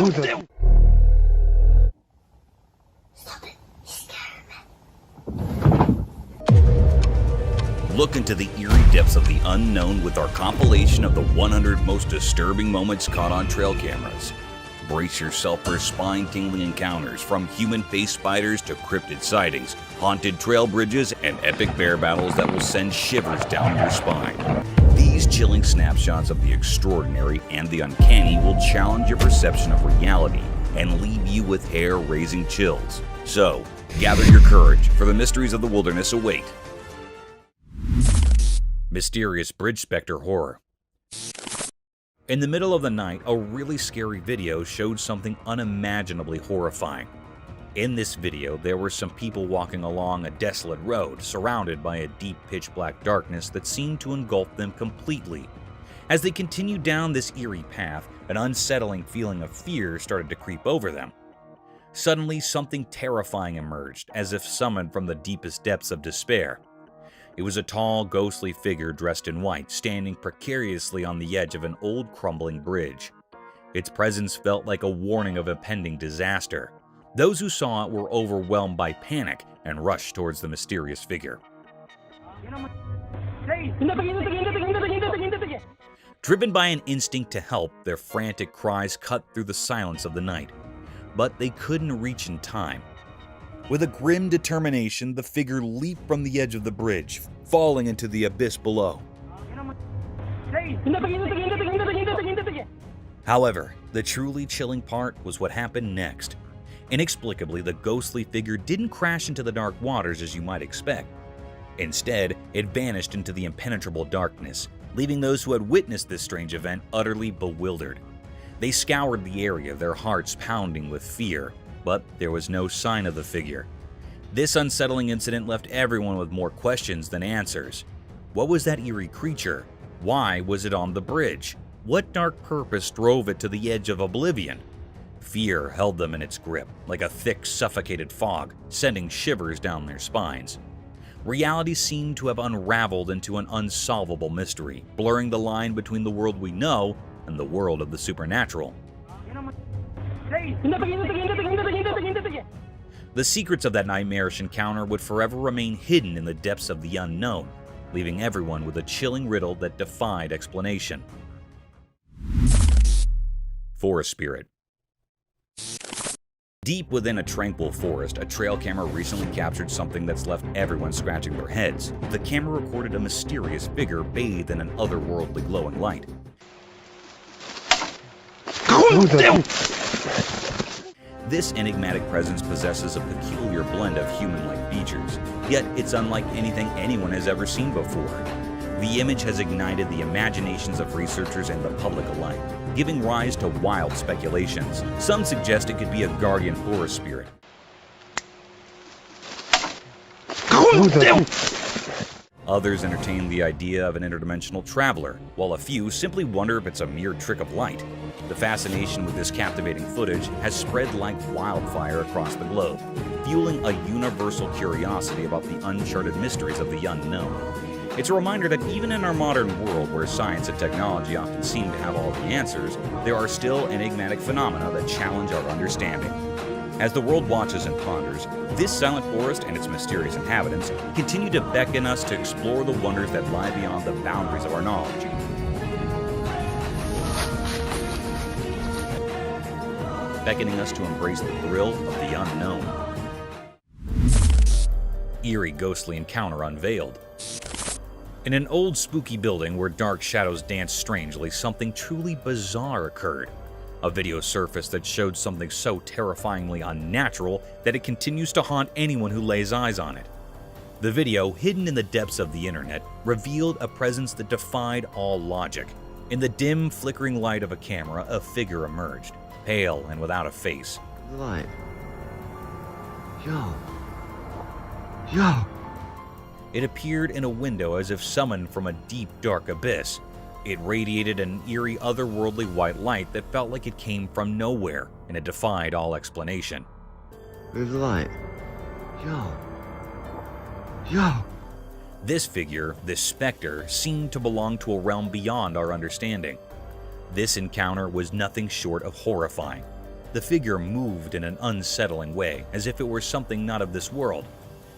Stop it. He's scared me. Look into the eerie depths of the unknown with our compilation of the 100 most disturbing moments caught on trail cameras. Brace yourself for spine-tingling encounters, from human-faced spiders to cryptid sightings, haunted trail bridges, and epic bear battles that will send shivers down your spine. These chilling snapshots of the extraordinary and the uncanny will challenge your perception of reality and leave you with hair-raising chills. So, gather your courage, for the mysteries of the wilderness await. Mysterious Bridge Specter Horror. In the middle of the night, a really scary video showed something unimaginably horrifying. In this video, there were some people walking along a desolate road, surrounded by a deep pitch-black darkness that seemed to engulf them completely. As they continued down this eerie path, an unsettling feeling of fear started to creep over them. Suddenly, something terrifying emerged, as if summoned from the deepest depths of despair. It was a tall, ghostly figure dressed in white, standing precariously on the edge of an old, crumbling bridge. Its presence felt like a warning of impending disaster. Those who saw it were overwhelmed by panic and rushed towards the mysterious figure. Driven by an instinct to help, their frantic cries cut through the silence of the night. But they couldn't reach in time. With a grim determination, the figure leaped from the edge of the bridge, falling into the abyss below. However, the truly chilling part was what happened next. Inexplicably, the ghostly figure didn't crash into the dark waters as you might expect. Instead, it vanished into the impenetrable darkness, leaving those who had witnessed this strange event utterly bewildered. They scoured the area, their hearts pounding with fear, but there was no sign of the figure. This unsettling incident left everyone with more questions than answers. What was that eerie creature? Why was it on the bridge? What dark purpose drove it to the edge of oblivion? Fear held them in its grip, like a thick, suffocated fog, sending shivers down their spines. Reality seemed to have unraveled into an unsolvable mystery, blurring the line between the world we know and the world of the supernatural. The secrets of that nightmarish encounter would forever remain hidden in the depths of the unknown, leaving everyone with a chilling riddle that defied explanation. Forest Spirit. Deep within a tranquil forest, a trail camera recently captured something that's left everyone scratching their heads. The camera recorded a mysterious figure bathed in an otherworldly glowing light. This enigmatic presence possesses a peculiar blend of human-like features, yet it's unlike anything anyone has ever seen before. The image has ignited the imaginations of researchers and the public alike, giving rise to wild speculations. Some suggest it could be a guardian forest spirit. Others entertain the idea of an interdimensional traveler, while a few simply wonder if it's a mere trick of light. The fascination with this captivating footage has spread like wildfire across the globe, fueling a universal curiosity about the uncharted mysteries of the unknown. It's a reminder that even in our modern world, where science and technology often seem to have all the answers, there are still enigmatic phenomena that challenge our understanding. As the world watches and ponders, this silent forest and its mysterious inhabitants continue to beckon us to explore the wonders that lie beyond the boundaries of our knowledge. Beckoning us to embrace the thrill of the unknown. Eerie ghostly encounter unveiled. In an old spooky building where dark shadows danced strangely, something truly bizarre occurred. A video surfaced that showed something so terrifyingly unnatural that it continues to haunt anyone who lays eyes on it. The video, hidden in the depths of the internet, revealed a presence that defied all logic. In the dim, flickering light of a camera, a figure emerged, pale and without a face. Light. Yo. It appeared in a window as if summoned from a deep, dark abyss. It radiated an eerie, otherworldly white light that felt like it came from nowhere, and it defied all explanation. Where's the light? Yo. This figure, this specter, seemed to belong to a realm beyond our understanding. This encounter was nothing short of horrifying. The figure moved in an unsettling way, as if it were something not of this world.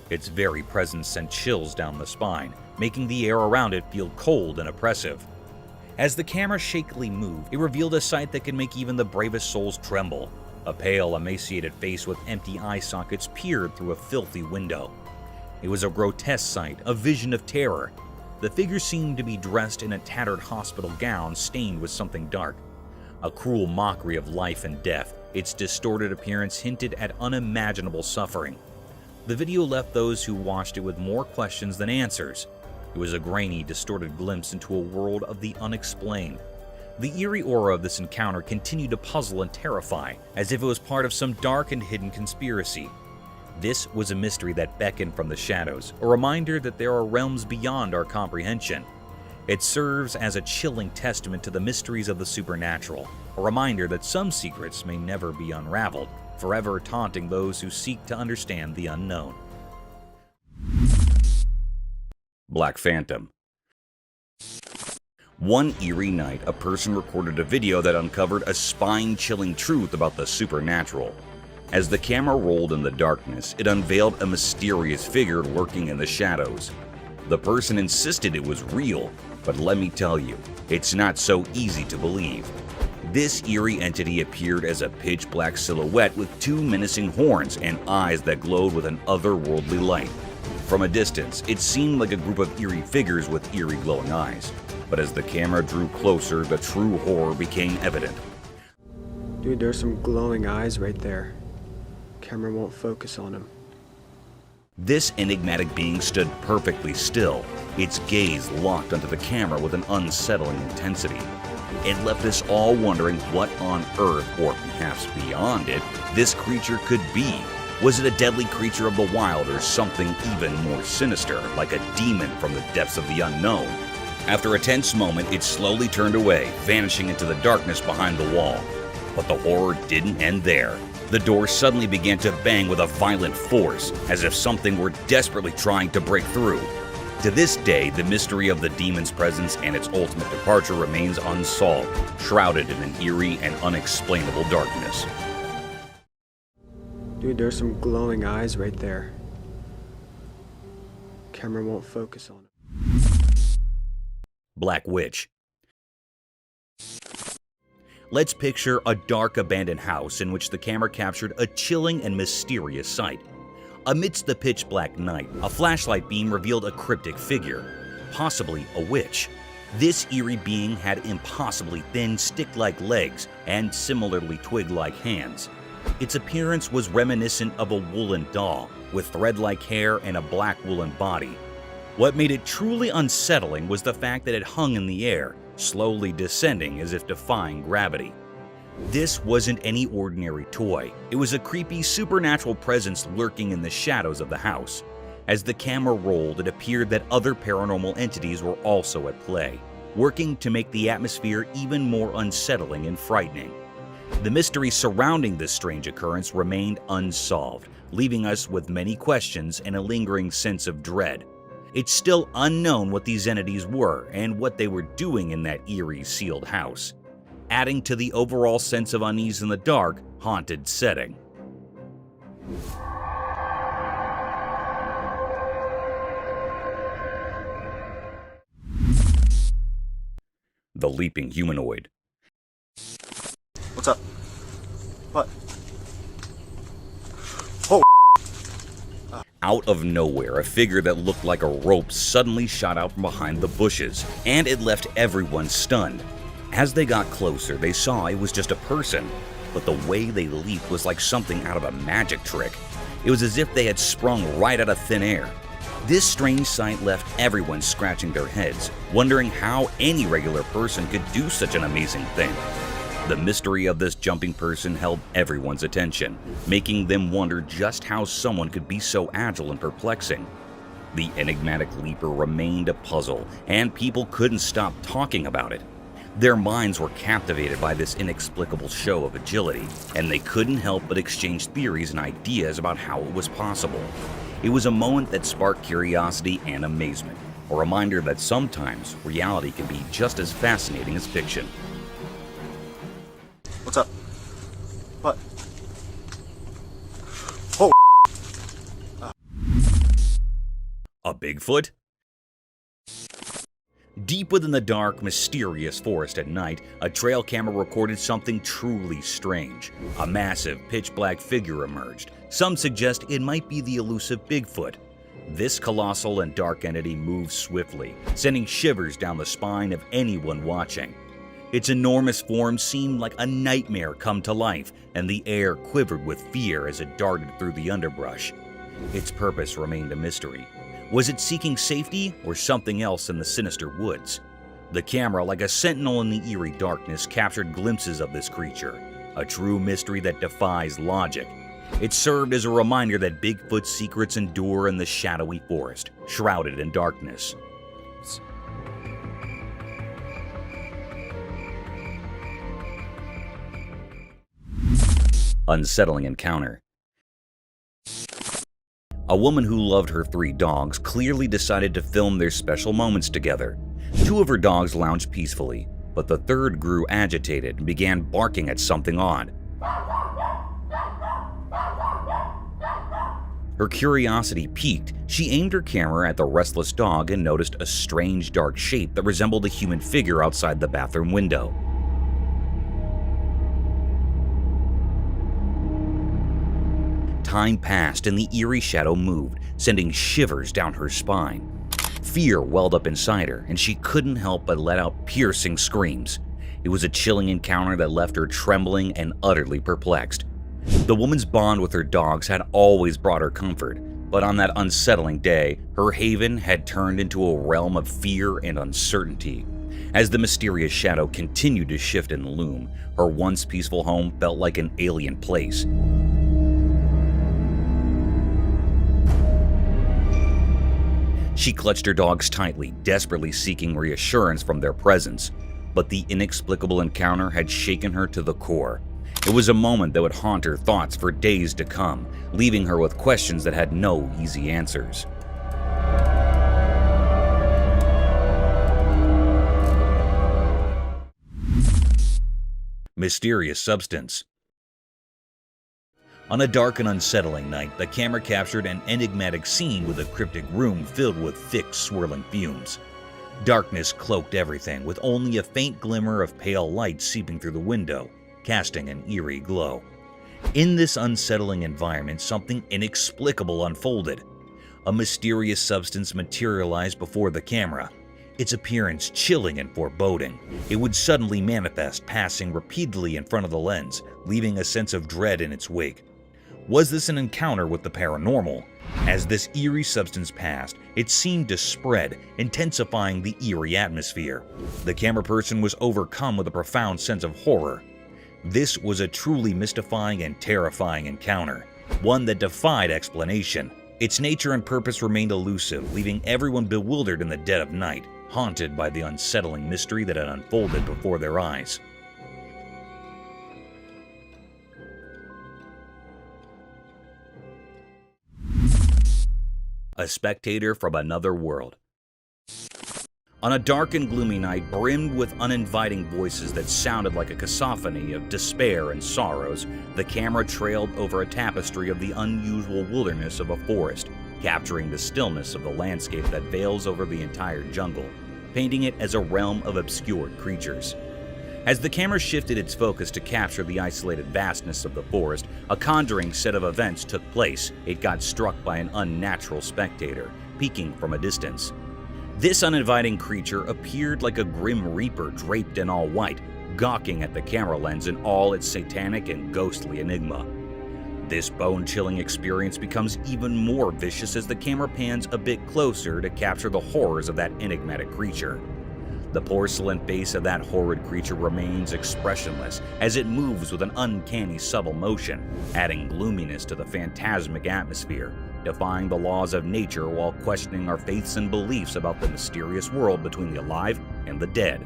Its very presence sent chills down the spine, making the air around it feel cold and oppressive. As the camera shakily moved, it revealed a sight that could make even the bravest souls tremble. A pale, emaciated face with empty eye sockets peered through a filthy window. It was a grotesque sight, a vision of terror. The figure seemed to be dressed in a tattered hospital gown stained with something dark. A cruel mockery of life and death, its distorted appearance hinted at unimaginable suffering. The video left those who watched it with more questions than answers. It was a grainy, distorted glimpse into a world of the unexplained. The eerie aura of this encounter continued to puzzle and terrify, as if it was part of some dark and hidden conspiracy. This was a mystery that beckoned from the shadows, a reminder that there are realms beyond our comprehension. It serves as a chilling testament to the mysteries of the supernatural, a reminder that some secrets may never be unraveled, forever taunting those who seek to understand the unknown. Black Phantom. One eerie night, a person recorded a video that uncovered a spine-chilling truth about the supernatural. As the camera rolled in the darkness, it unveiled a mysterious figure lurking in the shadows. The person insisted it was real, but let me tell you, it's not so easy to believe. This eerie entity appeared as a pitch-black silhouette with two menacing horns and eyes that glowed with an otherworldly light. From a distance, it seemed like a group of eerie figures with eerie glowing eyes. But as the camera drew closer, the true horror became evident. Dude, there's some glowing eyes right there. Camera won't focus on him. This enigmatic being stood perfectly still, its gaze locked onto the camera with an unsettling intensity. It left us all wondering what on earth, or perhaps beyond it, this creature could be. Was it a deadly creature of the wild or something even more sinister, like a demon from the depths of the unknown? After a tense moment, it slowly turned away, vanishing into the darkness behind the wall. But the horror didn't end there. The door suddenly began to bang with a violent force, as if something were desperately trying to break through. To this day, the mystery of the demon's presence and its ultimate departure remains unsolved, shrouded in an eerie and unexplainable darkness. Dude, there's some glowing eyes right there. Camera won't focus on him. Black Witch. Let's picture a dark abandoned house in which the camera captured a chilling and mysterious sight. Amidst the pitch-black night, a flashlight beam revealed a cryptic figure, possibly a witch. This eerie being had impossibly thin, stick-like legs and similarly twig-like hands. Its appearance was reminiscent of a woolen doll, with thread-like hair and a black woolen body. What made it truly unsettling was the fact that it hung in the air, slowly descending as if defying gravity. This wasn't any ordinary toy. It was a creepy supernatural presence lurking in the shadows of the house. As the camera rolled, it appeared that other paranormal entities were also at play, working to make the atmosphere even more unsettling and frightening. The mystery surrounding this strange occurrence remained unsolved, leaving us with many questions and a lingering sense of dread. It's still unknown what these entities were and what they were doing in that eerie, sealed house, adding to the overall sense of unease in the dark, haunted setting. The Leaping Humanoid. What's up? What? Out of nowhere, a figure that looked like a rope suddenly shot out from behind the bushes, and it left everyone stunned. As they got closer, they saw it was just a person, but the way they leaped was like something out of a magic trick. It was as if they had sprung right out of thin air. This strange sight left everyone scratching their heads, wondering how any regular person could do such an amazing thing. The mystery of this jumping person held everyone's attention, making them wonder just how someone could be so agile and perplexing. The enigmatic leaper remained a puzzle, and people couldn't stop talking about it. Their minds were captivated by this inexplicable show of agility, and they couldn't help but exchange theories and ideas about how it was possible. It was a moment that sparked curiosity and amazement, a reminder that sometimes reality can be just as fascinating as fiction. What's up? What? A Bigfoot? Deep within the dark, mysterious forest at night, a trail camera recorded something truly strange. A massive, pitch-black figure emerged. Some suggest it might be the elusive Bigfoot. This colossal and dark entity moved swiftly, sending shivers down the spine of anyone watching. Its enormous form seemed like a nightmare come to life, and the air quivered with fear as it darted through the underbrush. Its purpose remained a mystery. Was it seeking safety or something else in the sinister woods? The camera, like a sentinel in the eerie darkness, captured glimpses of this creature, a true mystery that defies logic. It served as a reminder that Bigfoot's secrets endure in the shadowy forest, shrouded in darkness. Unsettling Encounter. A woman who loved her 3 dogs clearly decided to film their special moments together. 2 of her dogs lounged peacefully, but the third grew agitated and began barking at something odd. Her curiosity piqued. She aimed her camera at the restless dog and noticed a strange dark shape that resembled a human figure outside the bathroom window. Time passed and the eerie shadow moved, sending shivers down her spine. Fear welled up inside her, and she couldn't help but let out piercing screams. It was a chilling encounter that left her trembling and utterly perplexed. The woman's bond with her dogs had always brought her comfort, but on that unsettling day, her haven had turned into a realm of fear and uncertainty. As the mysterious shadow continued to shift and loom, her once peaceful home felt like an alien place. She clutched her dogs tightly, desperately seeking reassurance from their presence. But the inexplicable encounter had shaken her to the core. It was a moment that would haunt her thoughts for days to come, leaving her with questions that had no easy answers. Mysterious substance. On a dark and unsettling night, the camera captured an enigmatic scene with a cryptic room filled with thick, swirling fumes. Darkness cloaked everything, with only a faint glimmer of pale light seeping through the window, casting an eerie glow. In this unsettling environment, something inexplicable unfolded. A mysterious substance materialized before the camera, its appearance chilling and foreboding. It would suddenly manifest, passing repeatedly in front of the lens, leaving a sense of dread in its wake. Was this an encounter with the paranormal? As this eerie substance passed, it seemed to spread, intensifying the eerie atmosphere. The camera person was overcome with a profound sense of horror. This was a truly mystifying and terrifying encounter, one that defied explanation. Its nature and purpose remained elusive, leaving everyone bewildered in the dead of night, haunted by the unsettling mystery that had unfolded before their eyes. A spectator from another world. On a dark and gloomy night brimmed with uninviting voices that sounded like a cacophony of despair and sorrows, the camera trailed over a tapestry of the unusual wilderness of a forest, capturing the stillness of the landscape that veils over the entire jungle, painting it as a realm of obscured creatures. As the camera shifted its focus to capture the isolated vastness of the forest, a conjuring set of events took place. It got struck by an unnatural spectator, peeking from a distance. This uninviting creature appeared like a grim reaper draped in all white, gawking at the camera lens in all its satanic and ghostly enigma. This bone-chilling experience becomes even more vicious as the camera pans a bit closer to capture the horrors of that enigmatic creature. The porcelain face of that horrid creature remains expressionless as it moves with an uncanny subtle motion, adding gloominess to the phantasmic atmosphere, defying the laws of nature while questioning our faiths and beliefs about the mysterious world between the alive and the dead.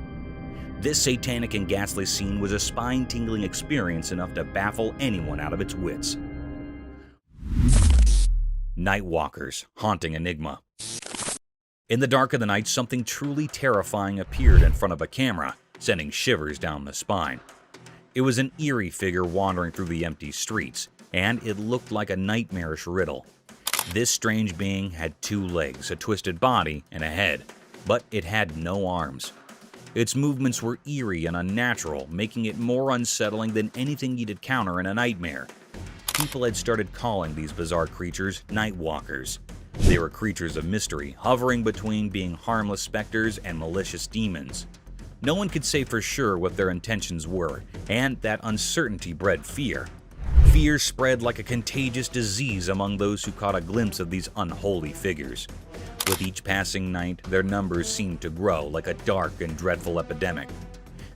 This satanic and ghastly scene was a spine-tingling experience enough to baffle anyone out of its wits. Nightwalkers haunting Enigma. In the dark of the night, something truly terrifying appeared in front of a camera, sending shivers down the spine. It was an eerie figure wandering through the empty streets, and it looked like a nightmarish riddle. This strange being had 2 legs, a twisted body, and a head, but it had no arms. Its movements were eerie and unnatural, making it more unsettling than anything you'd encounter in a nightmare. People had started calling these bizarre creatures night walkers. They were creatures of mystery, hovering between being harmless specters and malicious demons. No one could say for sure what their intentions were, and that uncertainty bred fear. Fear spread like a contagious disease among those who caught a glimpse of these unholy figures. With each passing night, their numbers seemed to grow like a dark and dreadful epidemic.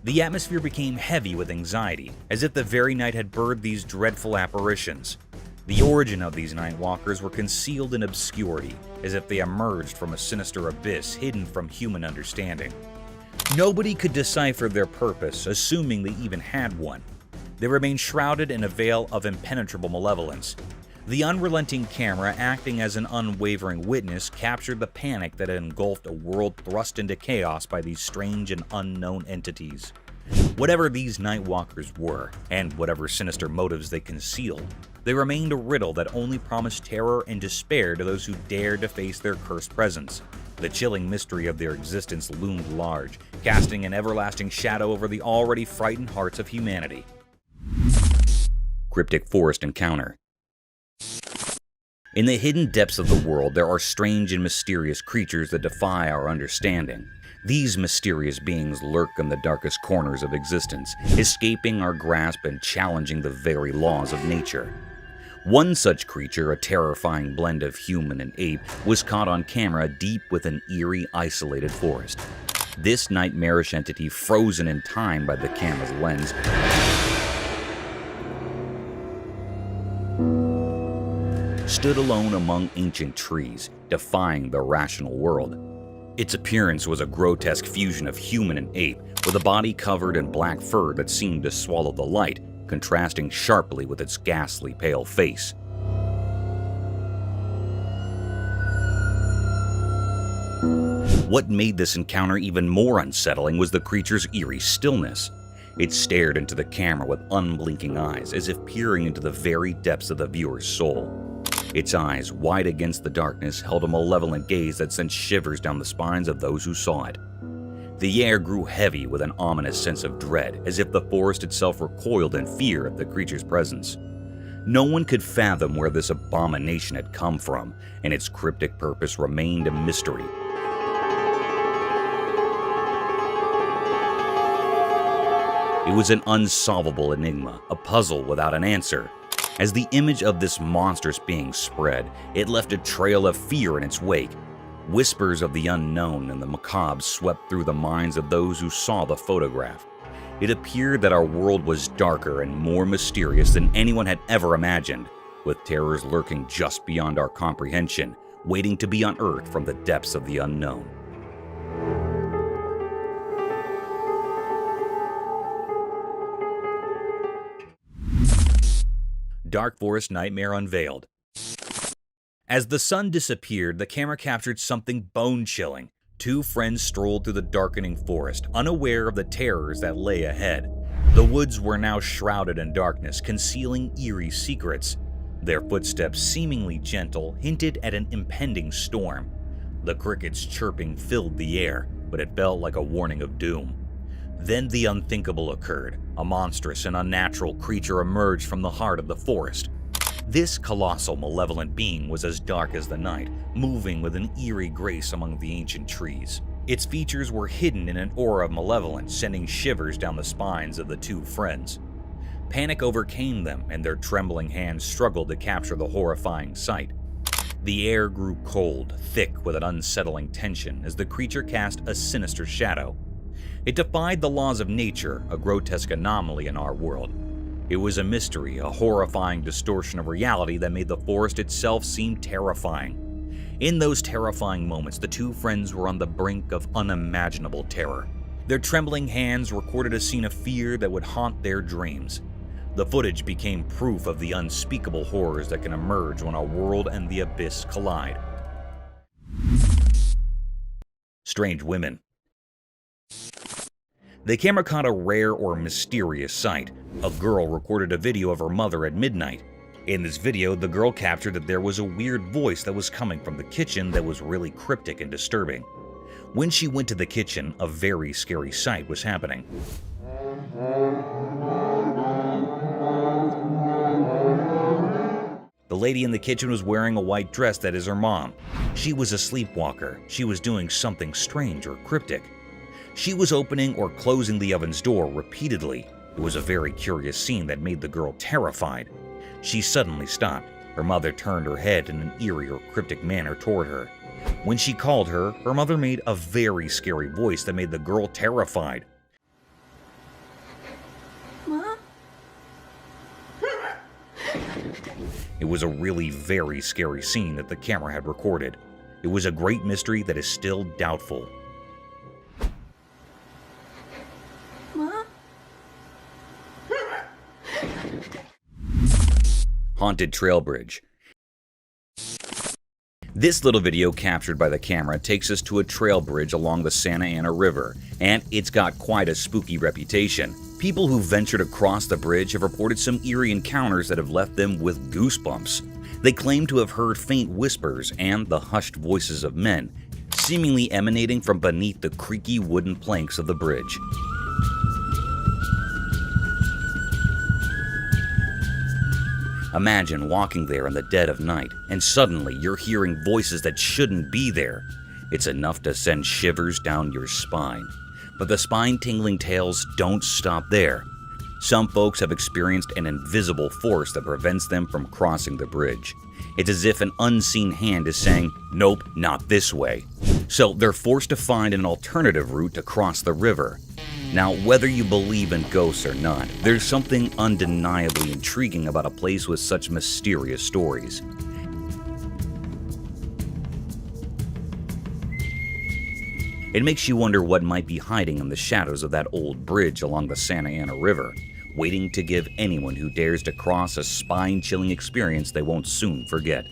The atmosphere became heavy with anxiety, as if the very night had birthed these dreadful apparitions. The origin of these night walkers were concealed in obscurity, as if they emerged from a sinister abyss hidden from human understanding. Nobody could decipher their purpose, assuming they even had one. They remained shrouded in a veil of impenetrable malevolence. The unrelenting camera, acting as an unwavering witness, captured the panic that had engulfed a world thrust into chaos by these strange and unknown entities. Whatever these night walkers were, and whatever sinister motives they concealed, they remained a riddle that only promised terror and despair to those who dared to face their cursed presence. The chilling mystery of their existence loomed large, casting an everlasting shadow over the already frightened hearts of humanity. Cryptic Forest Encounter. In the hidden depths of the world, there are strange and mysterious creatures that defy our understanding. These mysterious beings lurk in the darkest corners of existence, escaping our grasp and challenging the very laws of nature. One such creature, a terrifying blend of human and ape, was caught on camera deep within eerie, isolated forest. This nightmarish entity, frozen in time by the camera's lens, stood alone among ancient trees, defying the rational world. Its appearance was a grotesque fusion of human and ape, with a body covered in black fur that seemed to swallow the light, contrasting sharply with its ghastly pale face. What made this encounter even more unsettling was the creature's eerie stillness. It stared into the camera with unblinking eyes, as if peering into the very depths of the viewer's soul. Its eyes, wide against the darkness, held a malevolent gaze that sent shivers down the spines of those who saw it. The air grew heavy with an ominous sense of dread, as if the forest itself recoiled in fear of the creature's presence. No one could fathom where this abomination had come from, and its cryptic purpose remained a mystery. It was an unsolvable enigma, a puzzle without an answer. As the image of this monstrous being spread, it left a trail of fear in its wake. Whispers of the unknown and the macabre swept through the minds of those who saw the photograph. It appeared that our world was darker and more mysterious than anyone had ever imagined, with terrors lurking just beyond our comprehension, waiting to be unearthed from the depths of the unknown. Dark Forest Nightmare unveiled. As the sun disappeared, the camera captured something bone-chilling. 2 friends strolled through the darkening forest, unaware of the terrors that lay ahead. The woods were now shrouded in darkness, concealing eerie secrets. Their footsteps, seemingly gentle, hinted at an impending storm. The crickets' chirping filled the air, but it felt like a warning of doom. Then the unthinkable occurred. A monstrous and unnatural creature emerged from the heart of the forest. This colossal, malevolent being was as dark as the night, moving with an eerie grace among the ancient trees. Its features were hidden in an aura of malevolence, sending shivers down the spines of the 2 friends. Panic overcame them, and their trembling hands struggled to capture the horrifying sight. The air grew cold, thick with an unsettling tension as the creature cast a sinister shadow. It defied the laws of nature, a grotesque anomaly in our world. It was a mystery, a horrifying distortion of reality that made the forest itself seem terrifying. In those terrifying moments, the 2 friends were on the brink of unimaginable terror. Their trembling hands recorded a scene of fear that would haunt their dreams. The footage became proof of the unspeakable horrors that can emerge when our world and the abyss collide. Strange women. The camera caught a rare or mysterious sight. A girl recorded a video of her mother at midnight. In this video, the girl captured that there was a weird voice that was coming from the kitchen that was really cryptic and disturbing. When she went to the kitchen, a very scary sight was happening. The lady in the kitchen was wearing a white dress that is her mom. She was a sleepwalker. She was doing something strange or cryptic. She was opening or closing the oven's door repeatedly. It was a very curious scene that made the girl terrified. She suddenly stopped. Her mother turned her head in an eerie or cryptic manner toward her. When she called her, her mother made a very scary voice that made the girl terrified. Mom? It was a really very scary scene that the camera had recorded. It was a great mystery that is still doubtful. Mom? Haunted Trail Bridge. This little video captured by the camera takes us to a trail bridge along the Santa Ana River, and it's got quite a spooky reputation. People who ventured across the bridge have reported some eerie encounters that have left them with goosebumps. They claim to have heard faint whispers and the hushed voices of men, seemingly emanating from beneath the creaky wooden planks of the bridge. Imagine walking there in the dead of night, and suddenly you're hearing voices that shouldn't be there. It's enough to send shivers down your spine. But the spine-tingling tales don't stop there. Some folks have experienced an invisible force that prevents them from crossing the bridge. It's as if an unseen hand is saying, "Nope, not this way." So they're forced to find an alternative route to cross the river. Now, whether you believe in ghosts or not, there's something undeniably intriguing about a place with such mysterious stories. It makes you wonder what might be hiding in the shadows of that old bridge along the Santa Ana River, waiting to give anyone who dares to cross a spine-chilling experience they won't soon forget.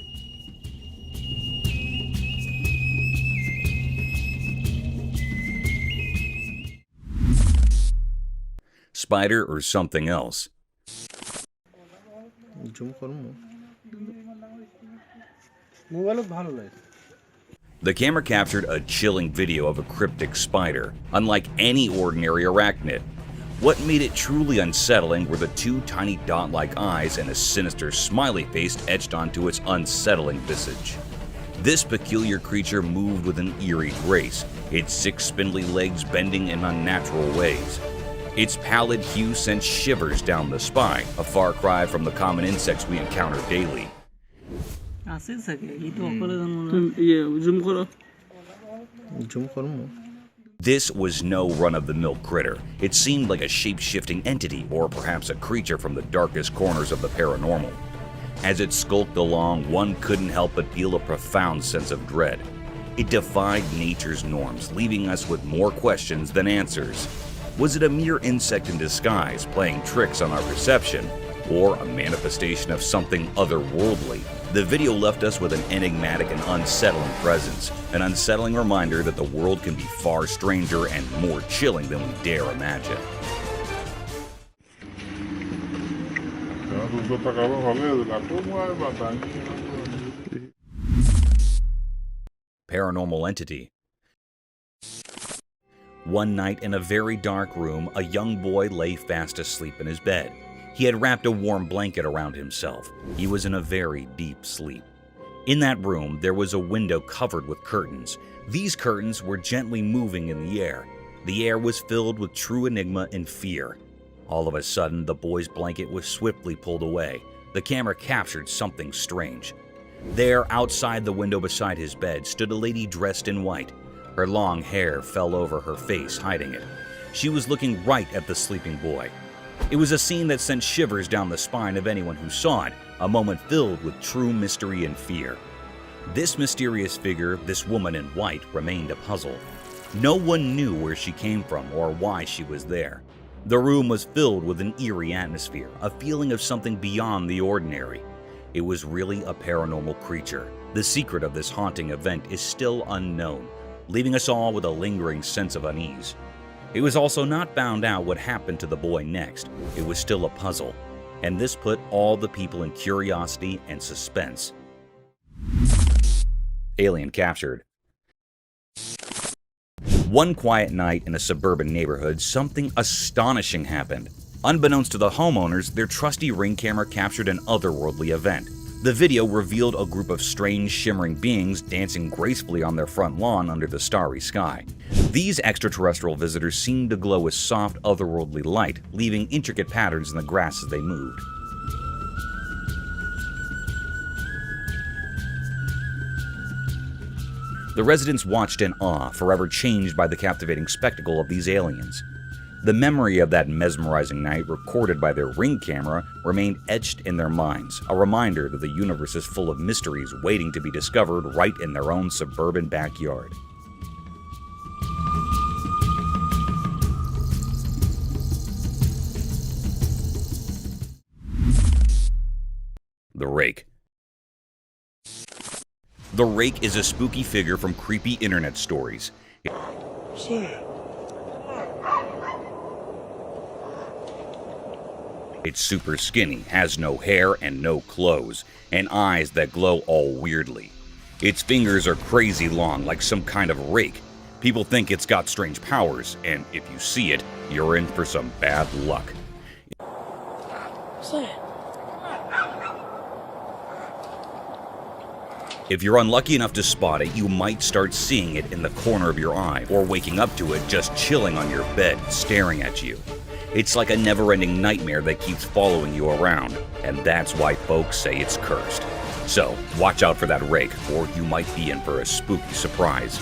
Spider or something else. The camera captured a chilling video of a cryptic spider, unlike any ordinary arachnid. What made it truly unsettling were the two tiny dot-like eyes and a sinister smiley face etched onto its unsettling visage. This peculiar creature moved with an eerie grace, its 6 spindly legs bending in unnatural ways. Its pallid hue sent shivers down the spine, a far cry from the common insects we encounter daily. This was no run-of-the-mill critter. It seemed like a shape-shifting entity, or perhaps a creature from the darkest corners of the paranormal. As it skulked along, one couldn't help but feel a profound sense of dread. It defied nature's norms, leaving us with more questions than answers. Was it a mere insect in disguise, playing tricks on our perception, or a manifestation of something otherworldly? The video left us with an enigmatic and unsettling presence, an unsettling reminder that the world can be far stranger and more chilling than we dare imagine. Paranormal entity. One night in a very dark room, a young boy lay fast asleep in his bed. He had wrapped a warm blanket around himself. He was in a very deep sleep. In that room, there was a window covered with curtains. These curtains were gently moving in the air. The air was filled with true enigma and fear. All of a sudden, the boy's blanket was swiftly pulled away. The camera captured something strange. There, outside the window beside his bed, stood a lady dressed in white. Her long hair fell over her face, hiding it. She was looking right at the sleeping boy. It was a scene that sent shivers down the spine of anyone who saw it, a moment filled with true mystery and fear. This mysterious figure, this woman in white, remained a puzzle. No one knew where she came from or why she was there. The room was filled with an eerie atmosphere, a feeling of something beyond the ordinary. It was really a paranormal creature. The secret of this haunting event is still unknown, leaving us all with a lingering sense of unease. It was also not found out what happened to the boy next. It was still a puzzle. and this put all the people in curiosity and suspense. Alien captured. One quiet night in a suburban neighborhood, something astonishing happened. Unbeknownst to the homeowners, their trusty Ring camera captured an otherworldly event. The video revealed a group of strange, shimmering beings dancing gracefully on their front lawn under the starry sky. These extraterrestrial visitors seemed to glow with soft, otherworldly light, leaving intricate patterns in the grass as they moved. The residents watched in awe, forever changed by the captivating spectacle of these aliens. The memory of that mesmerizing night, recorded by their Ring camera, remained etched in their minds, a reminder that the universe is full of mysteries waiting to be discovered right in their own suburban backyard. The Rake. The Rake is a spooky figure from creepy internet stories. It's super skinny, has no hair and no clothes, and eyes that glow all weirdly. Its fingers are crazy long, like some kind of rake. People think it's got strange powers, and if you see it, you're in for some bad luck. If you're unlucky enough to spot it, you might start seeing it in the corner of your eye, or waking up to it just chilling on your bed, staring at you. It's like a never-ending nightmare that keeps following you around, and that's why folks say it's cursed. So, watch out for that Rake, or you might be in for a spooky surprise.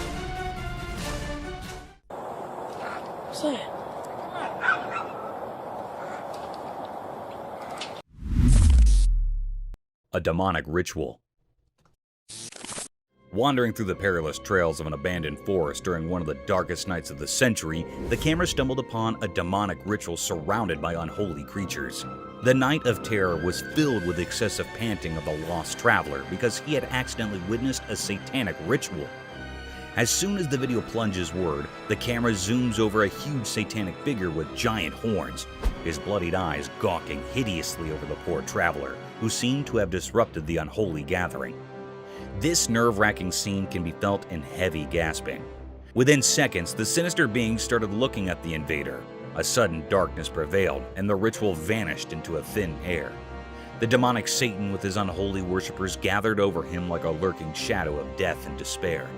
A demonic ritual. Wandering through the perilous trails of an abandoned forest during one of the darkest nights of the century, the camera stumbled upon a demonic ritual surrounded by unholy creatures. The night of terror was filled with excessive panting of the lost traveler because he had accidentally witnessed a satanic ritual. As soon as the video plunges word, the camera zooms over a huge satanic figure with giant horns, his bloodied eyes gawking hideously over the poor traveler, who seemed to have disrupted the unholy gathering. This nerve-wracking scene can be felt in heavy gasping. Within seconds, the sinister being started looking at the invader. A sudden darkness prevailed, and the ritual vanished into a thin air. The demonic Satan with his unholy worshippers gathered over him like a lurking shadow of death and despair.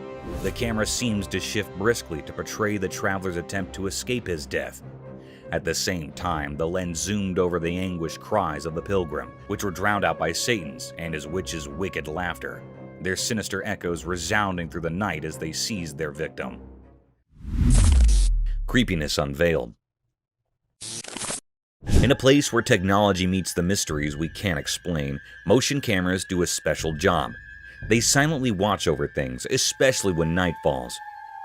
The camera seems to shift briskly to portray the traveler's attempt to escape his death. At the same time, the lens zoomed over the anguished cries of the pilgrim, which were drowned out by Satan's and his witch's wicked laughter, their sinister echoes resounding through the night as they seized their victim. Creepiness unveiled. In a place where technology meets the mysteries we can't explain, motion cameras do a special job. They silently watch over things, especially when night falls.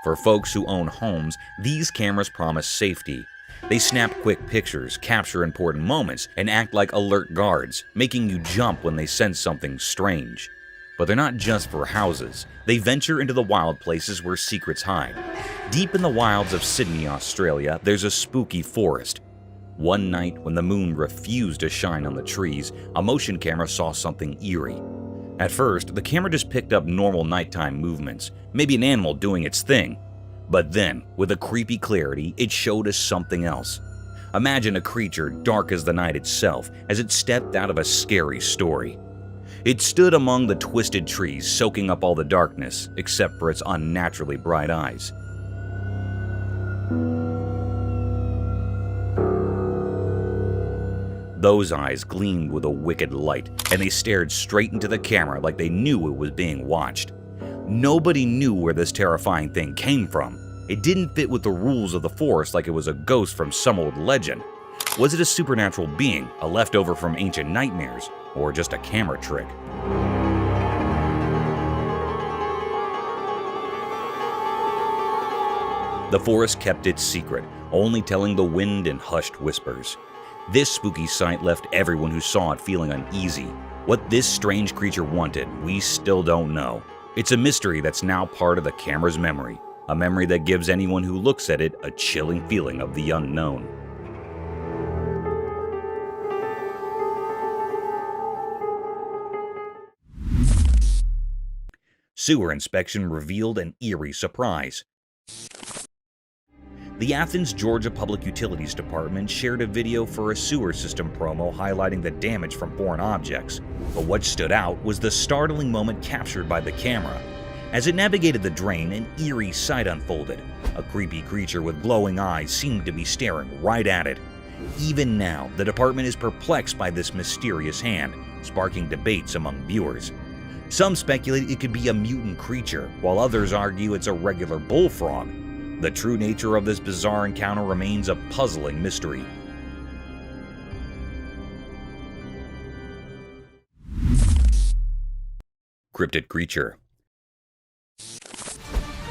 For folks who own homes, these cameras promise safety. They snap quick pictures, capture important moments, and act like alert guards, making you jump when they sense something strange. But they're not just for houses. They venture into the wild places where secrets hide. Deep in the wilds of Sydney, Australia, there's a spooky forest. One night, when the moon refused to shine on the trees, a motion camera saw something eerie. At first, the camera just picked up normal nighttime movements, maybe an animal doing its thing. But then, with a creepy clarity, it showed us something else. Imagine a creature dark as the night itself as it stepped out of a scary story. It stood among the twisted trees, soaking up all the darkness, except for its unnaturally bright eyes. Those eyes gleamed with a wicked light, and they stared straight into the camera like they knew it was being watched. Nobody knew where this terrifying thing came from. It didn't fit with the rules of the forest like it was a ghost from some old legend. Was it a supernatural being, a leftover from ancient nightmares, or just a camera trick? The forest kept its secret, only telling the wind in hushed whispers. This spooky sight left everyone who saw it feeling uneasy. What this strange creature wanted, we still don't know. It's a mystery that's now part of the camera's memory, a memory that gives anyone who looks at it a chilling feeling of the unknown. Sewer inspection revealed an eerie surprise. The Athens, Georgia Public Utilities Department shared a video for a sewer system promo highlighting the damage from foreign objects. But what stood out was the startling moment captured by the camera. As it navigated the drain, an eerie sight unfolded. A creepy creature with glowing eyes seemed to be staring right at it. Even now, the department is perplexed by this mysterious hand, sparking debates among viewers. Some speculate it could be a mutant creature, while others argue it's a regular bullfrog. The true nature of this bizarre encounter remains a puzzling mystery. Cryptid creature.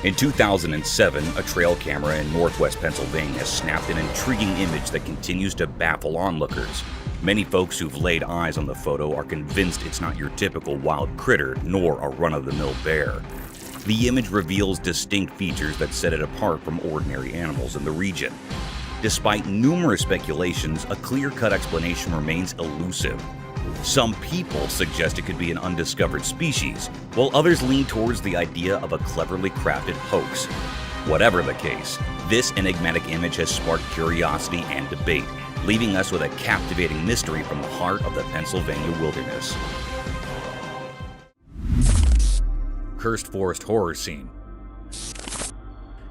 In 2007, a trail camera in northwest Pennsylvania snapped an intriguing image that continues to baffle onlookers. Many folks who've laid eyes on the photo are convinced it's not your typical wild critter, nor a run-of-the-mill bear. The image reveals distinct features that set it apart from ordinary animals in the region. Despite numerous speculations, a clear-cut explanation remains elusive. Some people suggest it could be an undiscovered species, while others lean towards the idea of a cleverly crafted hoax. Whatever the case, this enigmatic image has sparked curiosity and debate, leaving us with a captivating mystery from the heart of the Pennsylvania wilderness. Cursed forest horror scene.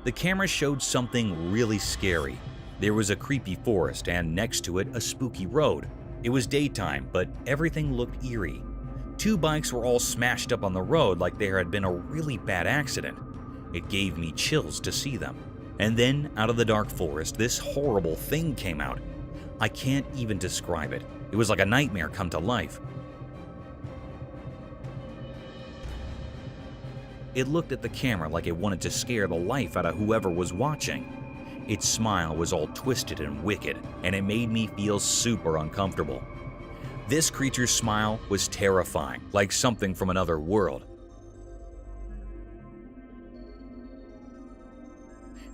The camera showed something really scary. There was a creepy forest and next to it a spooky road. It was daytime, but everything looked eerie. Two bikes were all smashed up on the road like there had been a really bad accident. It gave me chills to see them. And then, out of the dark forest, this horrible thing came out. I can't even describe it. It was like a nightmare come to life. It looked at the camera like it wanted to scare the life out of whoever was watching. Its smile was all twisted and wicked, and it made me feel super uncomfortable. This creature's smile was terrifying, like something from another world.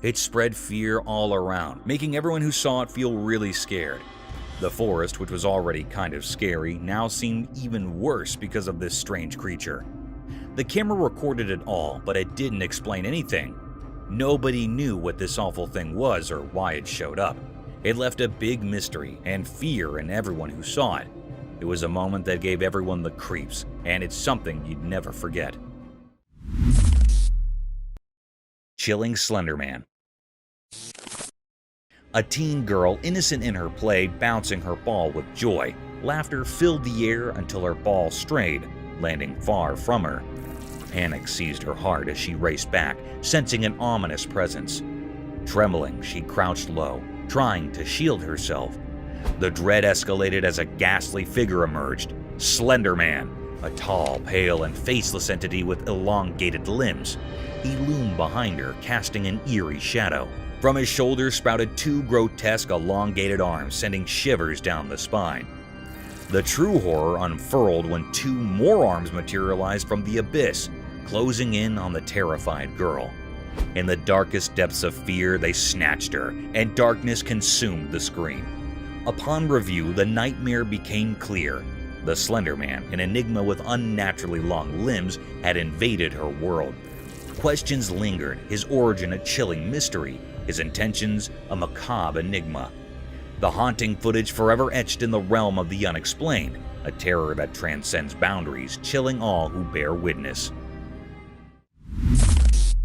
It spread fear all around, making everyone who saw it feel really scared. The forest, which was already kind of scary, now seemed even worse because of this strange creature. The camera recorded it all, but it didn't explain anything. Nobody knew what this awful thing was or why it showed up. It left a big mystery and fear in everyone who saw it. It was a moment that gave everyone the creeps, and it's something you'd never forget. Chilling Slender Man. A teen girl, innocent in her play, bouncing her ball with joy. Laughter filled the air until her ball strayed, landing far from her. Panic seized her heart as she raced back, sensing an ominous presence. Trembling, she crouched low, trying to shield herself. The dread escalated as a ghastly figure emerged. Slender Man, a tall, pale, and faceless entity with elongated limbs. He loomed behind her, casting an eerie shadow. From his shoulders sprouted two grotesque, elongated arms, sending shivers down the spine. The true horror unfurled when two more arms materialized from the abyss, closing in on the terrified girl. In the darkest depths of fear, they snatched her, and darkness consumed the screen. Upon review, the nightmare became clear. The Slender Man, an enigma with unnaturally long limbs, had invaded her world. Questions lingered, his origin a chilling mystery, his intentions a macabre enigma. The haunting footage forever etched in the realm of the unexplained, a terror that transcends boundaries, chilling all who bear witness.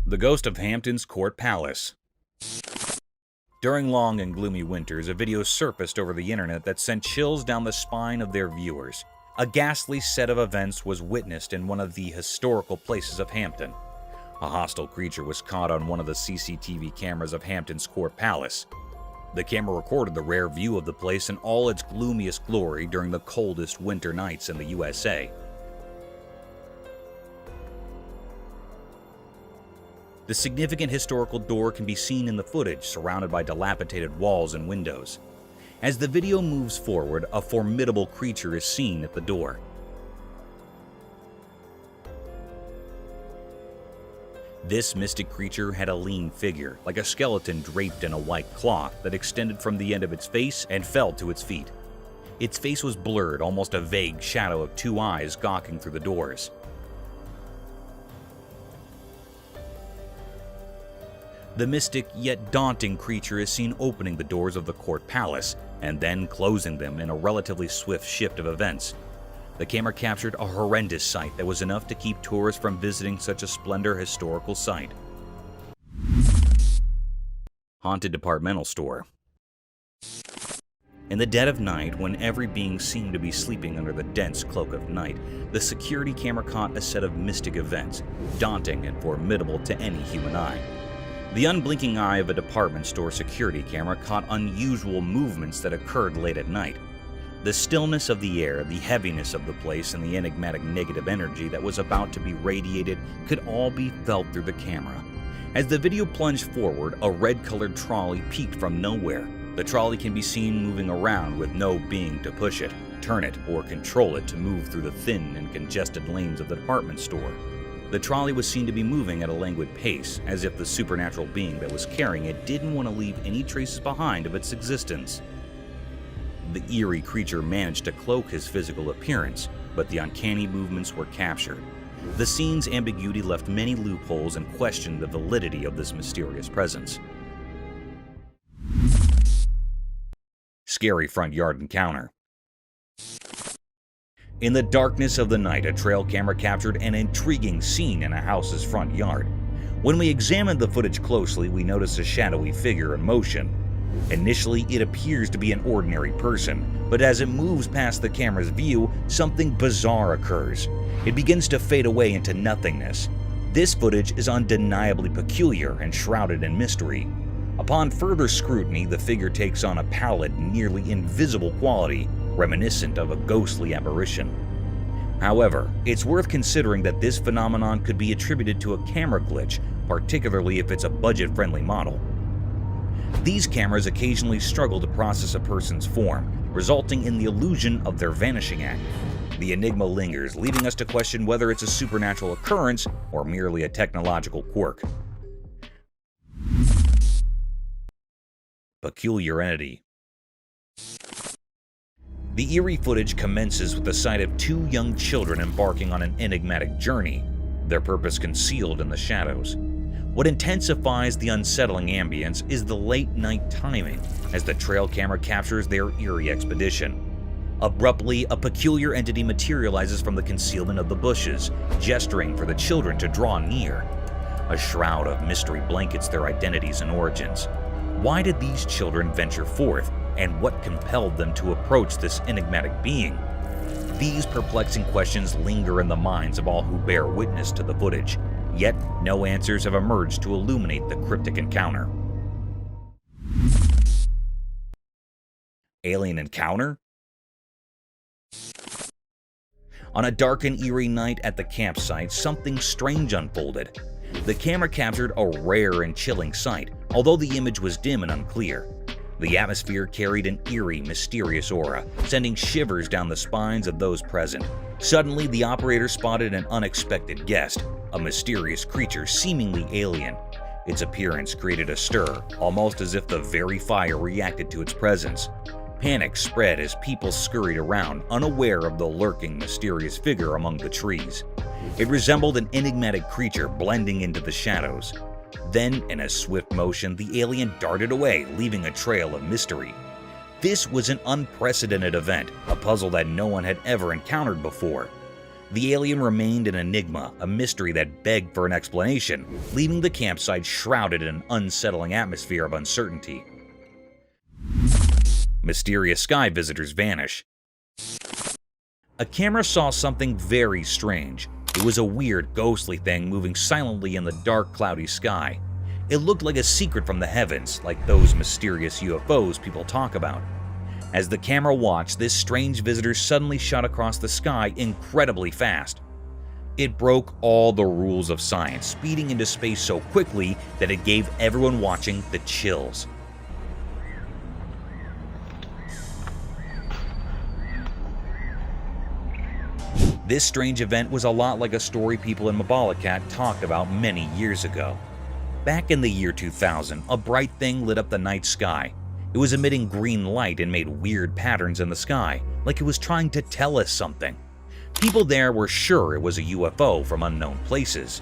The Ghost of Hampton's Court Palace. During long and gloomy winters, a video surfaced over the internet that sent chills down the spine of their viewers. A ghastly set of events was witnessed in one of the historical places of Hampton. A hostile creature was caught on one of the CCTV cameras of Hampton's Court Palace. The camera recorded the rare view of the place in all its gloomiest glory during the coldest winter nights in the USA. The significant historical door can be seen in the footage, surrounded by dilapidated walls and windows. As the video moves forward, a formidable creature is seen at the door. This mystic creature had a lean figure, like a skeleton draped in a white cloth that extended from the end of its face and fell to its feet. Its face was blurred, almost a vague shadow of two eyes gawking through the doors. The mystic yet daunting creature is seen opening the doors of the court palace and then closing them in a relatively swift shift of events. The camera captured a horrendous sight that was enough to keep tourists from visiting such a splendid historical site. Haunted departmental store. In the dead of night, when every being seemed to be sleeping under the dense cloak of night, the security camera caught a set of mystic events, daunting and formidable to any human eye. The unblinking eye of a department store security camera caught unusual movements that occurred late at night. The stillness of the air, the heaviness of the place, and the enigmatic negative energy that was about to be radiated could all be felt through the camera. As the video plunged forward, a red-colored trolley peeked from nowhere. The trolley can be seen moving around with no being to push it, turn it, or control it to move through the thin and congested lanes of the department store. The trolley was seen to be moving at a languid pace, as if the supernatural being that was carrying it didn't want to leave any traces behind of its existence. The eerie creature managed to cloak his physical appearance, but the uncanny movements were captured. The scene's ambiguity left many loopholes and questioned the validity of this mysterious presence. Scary front yard encounter. In the darkness of the night, a trail camera captured an intriguing scene in a house's front yard. When we examined the footage closely, we noticed a shadowy figure in motion. Initially, it appears to be an ordinary person, but as it moves past the camera's view, something bizarre occurs. It begins to fade away into nothingness. This footage is undeniably peculiar and shrouded in mystery. Upon further scrutiny, the figure takes on a pallid, nearly invisible quality, reminiscent of a ghostly apparition. However, it's worth considering that this phenomenon could be attributed to a camera glitch, particularly if it's a budget-friendly model. These cameras occasionally struggle to process a person's form, resulting in the illusion of their vanishing act. The enigma lingers, leading us to question whether it's a supernatural occurrence or merely a technological quirk. Peculiar entity. The eerie footage commences with the sight of two young children embarking on an enigmatic journey, their purpose concealed in the shadows. What intensifies the unsettling ambience is the late-night timing, as the trail camera captures their eerie expedition. Abruptly, a peculiar entity materializes from the concealment of the bushes, gesturing for the children to draw near. A shroud of mystery blankets their identities and origins. Why did these children venture forth, and what compelled them to approach this enigmatic being? These perplexing questions linger in the minds of all who bear witness to the footage, yet no answers have emerged to illuminate the cryptic encounter. Alien encounter? On a dark and eerie night at the campsite, something strange unfolded. The camera captured a rare and chilling sight, although the image was dim and unclear. The atmosphere carried an eerie, mysterious aura, sending shivers down the spines of those present. Suddenly, the operator spotted an unexpected guest, a mysterious creature seemingly alien. Its appearance created a stir, almost as if the very fire reacted to its presence. Panic spread as people scurried around, unaware of the lurking, mysterious figure among the trees. It resembled an enigmatic creature blending into the shadows. Then, in a swift motion, the alien darted away, leaving a trail of mystery. This was an unprecedented event, a puzzle that no one had ever encountered before. The alien remained an enigma, a mystery that begged for an explanation, leaving the campsite shrouded in an unsettling atmosphere of uncertainty. Mysterious sky visitors vanish. A camera saw something very strange. It was a weird, ghostly thing moving silently in the dark, cloudy sky. It looked like a secret from the heavens, like those mysterious UFOs people talk about. As the camera watched, this strange visitor suddenly shot across the sky incredibly fast. It broke all the rules of science, speeding into space so quickly that it gave everyone watching the chills. This strange event was a lot like a story people in Mabalacat talked about many years ago. Back in the year 2000, a bright thing lit up the night sky. It was emitting green light and made weird patterns in the sky, like it was trying to tell us something. People there were sure it was a UFO from unknown places.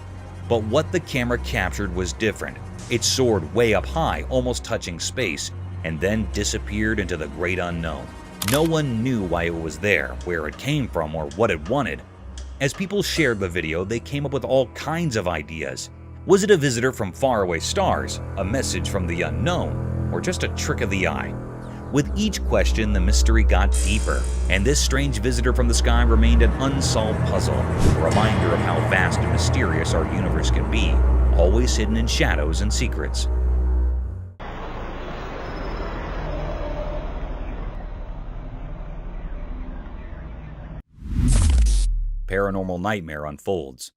But what the camera captured was different. It soared way up high, almost touching space, and then disappeared into the great unknown. No one knew why it was there, where it came from, or what it wanted. As people shared the video, they came up with all kinds of ideas. Was it a visitor from faraway stars, a message from the unknown, or just a trick of the eye? With each question, the mystery got deeper, and this strange visitor from the sky remained an unsolved puzzle, a reminder of how vast and mysterious our universe can be, always hidden in shadows and secrets. Paranormal Nightmare unfolds.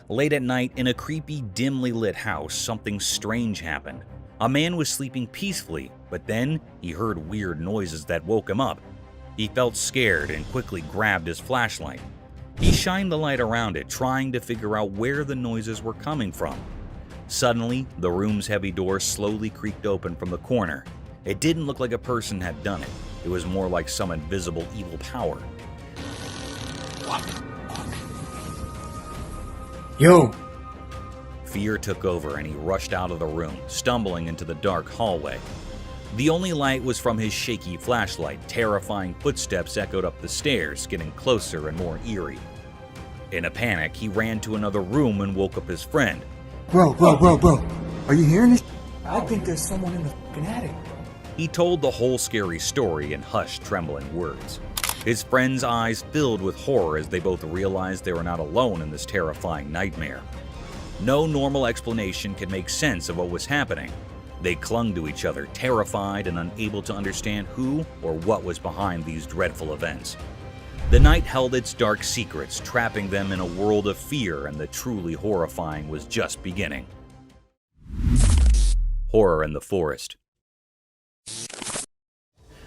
Late at night, in a creepy, dimly lit house, something strange happened. A man was sleeping peacefully, but then he heard weird noises that woke him up. He felt scared and quickly grabbed his flashlight. He shined the light around it, trying to figure out where the noises were coming from. Suddenly, the room's heavy door slowly creaked open from the corner. It didn't look like a person had done it. It was more like some invisible evil power. Yo! Fear took over and he rushed out of the room, stumbling into the dark hallway. The only light was from his shaky flashlight. Terrifying footsteps echoed up the stairs, getting closer and more eerie. In a panic, he ran to another room and woke up his friend. Bro. Are you hearing this? I think there's someone in the fucking attic. He told the whole scary story in hushed, trembling words. His friend's eyes filled with horror as they both realized they were not alone in this terrifying nightmare. No normal explanation could make sense of what was happening. They clung to each other, terrified and unable to understand who or what was behind these dreadful events. The night held its dark secrets, trapping them in a world of fear, and the truly horrifying was just beginning. Horror in the forest.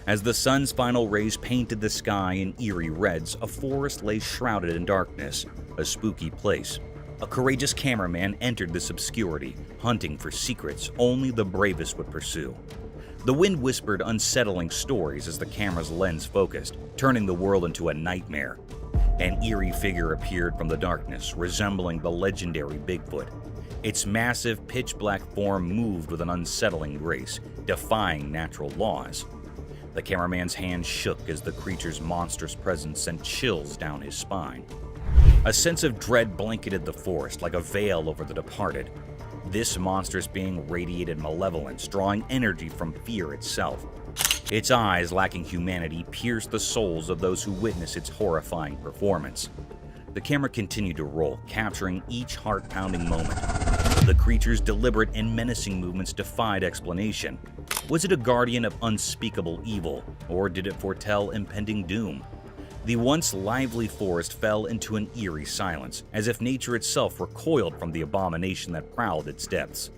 As the sun's final rays painted the sky in eerie reds, a forest lay shrouded in darkness, a spooky place. A courageous cameraman entered this obscurity, hunting for secrets only the bravest would pursue. The wind whispered unsettling stories as the camera's lens focused, turning the world into a nightmare. An eerie figure appeared from the darkness, resembling the legendary Bigfoot. Its massive, pitch-black form moved with an unsettling grace, defying natural laws. The cameraman's hand shook as the creature's monstrous presence sent chills down his spine. A sense of dread blanketed the forest like a veil over the departed. This monstrous being radiated malevolence, drawing energy from fear itself. Its eyes, lacking humanity, pierced the souls of those who witnessed its horrifying performance. The camera continued to roll, capturing each heart-pounding moment. The creature's deliberate and menacing movements defied explanation. Was it a guardian of unspeakable evil, or did it foretell impending doom? The once lively forest fell into an eerie silence, as if nature itself recoiled from the abomination that prowled its depths.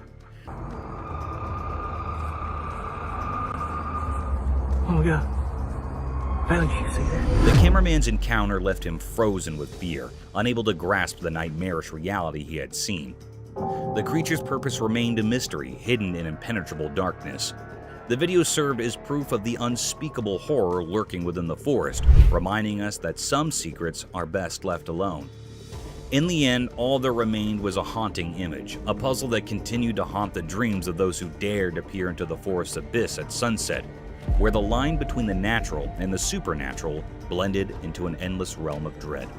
Oh my god. Vanish, see that? The cameraman's encounter left him frozen with fear, unable to grasp the nightmarish reality he had seen. The creature's purpose remained a mystery, hidden in impenetrable darkness. The video served as proof of the unspeakable horror lurking within the forest, reminding us that some secrets are best left alone. In the end, all that remained was a haunting image, a puzzle that continued to haunt the dreams of those who dared to peer into the forest's abyss at sunset, where the line between the natural and the supernatural blended into an endless realm of dread.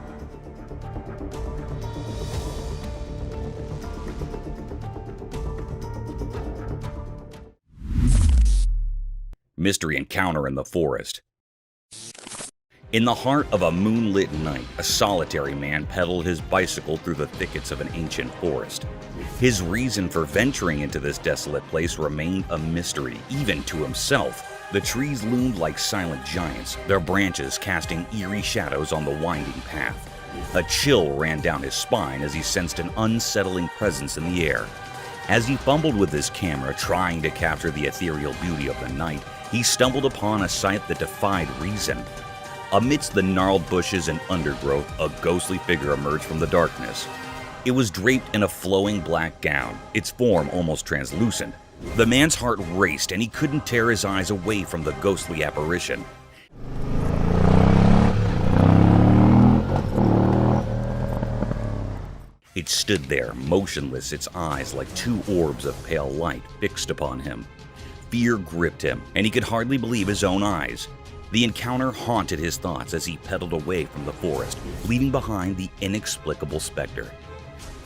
Mystery encounter in the forest. In the heart of a moonlit night, a solitary man pedaled his bicycle through the thickets of an ancient forest. His reason for venturing into this desolate place remained a mystery, even to himself. The trees loomed like silent giants, their branches casting eerie shadows on the winding path. A chill ran down his spine as he sensed an unsettling presence in the air. As he fumbled with his camera, trying to capture the ethereal beauty of the night, he stumbled upon a sight that defied reason. Amidst the gnarled bushes and undergrowth, a ghostly figure emerged from the darkness. It was draped in a flowing black gown, its form almost translucent. The man's heart raced, and he couldn't tear his eyes away from the ghostly apparition. It stood there, motionless, its eyes like two orbs of pale light fixed upon him. Fear gripped him, and he could hardly believe his own eyes. The encounter haunted his thoughts as he pedaled away from the forest, leaving behind the inexplicable specter.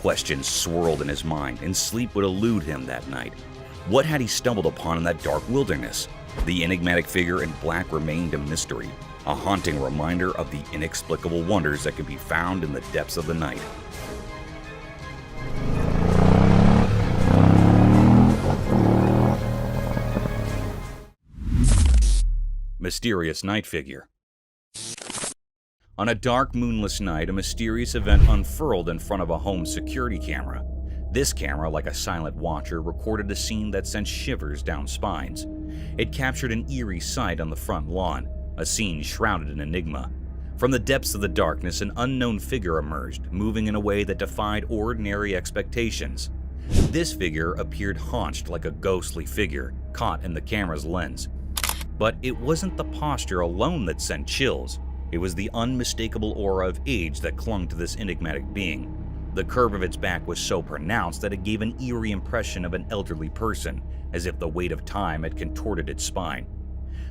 Questions swirled in his mind, and sleep would elude him that night. What had he stumbled upon in that dark wilderness? The enigmatic figure in black remained a mystery, a haunting reminder of the inexplicable wonders that could be found in the depths of the night. Mysterious night figure. On a dark, moonless night, a mysterious event unfurled in front of a home security camera. This camera, like a silent watcher, recorded a scene that sent shivers down spines. It captured an eerie sight on the front lawn, a scene shrouded in enigma. From the depths of the darkness, an unknown figure emerged, moving in a way that defied ordinary expectations. This figure appeared haunched like a ghostly figure, caught in the camera's lens. But it wasn't the posture alone that sent chills. It was the unmistakable aura of age that clung to this enigmatic being. The curve of its back was so pronounced that it gave an eerie impression of an elderly person, as if the weight of time had contorted its spine.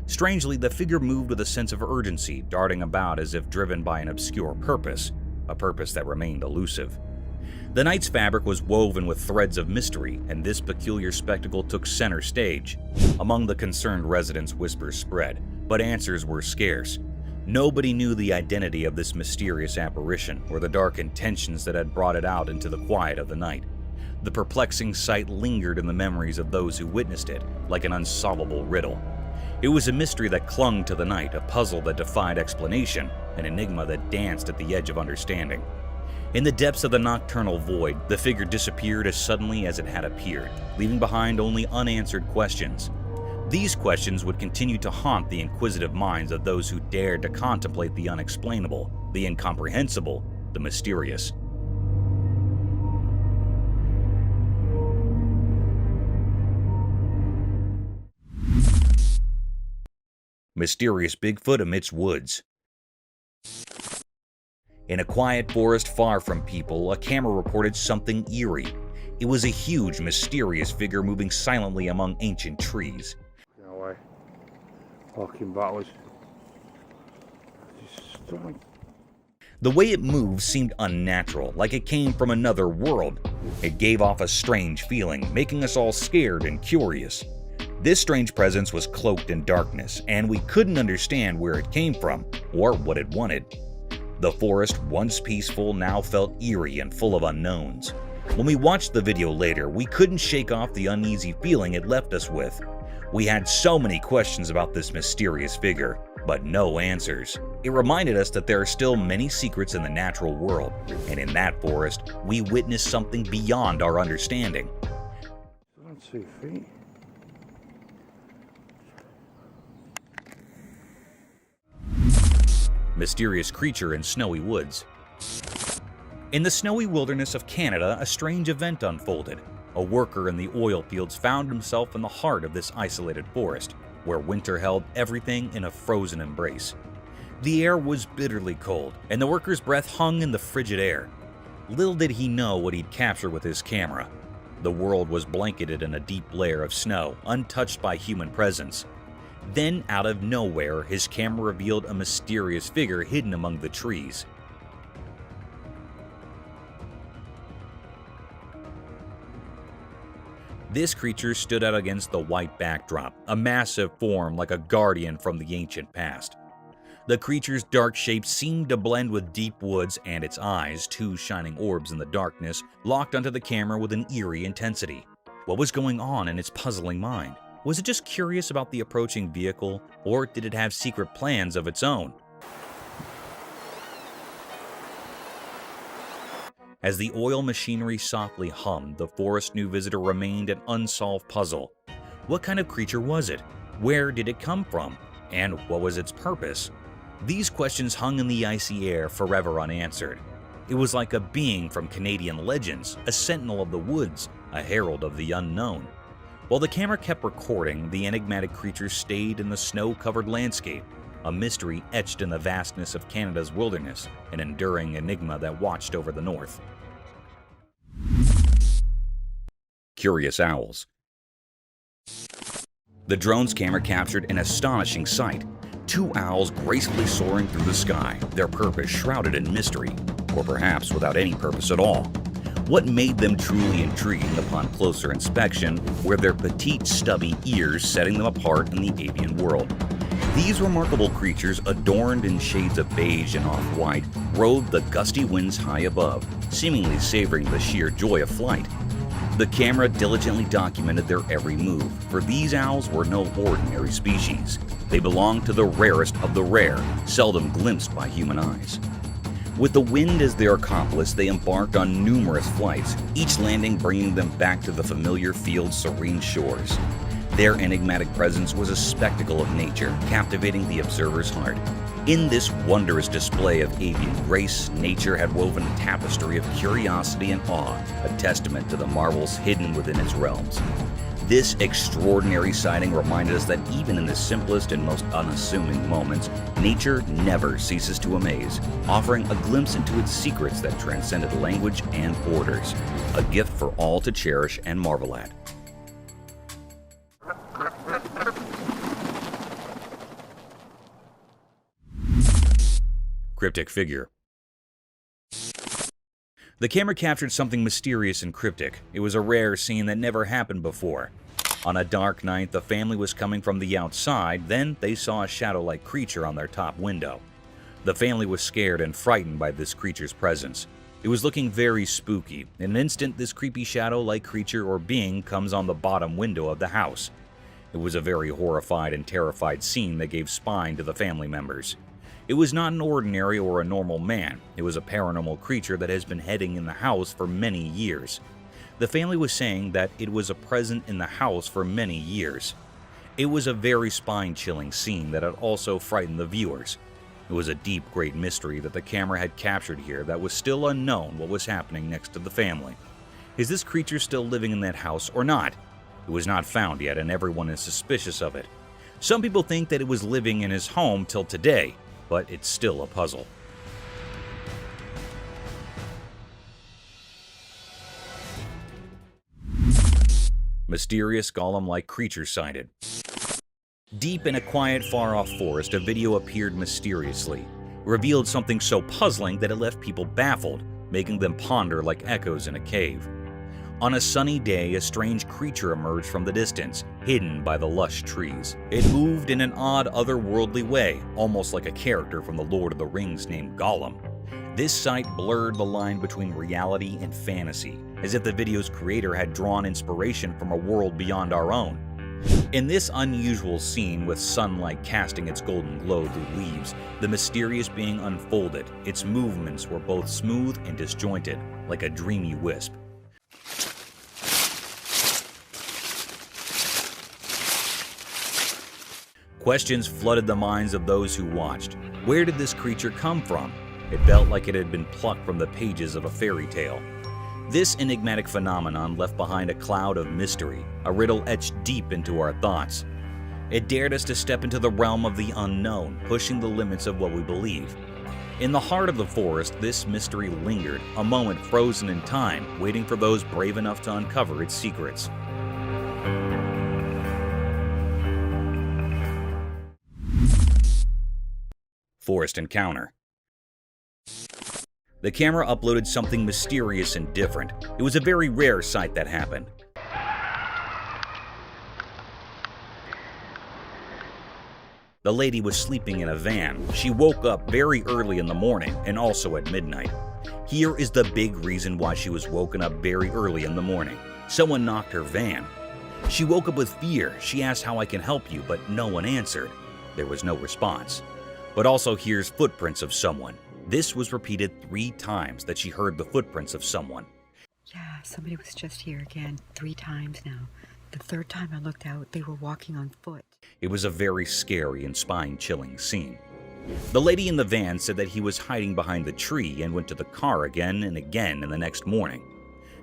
Strangely, the figure moved with a sense of urgency, darting about as if driven by an obscure purpose, a purpose that remained elusive. The night's fabric was woven with threads of mystery, and this peculiar spectacle took center stage. Among the concerned residents, whispers spread, but answers were scarce. Nobody knew the identity of this mysterious apparition or the dark intentions that had brought it out into the quiet of the night. The perplexing sight lingered in the memories of those who witnessed it, like an unsolvable riddle. It was a mystery that clung to the night, a puzzle that defied explanation, an enigma that danced at the edge of understanding. In the depths of the nocturnal void, the figure disappeared as suddenly as it had appeared, leaving behind only unanswered questions. These questions would continue to haunt the inquisitive minds of those who dared to contemplate the unexplainable, the incomprehensible, the mysterious. Mysterious Bigfoot amidst woods. In a quiet forest far from people, a camera recorded something eerie. It was a huge, mysterious figure moving silently among ancient trees. No way. Walking backwards. Stunning. The way it moved seemed unnatural, like it came from another world. It gave off a strange feeling, making us all scared and curious. This strange presence was cloaked in darkness, and we couldn't understand where it came from or what it wanted. The forest, once peaceful, now felt eerie and full of unknowns. When we watched the video later, we couldn't shake off the uneasy feeling it left us with. We had so many questions about this mysterious figure, but no answers. It reminded us that there are still many secrets in the natural world, and in that forest, we witnessed something beyond our understanding. 2 feet. Mysterious creature in snowy woods. In the snowy wilderness of Canada, a strange event unfolded. A worker in the oil fields found himself in the heart of this isolated forest, where winter held everything in a frozen embrace. The air was bitterly cold, and the worker's breath hung in the frigid air. Little did he know what he'd capture with his camera. The world was blanketed in a deep layer of snow, untouched by human presence. Then, out of nowhere, his camera revealed a mysterious figure hidden among the trees. This creature stood out against the white backdrop, a massive form like a guardian from the ancient past. The creature's dark shape seemed to blend with deep woods, and its eyes, two shining orbs in the darkness, locked onto the camera with an eerie intensity. What was going on in its puzzling mind? Was it just curious about the approaching vehicle, or did it have secret plans of its own? As the oil machinery softly hummed, the forest new visitor remained an unsolved puzzle. What kind of creature was it? Where did it come from? And what was its purpose? These questions hung in the icy air, forever unanswered. It was like a being from Canadian legends, a sentinel of the woods, a herald of the unknown. While the camera kept recording, the enigmatic creature stayed in the snow-covered landscape, a mystery etched in the vastness of Canada's wilderness, an enduring enigma that watched over the north. Curious owls. The drone's camera captured an astonishing sight. 2 owls gracefully soaring through the sky, their purpose shrouded in mystery, or perhaps without any purpose at all. What made them truly intriguing upon closer inspection were their petite, stubby ears setting them apart in the avian world. These remarkable creatures, adorned in shades of beige and off-white, rode the gusty winds high above, seemingly savoring the sheer joy of flight. The camera diligently documented their every move, for these owls were no ordinary species. They belonged to the rarest of the rare, seldom glimpsed by human eyes. With the wind as their accomplice, they embarked on numerous flights, each landing bringing them back to the familiar field's serene shores. Their enigmatic presence was a spectacle of nature, captivating the observer's heart. In this wondrous display of avian grace, nature had woven a tapestry of curiosity and awe, a testament to the marvels hidden within its realms. This extraordinary sighting reminded us that even in the simplest and most unassuming moments, nature never ceases to amaze, offering a glimpse into its secrets that transcended language and borders, a gift for all to cherish and marvel at. Cryptic Figure. The camera captured something mysterious and cryptic. It was a rare scene that never happened before. On a dark night, the family was coming from the outside, then they saw a shadow-like creature on their top window. The family was scared and frightened by this creature's presence. It was looking very spooky. In an instant, this creepy shadow-like creature or being comes on the bottom window of the house. It was a very horrified and terrified scene that gave spine to the family members. It was not an ordinary or a normal man. It was a paranormal creature that has been hiding in the house for many years. The family was saying that it was a present in the house for many years. It was a very spine-chilling scene that had also frightened the viewers. It was a deep, great mystery that the camera had captured here that was still unknown what was happening next to the family. Is this creature still living in that house or not? It was not found yet and everyone is suspicious of it. Some people think that it was living in his home till today, but it's still a puzzle. Mysterious Gollum-like creature sighted. Deep in a quiet, far-off forest, a video appeared mysteriously, revealed something so puzzling that it left people baffled, making them ponder like echoes in a cave. On a sunny day, a strange creature emerged from the distance, hidden by the lush trees. It moved in an odd, otherworldly way, almost like a character from The Lord of the Rings named Gollum. This sight blurred the line between reality and fantasy, as if the video's creator had drawn inspiration from a world beyond our own. In this unusual scene, with sunlight casting its golden glow through leaves, the mysterious being unfolded. Its movements were both smooth and disjointed, like a dreamy wisp. Questions flooded the minds of those who watched. Where did this creature come from? It felt like it had been plucked from the pages of a fairy tale. This enigmatic phenomenon left behind a cloud of mystery, a riddle etched deep into our thoughts. It dared us to step into the realm of the unknown, pushing the limits of what we believe. In the heart of the forest, this mystery lingered, a moment frozen in time, waiting for those brave enough to uncover its secrets. Forest Encounter. The camera uploaded something mysterious and different. It was a very rare sight that happened. The lady was sleeping in a van. She woke up very early in the morning and also at midnight. Here is the big reason why she was woken up very early in the morning. Someone knocked her van. She woke up with fear. She asked how I can help you, but no one answered. There was no response. But also here's footprints of someone. This was repeated 3 times that she heard the footprints of someone. Yeah, somebody was just here again 3 times now. The 3rd time I looked out, they were walking on foot. It was a very scary and spine-chilling scene. The lady in the van said that he was hiding behind the tree and went to the car again and again in the next morning.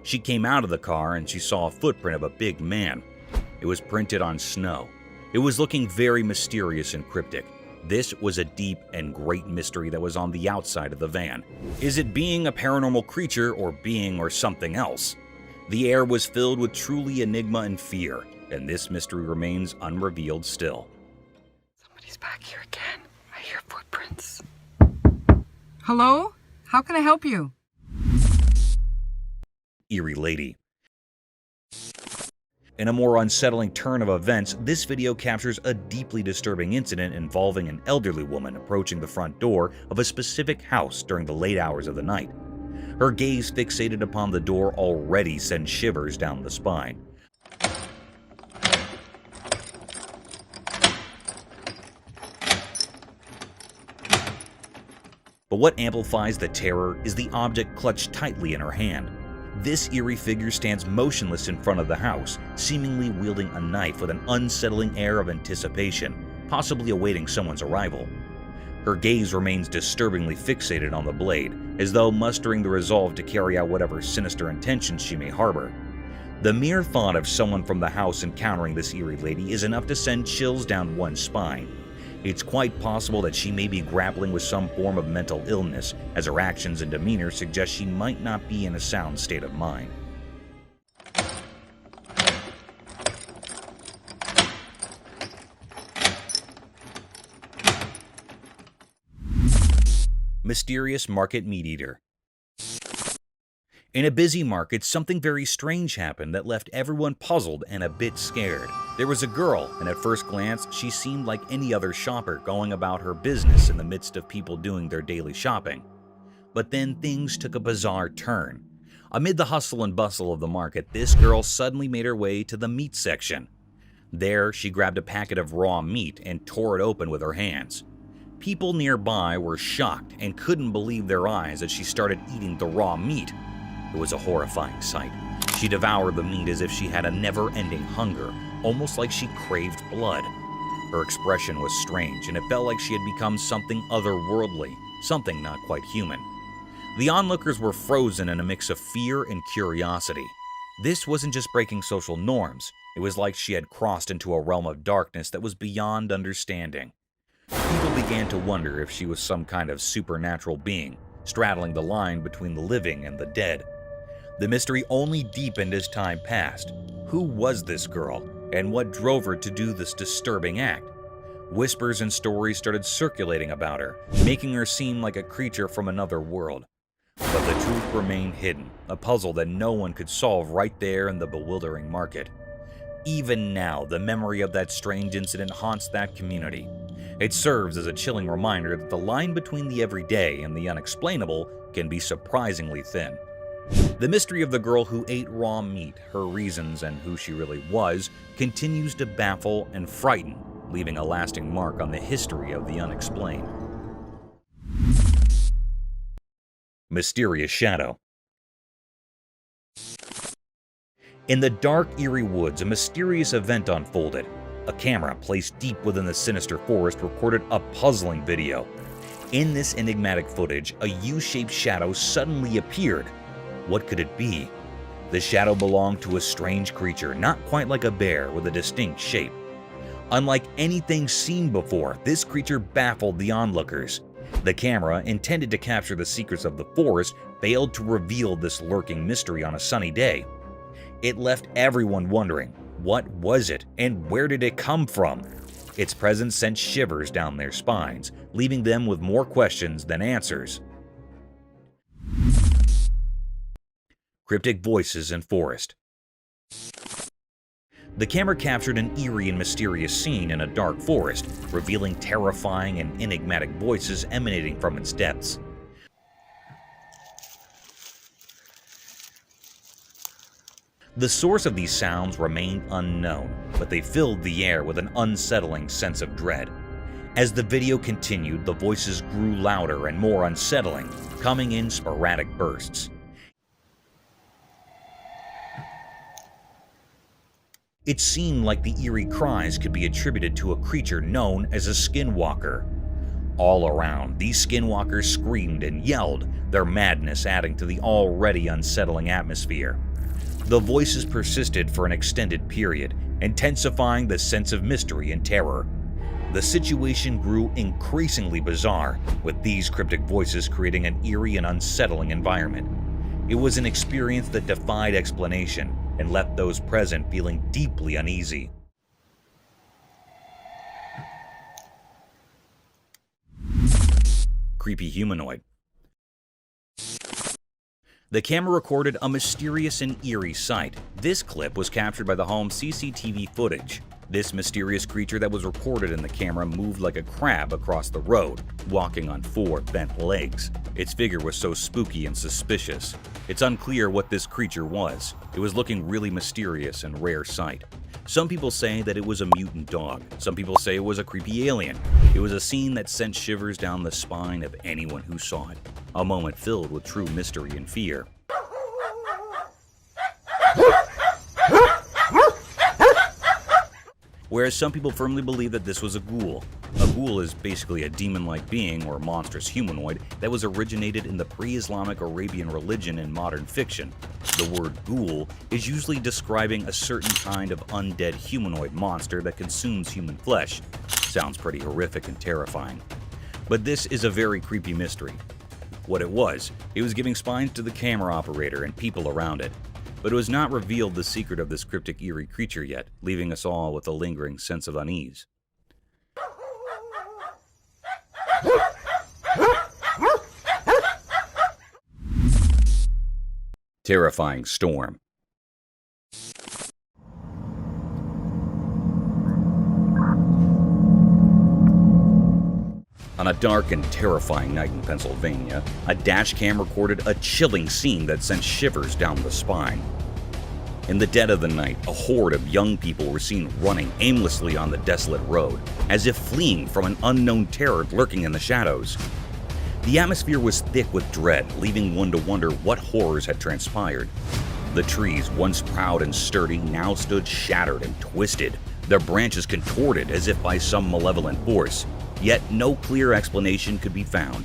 She came out of the car and she saw a footprint of a big man. It was printed on snow. It was looking very mysterious and cryptic. This was a deep and great mystery that was on the outside of the van. Is it being a paranormal creature or being or something else? The air was filled with truly enigma and fear, and this mystery remains unrevealed still. Somebody's back here again. I hear footprints. Hello? How can I help you? Eerie Lady. In a more unsettling turn of events, this video captures a deeply disturbing incident involving an elderly woman approaching the front door of a specific house during the late hours of the night. Her gaze fixated upon the door already sent shivers down the spine. But what amplifies the terror is the object clutched tightly in her hand. This eerie figure stands motionless in front of the house, seemingly wielding a knife with an unsettling air of anticipation, possibly awaiting someone's arrival. Her gaze remains disturbingly fixated on the blade, as though mustering the resolve to carry out whatever sinister intentions she may harbor. The mere thought of someone from the house encountering this eerie lady is enough to send chills down one's spine. It's quite possible that she may be grappling with some form of mental illness, as her actions and demeanor suggest she might not be in a sound state of mind. Mysterious Market Meat Eater. In a busy market, something very strange happened that left everyone puzzled and a bit scared. There was a girl, and at first glance, she seemed like any other shopper going about her business in the midst of people doing their daily shopping. But then things took a bizarre turn. Amid the hustle and bustle of the market, this girl suddenly made her way to the meat section. There, she grabbed a packet of raw meat and tore it open with her hands. People nearby were shocked and couldn't believe their eyes as she started eating the raw meat. It was a horrifying sight. She devoured the meat as if she had a never-ending hunger, almost like she craved blood. Her expression was strange, and it felt like she had become something otherworldly, something not quite human. The onlookers were frozen in a mix of fear and curiosity. This wasn't just breaking social norms, it was like she had crossed into a realm of darkness that was beyond understanding. People began to wonder if she was some kind of supernatural being, straddling the line between the living and the dead. The mystery only deepened as time passed. Who was this girl, and what drove her to do this disturbing act? Whispers and stories started circulating about her, making her seem like a creature from another world. But the truth remained hidden, a puzzle that no one could solve right there in the bewildering market. Even now, the memory of that strange incident haunts that community. It serves as a chilling reminder that the line between the everyday and the unexplainable can be surprisingly thin. The mystery of the girl who ate raw meat, her reasons, and who she really was, continues to baffle and frighten, leaving a lasting mark on the history of the unexplained. Mysterious Shadow. In the dark, eerie woods, a mysterious event unfolded. A camera placed deep within the sinister forest recorded a puzzling video. In this enigmatic footage, a U-shaped shadow suddenly appeared. What could it be? The shadow belonged to a strange creature, not quite like a bear, with a distinct shape. Unlike anything seen before, this creature baffled the onlookers. The camera, intended to capture the secrets of the forest, failed to reveal this lurking mystery on a sunny day. It left everyone wondering, what was it, and where did it come from? Its presence sent shivers down their spines, leaving them with more questions than answers. Cryptic Voices in Forest. The camera captured an eerie and mysterious scene in a dark forest, revealing terrifying and enigmatic voices emanating from its depths. The source of these sounds remained unknown, but they filled the air with an unsettling sense of dread. As the video continued, the voices grew louder and more unsettling, coming in sporadic bursts. It seemed like the eerie cries could be attributed to a creature known as a skinwalker. All around, these skinwalkers screamed and yelled, their madness adding to the already unsettling atmosphere. The voices persisted for an extended period, intensifying the sense of mystery and terror. The situation grew increasingly bizarre, with these cryptic voices creating an eerie and unsettling environment. It was an experience that defied explanation and left those present feeling deeply uneasy. Creepy humanoid. The camera recorded a mysterious and eerie sight. This clip was captured by the home's CCTV footage. This mysterious creature that was recorded in the camera moved like a crab across the road, walking on 4 bent legs. Its figure was so spooky and suspicious. It's unclear what this creature was. It was looking really mysterious and rare sight. Some people say that it was a mutant dog. Some people say it was a creepy alien. It was a scene that sent shivers down the spine of anyone who saw it. A moment filled with true mystery and fear. Whereas some people firmly believe that this was a ghoul. A ghoul is basically a demon-like being or monstrous humanoid that was originated in the pre-Islamic Arabian religion in modern fiction. The word ghoul is usually describing a certain kind of undead humanoid monster that consumes human flesh. Sounds pretty horrific and terrifying. But this is a very creepy mystery. What it was giving spines to the camera operator and people around it. But it was not revealed the secret of this cryptic eerie creature yet, leaving us all with a lingering sense of unease. Terrifying storm. On a dark and terrifying night in Pennsylvania, a dash cam recorded a chilling scene that sent shivers down the spine. In the dead of the night, a horde of young people were seen running aimlessly on the desolate road, as if fleeing from an unknown terror lurking in the shadows. The atmosphere was thick with dread, leaving one to wonder what horrors had transpired. The trees, once proud and sturdy, now stood shattered and twisted, their branches contorted as if by some malevolent force. Yet no clear explanation could be found.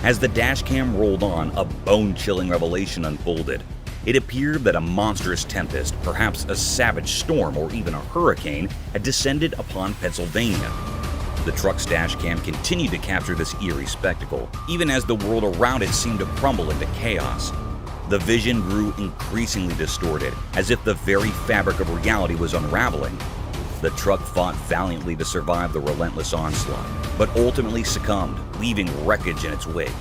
As the dashcam rolled on, a bone-chilling revelation unfolded. It appeared that a monstrous tempest, perhaps a savage storm or even a hurricane, had descended upon Pennsylvania. The truck's dashcam continued to capture this eerie spectacle, even as the world around it seemed to crumble into chaos. The vision grew increasingly distorted, as if the very fabric of reality was unraveling. The truck fought valiantly to survive the relentless onslaught, but ultimately succumbed, leaving wreckage in its wake.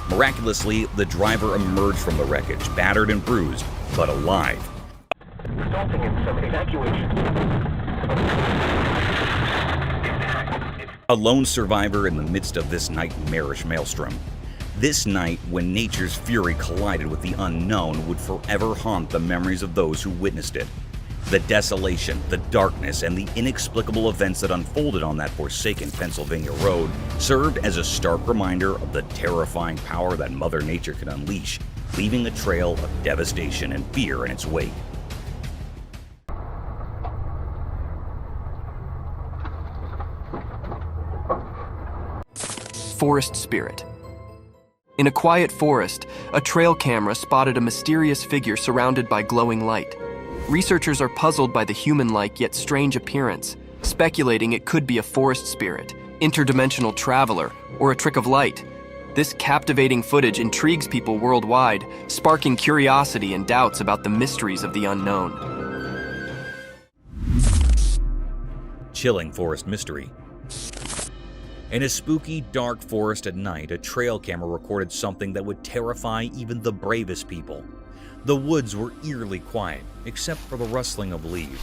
Miraculously, the driver emerged from the wreckage, battered and bruised, but alive. Resulting in some evacuation. A lone survivor in the midst of this nightmarish maelstrom. This night, when nature's fury collided with the unknown, would forever haunt the memories of those who witnessed it. The desolation, the darkness, and the inexplicable events that unfolded on that forsaken Pennsylvania road served as a stark reminder of the terrifying power that Mother Nature can unleash, leaving a trail of devastation and fear in its wake. Forest spirit. In a quiet forest, a trail camera spotted a mysterious figure surrounded by glowing light. Researchers are puzzled by the human-like yet strange appearance, speculating it could be a forest spirit, interdimensional traveler, or a trick of light. This captivating footage intrigues people worldwide, sparking curiosity and doubts about the mysteries of the unknown. Chilling forest mystery. In a spooky, dark forest at night, a trail camera recorded something that would terrify even the bravest people. The woods were eerily quiet, except for the rustling of leaves,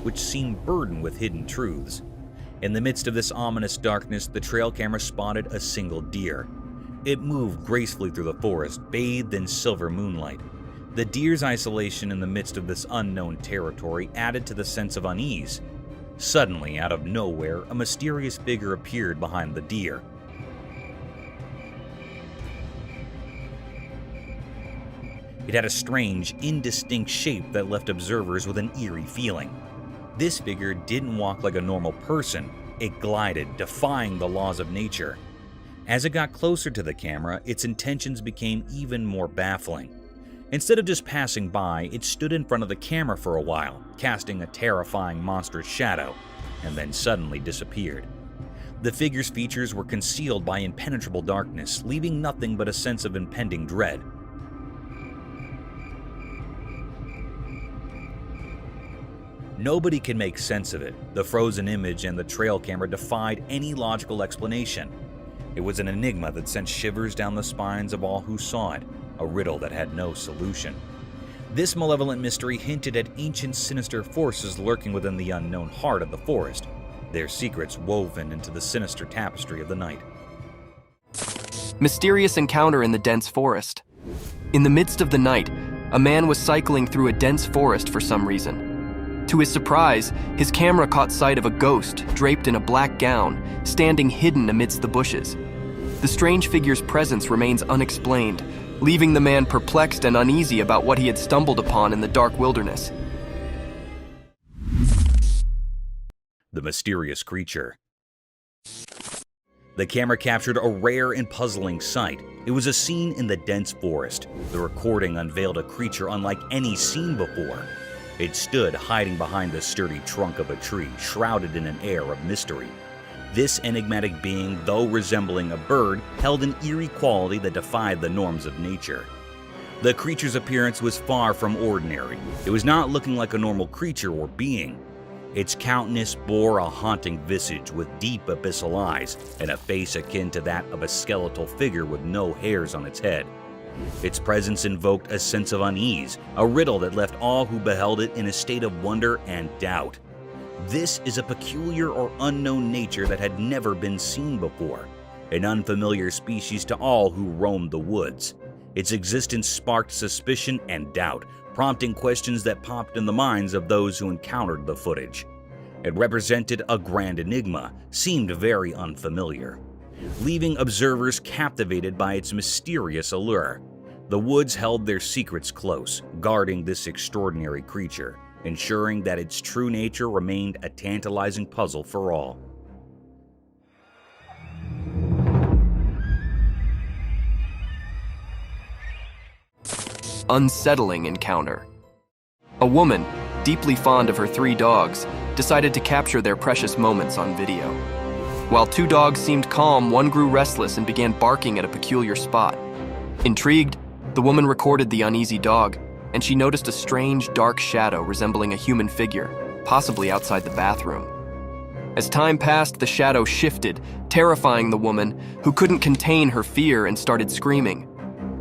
which seemed burdened with hidden truths. In the midst of this ominous darkness, the trail camera spotted a single deer. It moved gracefully through the forest, bathed in silver moonlight. The deer's isolation in the midst of this unknown territory added to the sense of unease. Suddenly, out of nowhere, a mysterious figure appeared behind the deer. It had a strange, indistinct shape that left observers with an eerie feeling. This figure didn't walk like a normal person. It glided, defying the laws of nature. As it got closer to the camera, its intentions became even more baffling. Instead of just passing by, it stood in front of the camera for a while, casting a terrifying monstrous shadow, and then suddenly disappeared. The figure's features were concealed by impenetrable darkness, leaving nothing but a sense of impending dread. Nobody can make sense of it. The frozen image and the trail camera defied any logical explanation. It was an enigma that sent shivers down the spines of all who saw it, a riddle that had no solution. This malevolent mystery hinted at ancient sinister forces lurking within the unknown heart of the forest, their secrets woven into the sinister tapestry of the night. Mysterious encounter in the dense forest. In the midst of the night, a man was cycling through a dense forest for some reason. To his surprise, his camera caught sight of a ghost draped in a black gown, standing hidden amidst the bushes. The strange figure's presence remains unexplained, leaving the man perplexed and uneasy about what he had stumbled upon in the dark wilderness. The mysterious creature. The camera captured a rare and puzzling sight. It was a scene in the dense forest. The recording unveiled a creature unlike any seen before. It stood hiding behind the sturdy trunk of a tree, shrouded in an air of mystery. This enigmatic being, though resembling a bird, held an eerie quality that defied the norms of nature. The creature's appearance was far from ordinary. It was not looking like a normal creature or being. Its countenance bore a haunting visage with deep abyssal eyes and a face akin to that of a skeletal figure with no hairs on its head. Its presence invoked a sense of unease, a riddle that left all who beheld it in a state of wonder and doubt. This is a peculiar or unknown nature that had never been seen before, an unfamiliar species to all who roamed the woods. Its existence sparked suspicion and doubt, prompting questions that popped in the minds of those who encountered the footage. It represented a grand enigma, seemed very unfamiliar, leaving observers captivated by its mysterious allure. The woods held their secrets close, guarding this extraordinary creature, ensuring that its true nature remained a tantalizing puzzle for all. Unsettling encounter. A woman, deeply fond of her 3 dogs, decided to capture their precious moments on video. While 2 dogs seemed calm, one grew restless and began barking at a peculiar spot. Intrigued, the woman recorded the uneasy dog, and she noticed a strange, dark shadow resembling a human figure, possibly outside the bathroom. As time passed, the shadow shifted, terrifying the woman, who couldn't contain her fear and started screaming.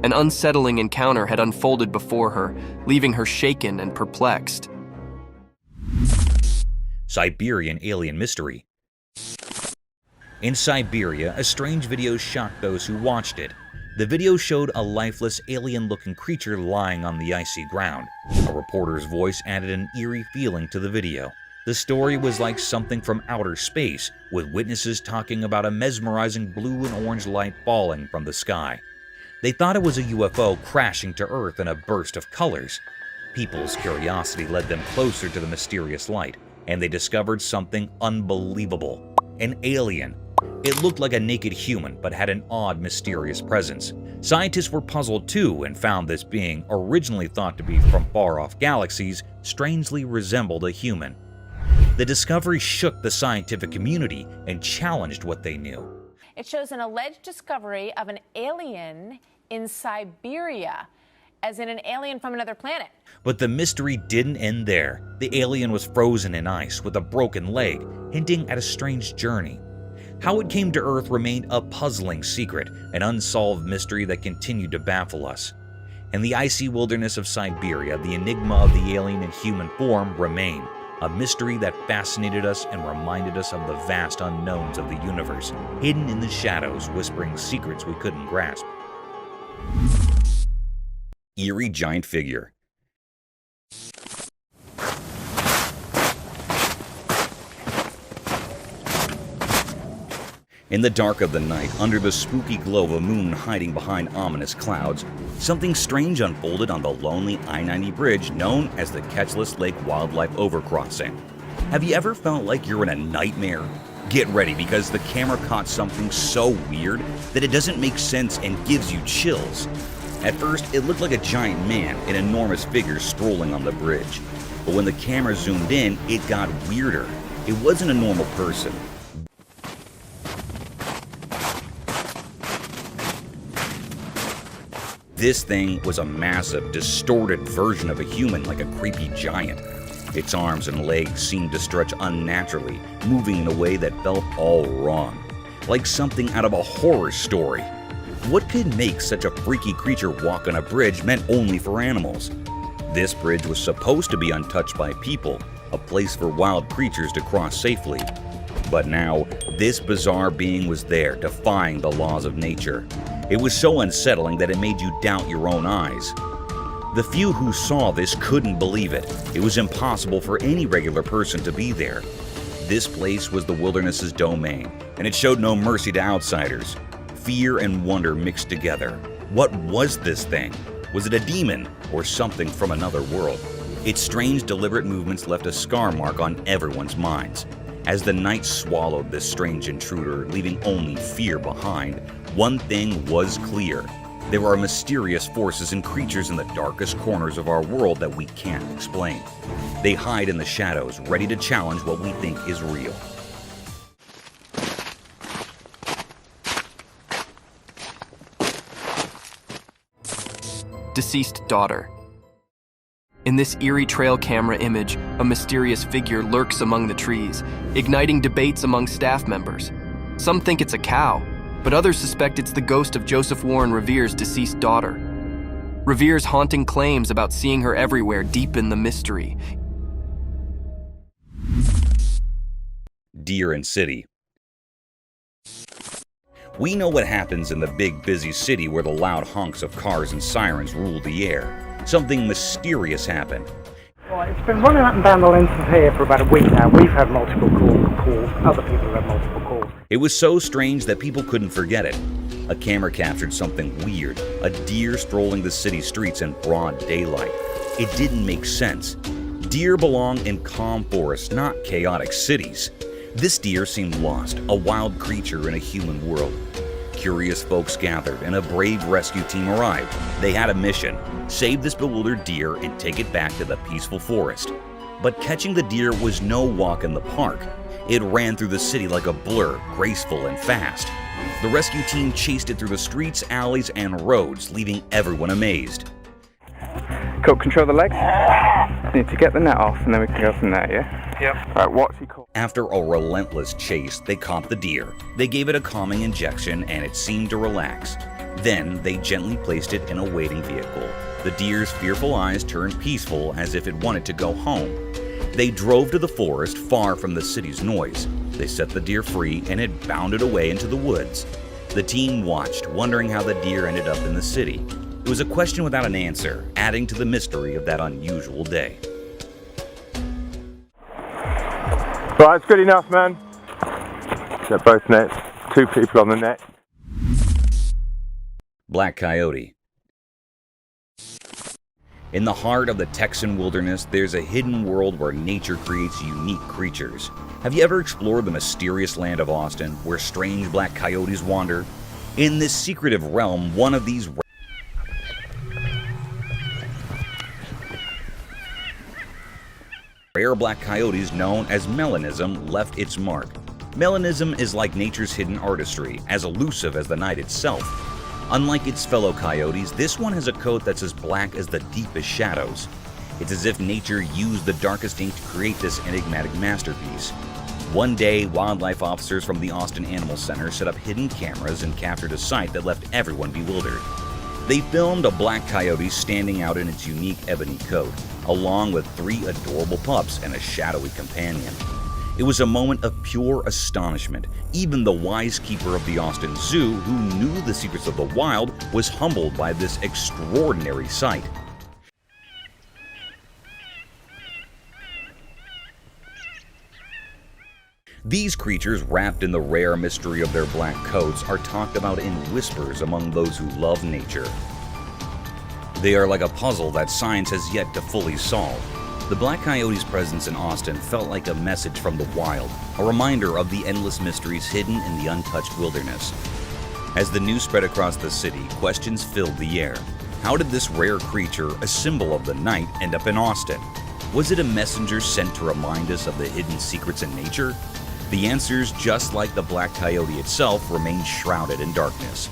An unsettling encounter had unfolded before her, leaving her shaken and perplexed. Siberian alien mystery. In Siberia, a strange video shocked those who watched it. The video showed a lifeless, alien-looking creature lying on the icy ground. A reporter's voice added an eerie feeling to the video. The story was like something from outer space, with witnesses talking about a mesmerizing blue and orange light falling from the sky. They thought it was a UFO crashing to Earth in a burst of colors. People's curiosity led them closer to the mysterious light, and they discovered something unbelievable. An alien. It looked like a naked human, but had an odd, mysterious presence. Scientists were puzzled too and found this being, originally thought to be from far-off galaxies, strangely resembled a human. The discovery shook the scientific community and challenged what they knew. It shows an alleged discovery of an alien in Siberia, as in an alien from another planet. But the mystery didn't end there. The alien was frozen in ice with a broken leg, hinting at a strange journey. How it came to Earth remained a puzzling secret, an unsolved mystery that continued to baffle us. In the icy wilderness of Siberia, the enigma of the alien in human form remained, a mystery that fascinated us and reminded us of the vast unknowns of the universe, hidden in the shadows, whispering secrets we couldn't grasp. Eerie giant figure. In the dark of the night, under the spooky glow of a moon hiding behind ominous clouds, something strange unfolded on the lonely I-90 bridge known as the Ketchlis Lake Wildlife Overcrossing. Have you ever felt like you're in a nightmare? Get ready, because the camera caught something so weird that it doesn't make sense and gives you chills. At first, it looked like a giant man, an enormous figure strolling on the bridge. But when the camera zoomed in, it got weirder. It wasn't a normal person. This thing was a massive, distorted version of a human, like a creepy giant. Its arms and legs seemed to stretch unnaturally, moving in a way that felt all wrong, like something out of a horror story. What could make such a freaky creature walk on a bridge meant only for animals? This bridge was supposed to be untouched by people, a place for wild creatures to cross safely. But now, this bizarre being was there, defying the laws of nature. It was so unsettling that it made you doubt your own eyes. The few who saw this couldn't believe it. It was impossible for any regular person to be there. This place was the wilderness's domain, and it showed no mercy to outsiders. Fear and wonder mixed together. What was this thing? Was it a demon or something from another world? Its strange, deliberate movements left a scar mark on everyone's minds. As the night swallowed this strange intruder, leaving only fear behind, one thing was clear. There are mysterious forces and creatures in the darkest corners of our world that we can't explain. They hide in the shadows, ready to challenge what we think is real. Deceased daughter. In this eerie trail camera image, a mysterious figure lurks among the trees, igniting debates among staff members. Some think it's a cow, but others suspect it's the ghost of Joseph Warren Revere's deceased daughter. Revere's haunting claims about seeing her everywhere deepen the mystery. Deer and City. We know what happens in the big, busy city where the loud honks of cars and sirens rule the air. Something mysterious happened. Well, it's been running up and down the length of here for about a week now. We've had multiple calls. Other people have had multiple calls. It was so strange that people couldn't forget it. A camera captured something weird, a deer strolling the city streets in broad daylight. It didn't make sense. Deer belong in calm forests, not chaotic cities. This deer seemed lost, a wild creature in a human world. Curious folks gathered and a brave rescue team arrived. They had a mission: save this bewildered deer and take it back to the peaceful forest. But catching the deer was no walk in the park. It ran through the city like a blur, graceful and fast. The rescue team chased it through the streets, alleys, and roads, leaving everyone amazed. Cool, control the legs. Need to get the net off and then we can go from there, yeah? Yep. Right, what's he called? After a relentless chase, they caught the deer. They gave it a calming injection and it seemed to relax. Then they gently placed it in a waiting vehicle. The deer's fearful eyes turned peaceful as if it wanted to go home. They drove to the forest far from the city's noise. They set the deer free and it bounded away into the woods. The team watched, wondering how the deer ended up in the city. It was a question without an answer, adding to the mystery of that unusual day. Right, it's good enough, man. Set both nets, 2 people on the net. Black Coyote. In the heart of the Texan wilderness, there's a hidden world where nature creates unique creatures. Have you ever explored the mysterious land of Austin, where strange black coyotes wander? In this secretive realm, one of these rare black coyotes known as melanism left its mark. Melanism is like nature's hidden artistry, as elusive as the night itself. Unlike its fellow coyotes, this one has a coat that's as black as the deepest shadows. It's as if nature used the darkest ink to create this enigmatic masterpiece. One day, wildlife officers from the Austin Animal Center set up hidden cameras and captured a sight that left everyone bewildered. They filmed a black coyote standing out in its unique ebony coat, along with 3 adorable pups and a shadowy companion. It was a moment of pure astonishment. Even the wise keeper of the Austin Zoo, who knew the secrets of the wild, was humbled by this extraordinary sight. These creatures, wrapped in the rare mystery of their black coats, are talked about in whispers among those who love nature. They are like a puzzle that science has yet to fully solve. The black coyote's presence in Austin felt like a message from the wild, a reminder of the endless mysteries hidden in the untouched wilderness. As the news spread across the city, questions filled the air. How did this rare creature, a symbol of the night, end up in Austin? Was it a messenger sent to remind us of the hidden secrets in nature? The answers, just like the black coyote itself, remain shrouded in darkness.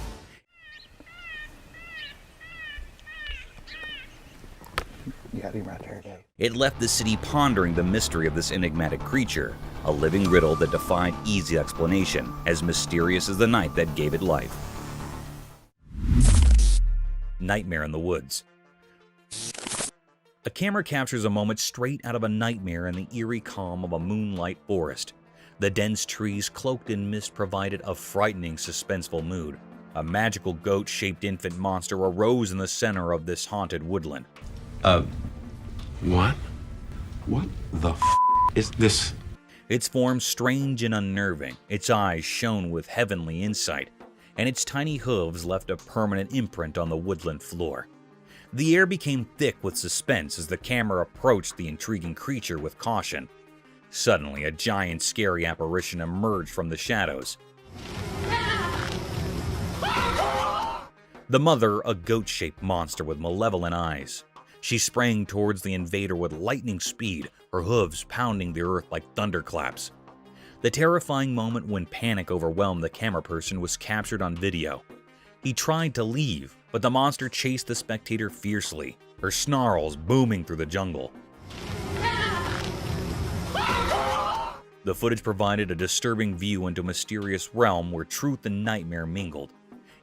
You got him right there, Dave. It left the city pondering the mystery of this enigmatic creature, a living riddle that defied easy explanation, as mysterious as the night that gave it life. Nightmare in the woods. A camera captures a moment straight out of a nightmare in the eerie calm of a moonlight forest. The dense trees cloaked in mist provided a frightening, suspenseful mood. A magical goat-shaped infant monster arose in the center of this haunted woodland. What? What the f is this? Its form strange and unnerving, its eyes shone with heavenly insight, and its tiny hooves left a permanent imprint on the woodland floor. The air became thick with suspense as the camera approached the intriguing creature with caution. Suddenly, a giant, scary apparition emerged from the shadows. The mother, a goat-shaped monster with malevolent eyes. She sprang towards the invader with lightning speed, her hooves pounding the earth like thunderclaps. The terrifying moment when panic overwhelmed the camera person was captured on video. He tried to leave, but the monster chased the spectator fiercely, her snarls booming through the jungle. The footage provided a disturbing view into a mysterious realm where truth and nightmare mingled.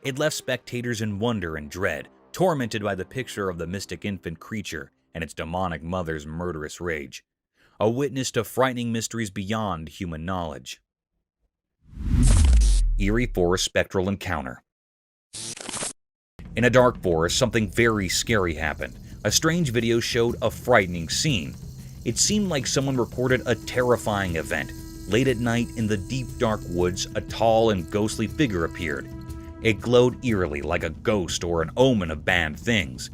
It left spectators in wonder and dread, tormented by the picture of the mystic infant creature and its demonic mother's murderous rage. A witness to frightening mysteries beyond human knowledge. Eerie Forest Spectral Encounter. In a dark forest, something very scary happened. A strange video showed a frightening scene. It seemed like someone recorded a terrifying event. Late at night, in the deep dark woods, a tall and ghostly figure appeared. It glowed eerily like a ghost or an omen of bad things.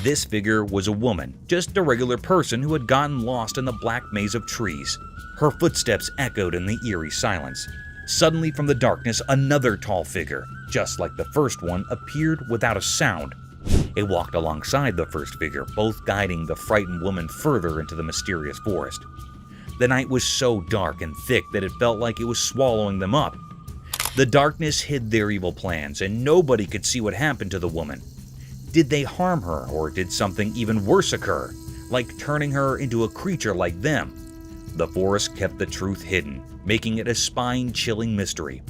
This figure was a woman, just a regular person who had gotten lost in the black maze of trees. Her footsteps echoed in the eerie silence. Suddenly from the darkness, another tall figure, just like the first one, appeared without a sound. It walked alongside the first figure, both guiding the frightened woman further into the mysterious forest. The night was so dark and thick that it felt like it was swallowing them up. The darkness hid their evil plans, and nobody could see what happened to the woman. Did they harm her, or did something even worse occur, like turning her into a creature like them? The forest kept the truth hidden, making it a spine-chilling mystery.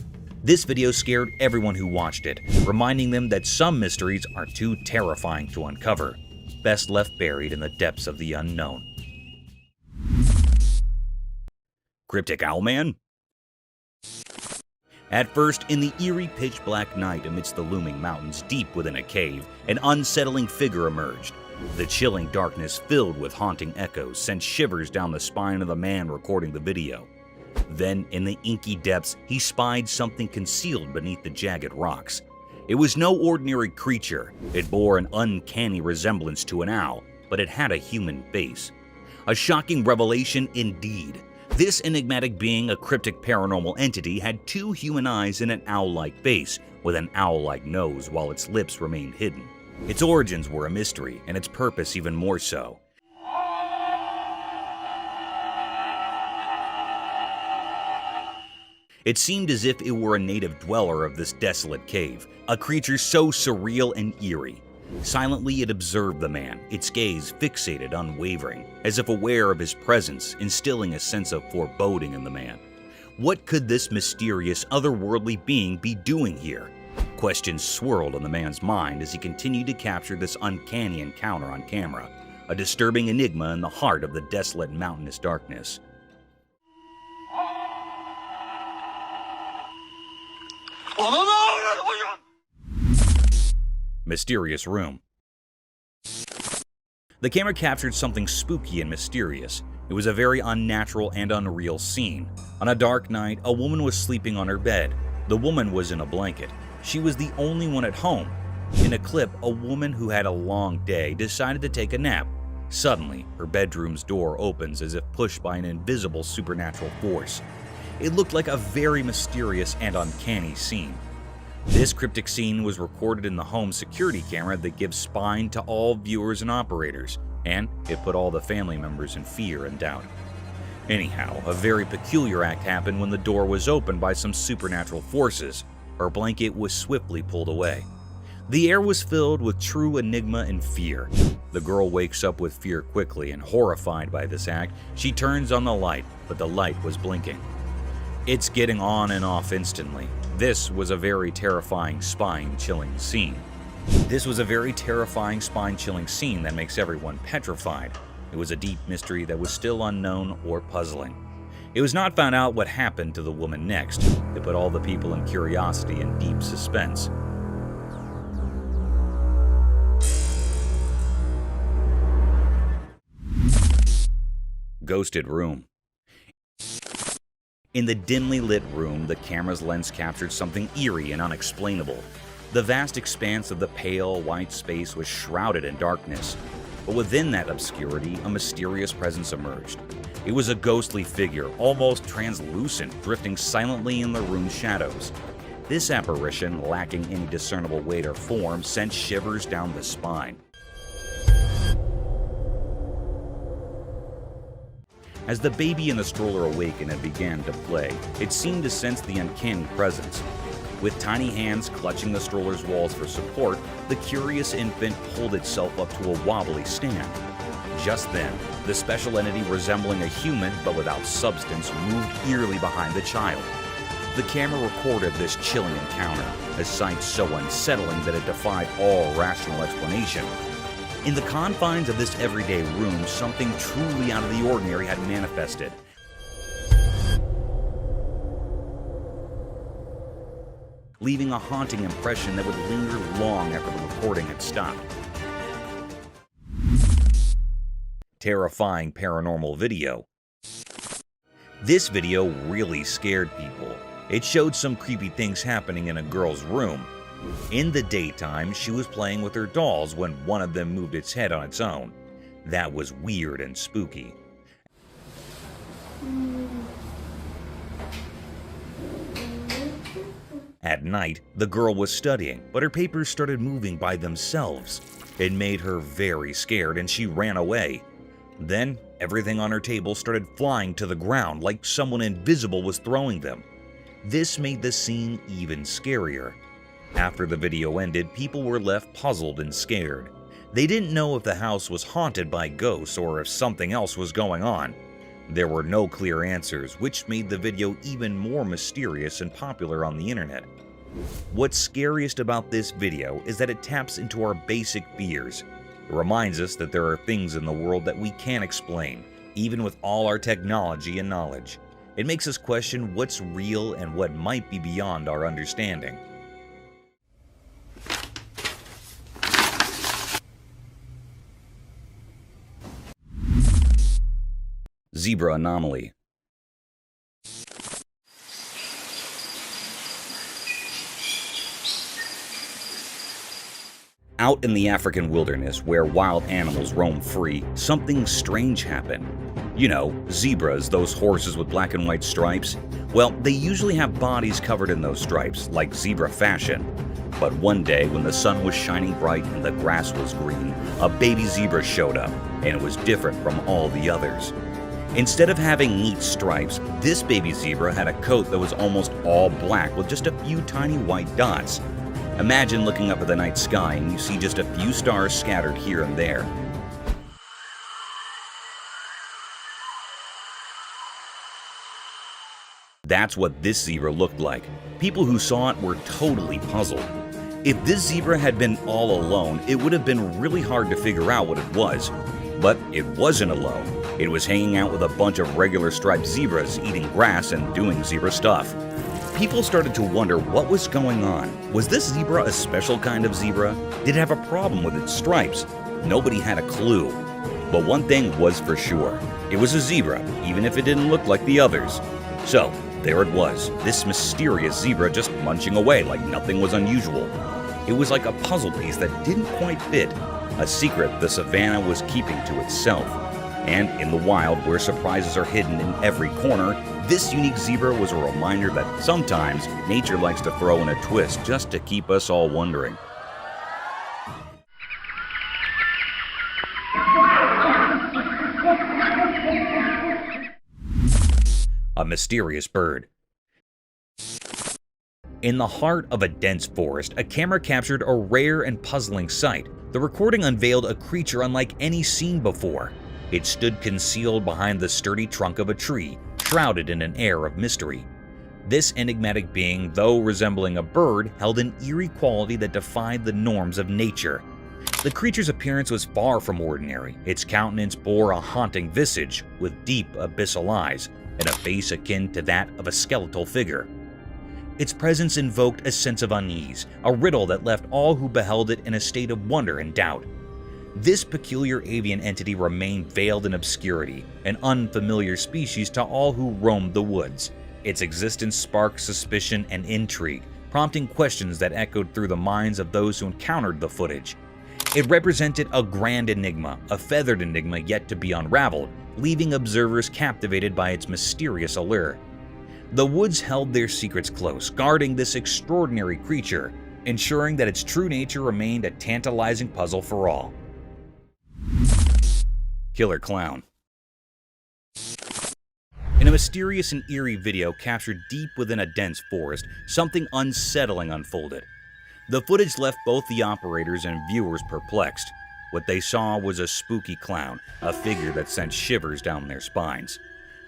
This video scared everyone who watched it, reminding them that some mysteries are too terrifying to uncover, best left buried in the depths of the unknown. Cryptic Owlman? At first, in the eerie pitch-black night amidst the looming mountains deep within a cave, an unsettling figure emerged. The chilling darkness filled with haunting echoes sent shivers down the spine of the man recording the video. Then, in the inky depths, he spied something concealed beneath the jagged rocks. It was no ordinary creature. It bore an uncanny resemblance to an owl, but it had a human face. A shocking revelation indeed. This enigmatic being, a cryptic paranormal entity, had two human eyes and an owl-like face, with an owl-like nose while its lips remained hidden. Its origins were a mystery, and its purpose even more so. It seemed as if it were a native dweller of this desolate cave, a creature so surreal and eerie. Silently it observed the man, its gaze fixated, unwavering, as if aware of his presence, instilling a sense of foreboding in the man. What could this mysterious, otherworldly being be doing here? Questions swirled in the man's mind as he continued to capture this uncanny encounter on camera, a disturbing enigma in the heart of the desolate mountainous darkness. Mysterious room. The camera captured something spooky and mysterious. It was a very unnatural and unreal scene. On a dark night, a woman was sleeping on her bed. The woman was in a blanket. She was the only one at home. In a clip, a woman who had a long day decided to take a nap. Suddenly, her bedroom's door opens as if pushed by an invisible supernatural force. It looked like a very mysterious and uncanny scene. This cryptic scene was recorded in the home security camera that gives spine to all viewers and operators, and it put all the family members in fear and doubt. Anyhow, a very peculiar act happened when the door was opened by some supernatural forces. Her blanket was swiftly pulled away. The air was filled with true enigma and fear. The girl wakes up with fear quickly, and horrified by this act, she turns on the light, but the light was blinking. It's getting on and off instantly. This was a very terrifying, spine-chilling scene. This was a very terrifying, spine-chilling scene that makes everyone petrified. It was a deep mystery that was still unknown or puzzling. It was not found out what happened to the woman next. It put all the people in curiosity and deep suspense. Ghosted room. In the dimly lit room, the camera's lens captured something eerie and unexplainable. The vast expanse of the pale, white space was shrouded in darkness. But within that obscurity, a mysterious presence emerged. It was a ghostly figure, almost translucent, drifting silently in the room's shadows. This apparition, lacking any discernible weight or form, sent shivers down the spine. As the baby in the stroller awakened and began to play, it seemed to sense the uncanny presence. With tiny hands clutching the stroller's walls for support, the curious infant pulled itself up to a wobbly stand. Just then, the special entity resembling a human but without substance moved eerily behind the child. The camera recorded this chilling encounter, a sight so unsettling that it defied all rational explanation. In the confines of this everyday room, something truly out of the ordinary had manifested. Leaving a haunting impression that would linger long after the recording had stopped. Terrifying paranormal video. This video really scared people. It showed some creepy things happening in a girl's room. In the daytime, she was playing with her dolls when one of them moved its head on its own. That was weird and spooky. At night, the girl was studying, but her papers started moving by themselves. It made her very scared and she ran away. Then, everything on her table started flying to the ground like someone invisible was throwing them. This made the scene even scarier. After the video ended, people were left puzzled and scared. They didn't know if the house was haunted by ghosts or if something else was going on. There were no clear answers, which made the video even more mysterious and popular on the internet. What's scariest about this video is that it taps into our basic fears. It reminds us that there are things in the world that we can't explain, even with all our technology and knowledge. It makes us question what's real and what might be beyond our understanding. Zebra anomaly. Out in the African wilderness, where wild animals roam free, something strange happened. You know, zebras, those horses with black and white stripes. Well, they usually have bodies covered in those stripes, like zebra fashion. But one day, when the sun was shining bright and the grass was green, a baby zebra showed up, and it was different from all the others. Instead of having neat stripes, this baby zebra had a coat that was almost all black with just a few tiny white dots. Imagine looking up at the night sky and you see just a few stars scattered here and there. That's what this zebra looked like. People who saw it were totally puzzled. If this zebra had been all alone, it would have been really hard to figure out what it was. But it wasn't alone. It was hanging out with a bunch of regular striped zebras, eating grass and doing zebra stuff. People started to wonder what was going on. Was this zebra a special kind of zebra? Did it have a problem with its stripes? Nobody had a clue. But one thing was for sure. It was a zebra, even if it didn't look like the others. So, there it was, this mysterious zebra just munching away like nothing was unusual. It was like a puzzle piece that didn't quite fit, a secret the savannah was keeping to itself. And in the wild, where surprises are hidden in every corner, This unique zebra was a reminder that sometimes nature likes to throw in a twist just to keep us all wondering. A mysterious bird. In the heart of a dense forest, a camera captured a rare and puzzling sight. The recording unveiled a creature unlike any seen before. It stood concealed behind the sturdy trunk of a tree, shrouded in an air of mystery. This enigmatic being, though resembling a bird, held an eerie quality that defied the norms of nature. The creature's appearance was far from ordinary. Its countenance bore a haunting visage with deep abyssal eyes and a face akin to that of a skeletal figure. Its presence invoked a sense of unease, a riddle that left all who beheld it in a state of wonder and doubt. This peculiar avian entity remained veiled in obscurity, an unfamiliar species to all who roamed the woods. Its existence sparked suspicion and intrigue, prompting questions that echoed through the minds of those who encountered the footage. It represented a grand enigma, a feathered enigma yet to be unraveled, leaving observers captivated by its mysterious allure. The woods held their secrets close, guarding this extraordinary creature, ensuring that its true nature remained a tantalizing puzzle for all. Killer Clown. In a mysterious and eerie video captured deep within a dense forest, something unsettling unfolded. The footage left both the operators and viewers perplexed. What they saw was a spooky clown, a figure that sent shivers down their spines.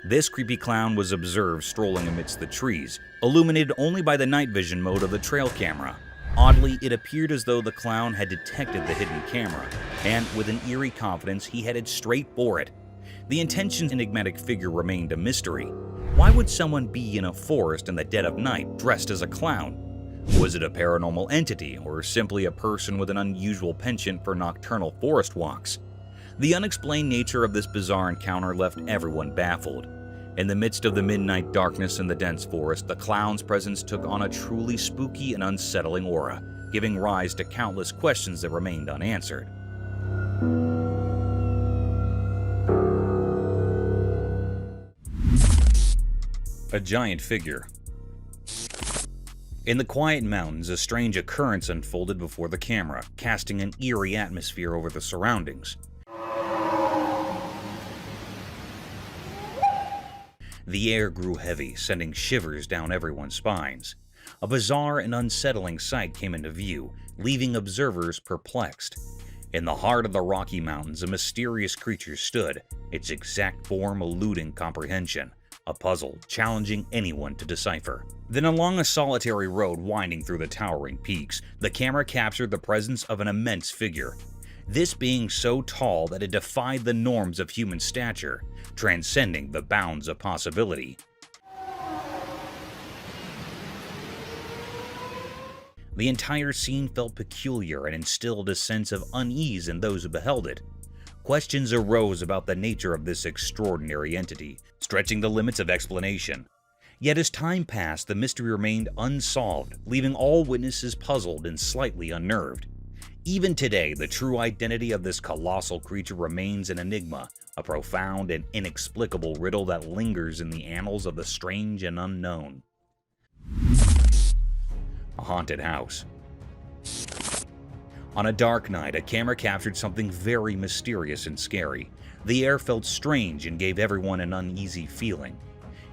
This creepy clown was observed strolling amidst the trees, illuminated only by the night vision mode of the trail camera. Oddly, it appeared as though the clown had detected the hidden camera, and with an eerie confidence, he headed straight for it. The intention's enigmatic figure remained a mystery. Why would someone be in a forest in the dead of night dressed as a clown? Was it a paranormal entity, or simply a person with an unusual penchant for nocturnal forest walks? The unexplained nature of this bizarre encounter left everyone baffled. In the midst of the midnight darkness in the dense forest, the clown's presence took on a truly spooky and unsettling aura, giving rise to countless questions that remained unanswered. A giant figure. In the quiet mountains, a strange occurrence unfolded before the camera, casting an eerie atmosphere over the surroundings. The air grew heavy, sending shivers down everyone's spines. A bizarre and unsettling sight came into view, leaving observers perplexed. In the heart of the Rocky Mountains, a mysterious creature stood, its exact form eluding comprehension, a puzzle challenging anyone to decipher. Then along a solitary road winding through the towering peaks, the camera captured the presence of an immense figure. This being so tall that it defied the norms of human stature, transcending the bounds of possibility. The entire scene felt peculiar and instilled a sense of unease in those who beheld it. Questions arose about the nature of this extraordinary entity, stretching the limits of explanation. Yet as time passed, the mystery remained unsolved, leaving all witnesses puzzled and slightly unnerved. Even today, the true identity of this colossal creature remains an enigma, a profound and inexplicable riddle that lingers in the annals of the strange and unknown. A haunted house. On a dark night, a camera captured something very mysterious and scary. The air felt strange and gave everyone an uneasy feeling.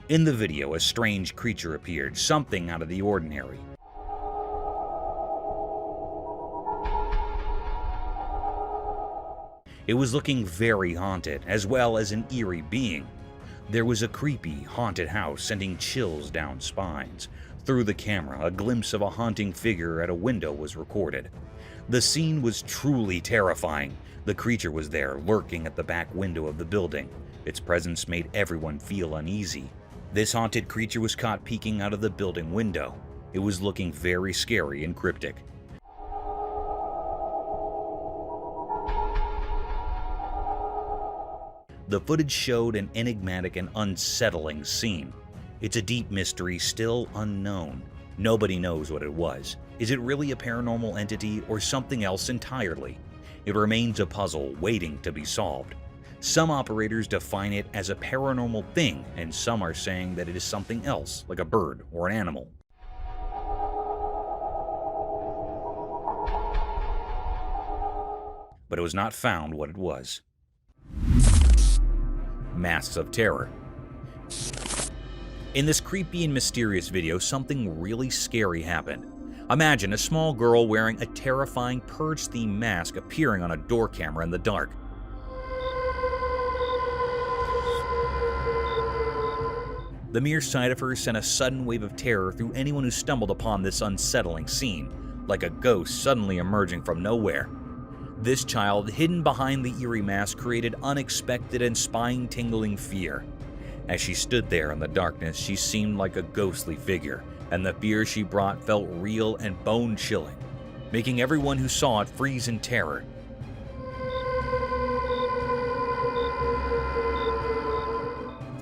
In the video, a strange creature appeared, something out of the ordinary. It was looking very haunted, as well as an eerie being. There was a creepy, haunted house sending chills down spines. Through the camera, a glimpse of a haunting figure at a window was recorded. The scene was truly terrifying. The creature was there, lurking at the back window of the building. Its presence made everyone feel uneasy. This haunted creature was caught peeking out of the building window. It was looking very scary and cryptic. The footage showed an enigmatic and unsettling scene. It's a deep mystery still unknown. Nobody knows what it was. Is it really a paranormal entity or something else entirely? It remains a puzzle waiting to be solved. Some operators define it as a paranormal thing, and some are saying that it is something else, like a bird or an animal. But it was not found what it was. Masks of terror. In this creepy and mysterious video, something really scary happened. Imagine a small girl wearing a terrifying Purge-themed mask appearing on a door camera in the dark. The mere sight of her sent a sudden wave of terror through anyone who stumbled upon this unsettling scene, like a ghost suddenly emerging from nowhere. This child, hidden behind the eerie mask, created unexpected and spine-tingling fear. As she stood there in the darkness, she seemed like a ghostly figure, and the fear she brought felt real and bone-chilling, making everyone who saw it freeze in terror.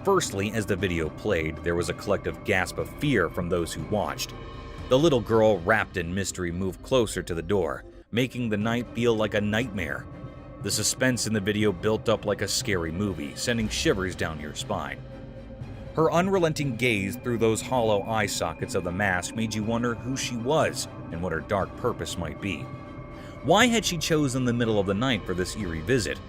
Firstly, as the video played, there was a collective gasp of fear from those who watched. The little girl, wrapped in mystery, moved closer to the door, making the night feel like a nightmare. The suspense in the video built up like a scary movie, sending shivers down your spine. Her unrelenting gaze through those hollow eye sockets of the mask made you wonder who she was and what her dark purpose might be. Why had she chosen the middle of the night for this eerie visit?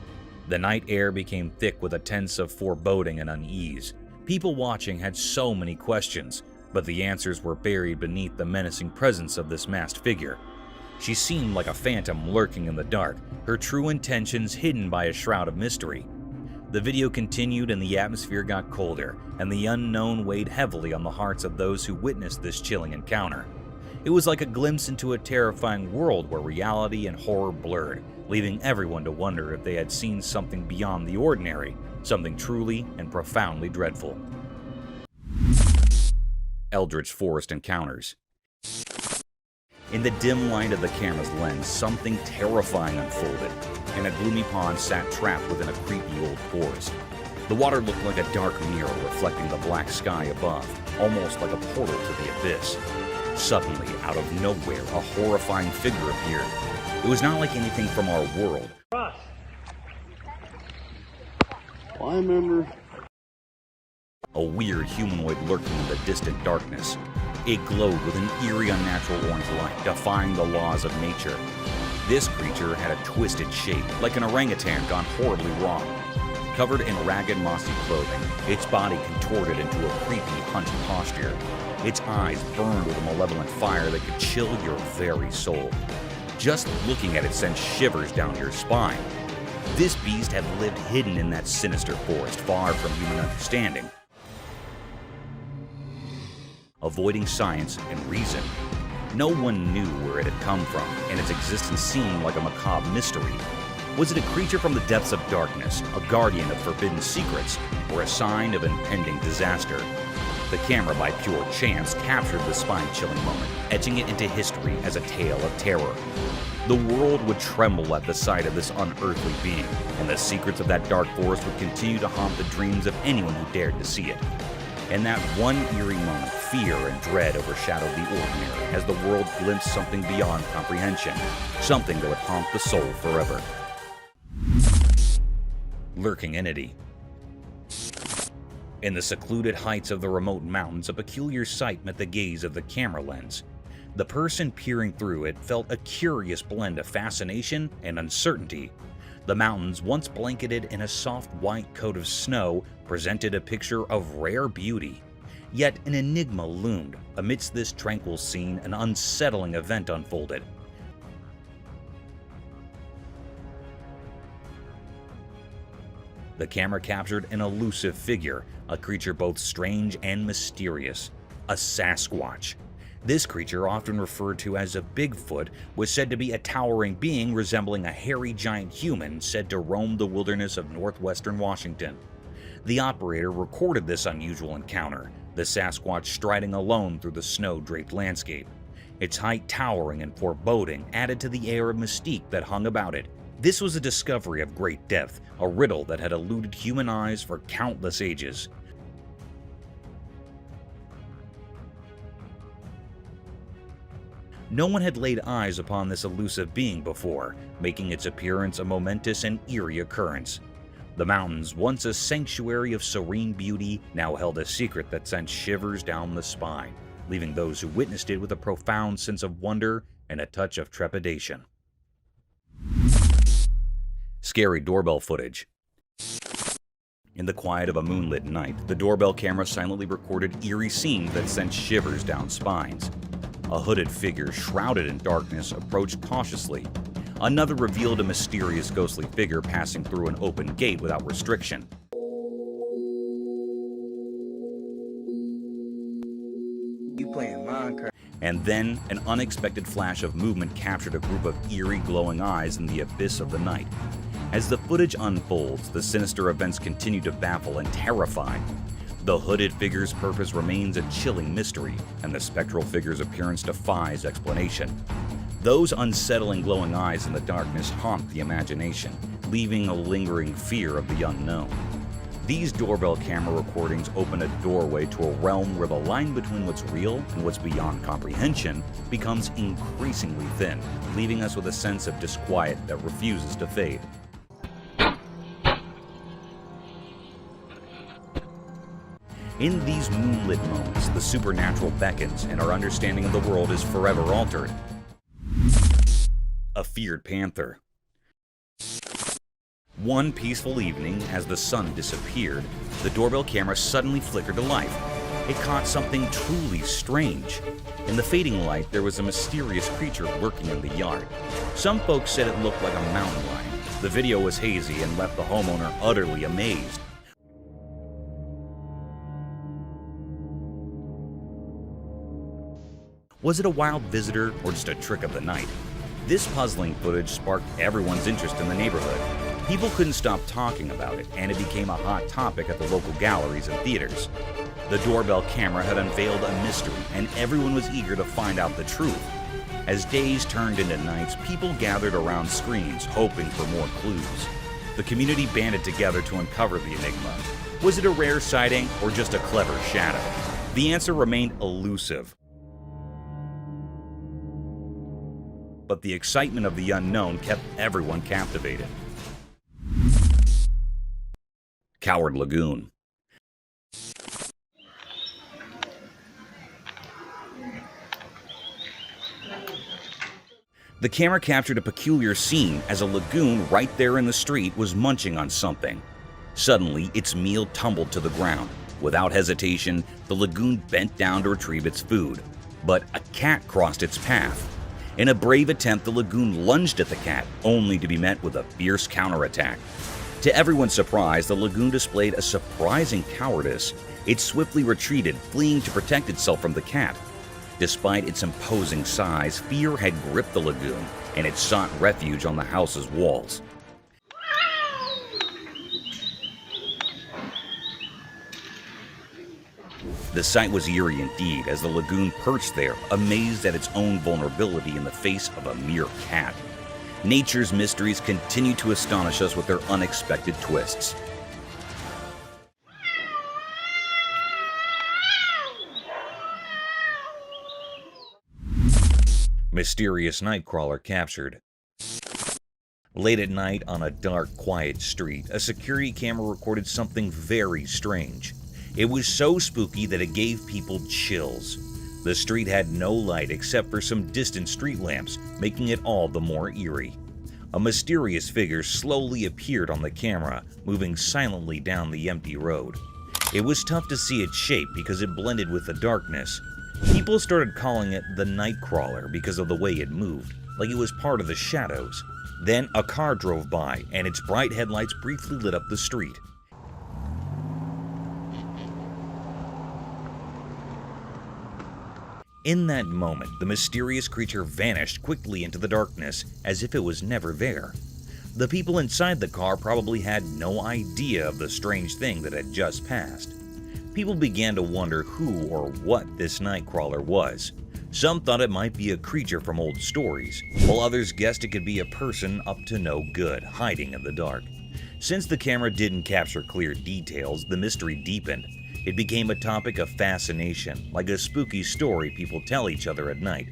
The night air became thick with a sense of foreboding and unease. People watching had so many questions, but the answers were buried beneath the menacing presence of this masked figure. She seemed like a phantom lurking in the dark, her true intentions hidden by a shroud of mystery. The video continued and the atmosphere got colder, and the unknown weighed heavily on the hearts of those who witnessed this chilling encounter. It was like a glimpse into a terrifying world where reality and horror blurred, leaving everyone to wonder if they had seen something beyond the ordinary, something truly and profoundly dreadful. Eldritch Forest Encounters. In the dim light of the camera's lens, something terrifying unfolded. In a gloomy pond sat trapped within a creepy old forest. The water looked like a dark mirror reflecting the black sky above, almost like a portal to the abyss. Suddenly, out of nowhere, a horrifying figure appeared. It was not like anything from our world. Ross. I remember. A weird humanoid lurking in the distant darkness. It glowed with an eerie, unnatural orange light, defying the laws of nature. This creature had a twisted shape, like an orangutan gone horribly wrong. Covered in ragged, mossy clothing, its body contorted into a creepy, hunched posture. Its eyes burned with a malevolent fire that could chill your very soul. Just looking at it sent shivers down your spine. This beast had lived hidden in that sinister forest, far from human understanding. Avoiding science and reason, no one knew where it had come from, and its existence seemed like a macabre mystery. Was it a creature from the depths of darkness, a guardian of forbidden secrets, or a sign of impending disaster? The camera, by pure chance, captured the spine-chilling moment, etching it into history as a tale of terror. The world would tremble at the sight of this unearthly being, and the secrets of that dark forest would continue to haunt the dreams of anyone who dared to see it. In that one eerie moment, fear and dread overshadowed the ordinary as the world glimpsed something beyond comprehension, something that would haunt the soul forever. Lurking entity. In the secluded heights of the remote mountains, a peculiar sight met the gaze of the camera lens. The person peering through it felt a curious blend of fascination and uncertainty. The mountains, once blanketed in a soft white coat of snow, presented a picture of rare beauty. Yet an enigma loomed. Amidst this tranquil scene, an unsettling event unfolded. The camera captured an elusive figure, a creature both strange and mysterious, a Sasquatch. This creature, often referred to as a Bigfoot, was said to be a towering being resembling a hairy giant human said to roam the wilderness of northwestern Washington. The operator recorded this unusual encounter, the Sasquatch striding alone through the snow-draped landscape. Its height towering and foreboding added to the air of mystique that hung about it. This was a discovery of great depth, a riddle that had eluded human eyes for countless ages. No one had laid eyes upon this elusive being before, making its appearance a momentous and eerie occurrence. The mountains, once a sanctuary of serene beauty, now held a secret that sent shivers down the spine, leaving those who witnessed it with a profound sense of wonder and a touch of trepidation. Scary doorbell footage. In the quiet of a moonlit night, the doorbell camera silently recorded eerie scenes that sent shivers down spines. A hooded figure shrouded in darkness approached cautiously. Another revealed a mysterious ghostly figure passing through an open gate without restriction. You playing Minecraft? And then, an unexpected flash of movement captured a group of eerie glowing eyes in the abyss of the night. As the footage unfolds, the sinister events continue to baffle and terrify. The hooded figure's purpose remains a chilling mystery, and the spectral figure's appearance defies explanation. Those unsettling glowing eyes in the darkness haunt the imagination, leaving a lingering fear of the unknown. These doorbell camera recordings open a doorway to a realm where the line between what's real and what's beyond comprehension becomes increasingly thin, leaving us with a sense of disquiet that refuses to fade. In these moonlit moments, the supernatural beckons and our understanding of the world is forever altered. A feared panther. One peaceful evening, as the sun disappeared, the doorbell camera suddenly flickered to life. It caught something truly strange. In the fading light, there was a mysterious creature lurking in the yard. Some folks said it looked like a mountain lion. The video was hazy and left the homeowner utterly amazed. Was it a wild visitor or just a trick of the night? This puzzling footage sparked everyone's interest in the neighborhood. People couldn't stop talking about it, and it became a hot topic at the local galleries and theaters. The doorbell camera had unveiled a mystery, and everyone was eager to find out the truth. As days turned into nights, people gathered around screens, hoping for more clues. The community banded together to uncover the enigma. Was it a rare sighting or just a clever shadow? The answer remained elusive. But the excitement of the unknown kept everyone captivated. Coward Lagoon. The camera captured a peculiar scene as a lagoon right there in the street was munching on something. Suddenly, its meal tumbled to the ground. Without hesitation, the lagoon bent down to retrieve its food. But a cat crossed its path. In a brave attempt, the lagoon lunged at the cat, only to be met with a fierce counterattack. To everyone's surprise, the lagoon displayed a surprising cowardice. It swiftly retreated, fleeing to protect itself from the cat. Despite its imposing size, fear had gripped the lagoon, and it sought refuge on the house's walls. The sight was eerie indeed, as the lagoon perched there, amazed at its own vulnerability in the face of a mere cat. Nature's mysteries continue to astonish us with their unexpected twists. Mysterious nightcrawler captured. Late at night on a dark, quiet street, a security camera recorded something very strange. It was so spooky that it gave people chills. The street had no light except for some distant street lamps, making it all the more eerie. A mysterious figure slowly appeared on the camera, moving silently down the empty road. It was tough to see its shape because it blended with the darkness. People started calling it the Nightcrawler because of the way it moved, like it was part of the shadows. Then a car drove by, and its bright headlights briefly lit up the street. In that moment, the mysterious creature vanished quickly into the darkness, as if it was never there. The people inside the car probably had no idea of the strange thing that had just passed. People began to wonder who or what this Nightcrawler was. Some thought it might be a creature from old stories, while others guessed it could be a person up to no good, hiding in the dark. Since the camera didn't capture clear details, the mystery deepened. It became a topic of fascination, like a spooky story people tell each other at night.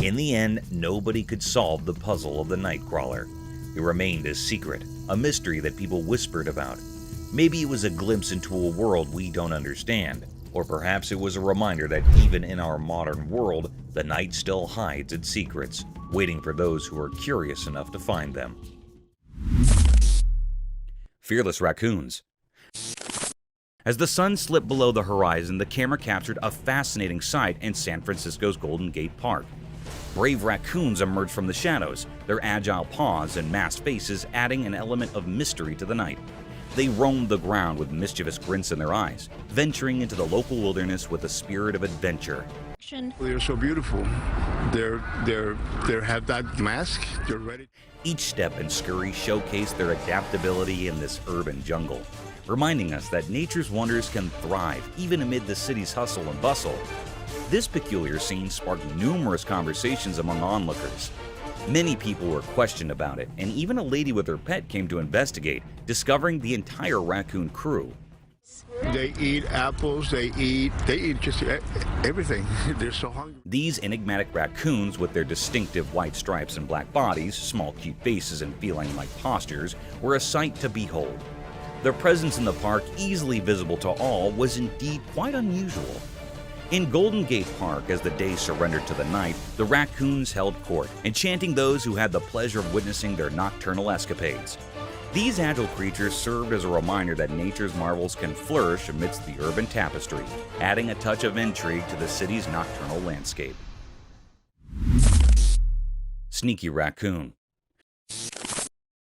In In the end, nobody could solve the puzzle of the Nightcrawler. It remained a secret, a mystery that people whispered about. Maybe it was a glimpse into a world we don't understand, or perhaps it was a reminder that even in our modern world, the night still hides its secrets, waiting for those who are curious enough to find them. Fearless raccoons. As the sun slipped below the horizon, the camera captured a fascinating sight in San Francisco's Golden Gate Park. Brave raccoons emerged from the shadows, their agile paws and masked faces adding an element of mystery to the night. They roamed the ground with mischievous grins in their eyes, venturing into the local wilderness with a spirit of adventure. They're so beautiful. They have that mask. They're ready. Each step and scurry showcased their adaptability in this urban jungle, reminding us that nature's wonders can thrive even amid the city's hustle and bustle. This peculiar scene sparked numerous conversations among onlookers. Many people were questioned about it, and even a lady with her pet came to investigate, discovering the entire raccoon crew. They eat apples, they eat just everything. They're so hungry. These enigmatic raccoons, with their distinctive white stripes and black bodies, small cute faces and feline-like postures, were a sight to behold. Their presence in the park, easily visible to all, was indeed quite unusual. In Golden Gate Park, as the day surrendered to the night, the raccoons held court, enchanting those who had the pleasure of witnessing their nocturnal escapades. These agile creatures served as a reminder that nature's marvels can flourish amidst the urban tapestry, adding a touch of intrigue to the city's nocturnal landscape. Sneaky raccoon.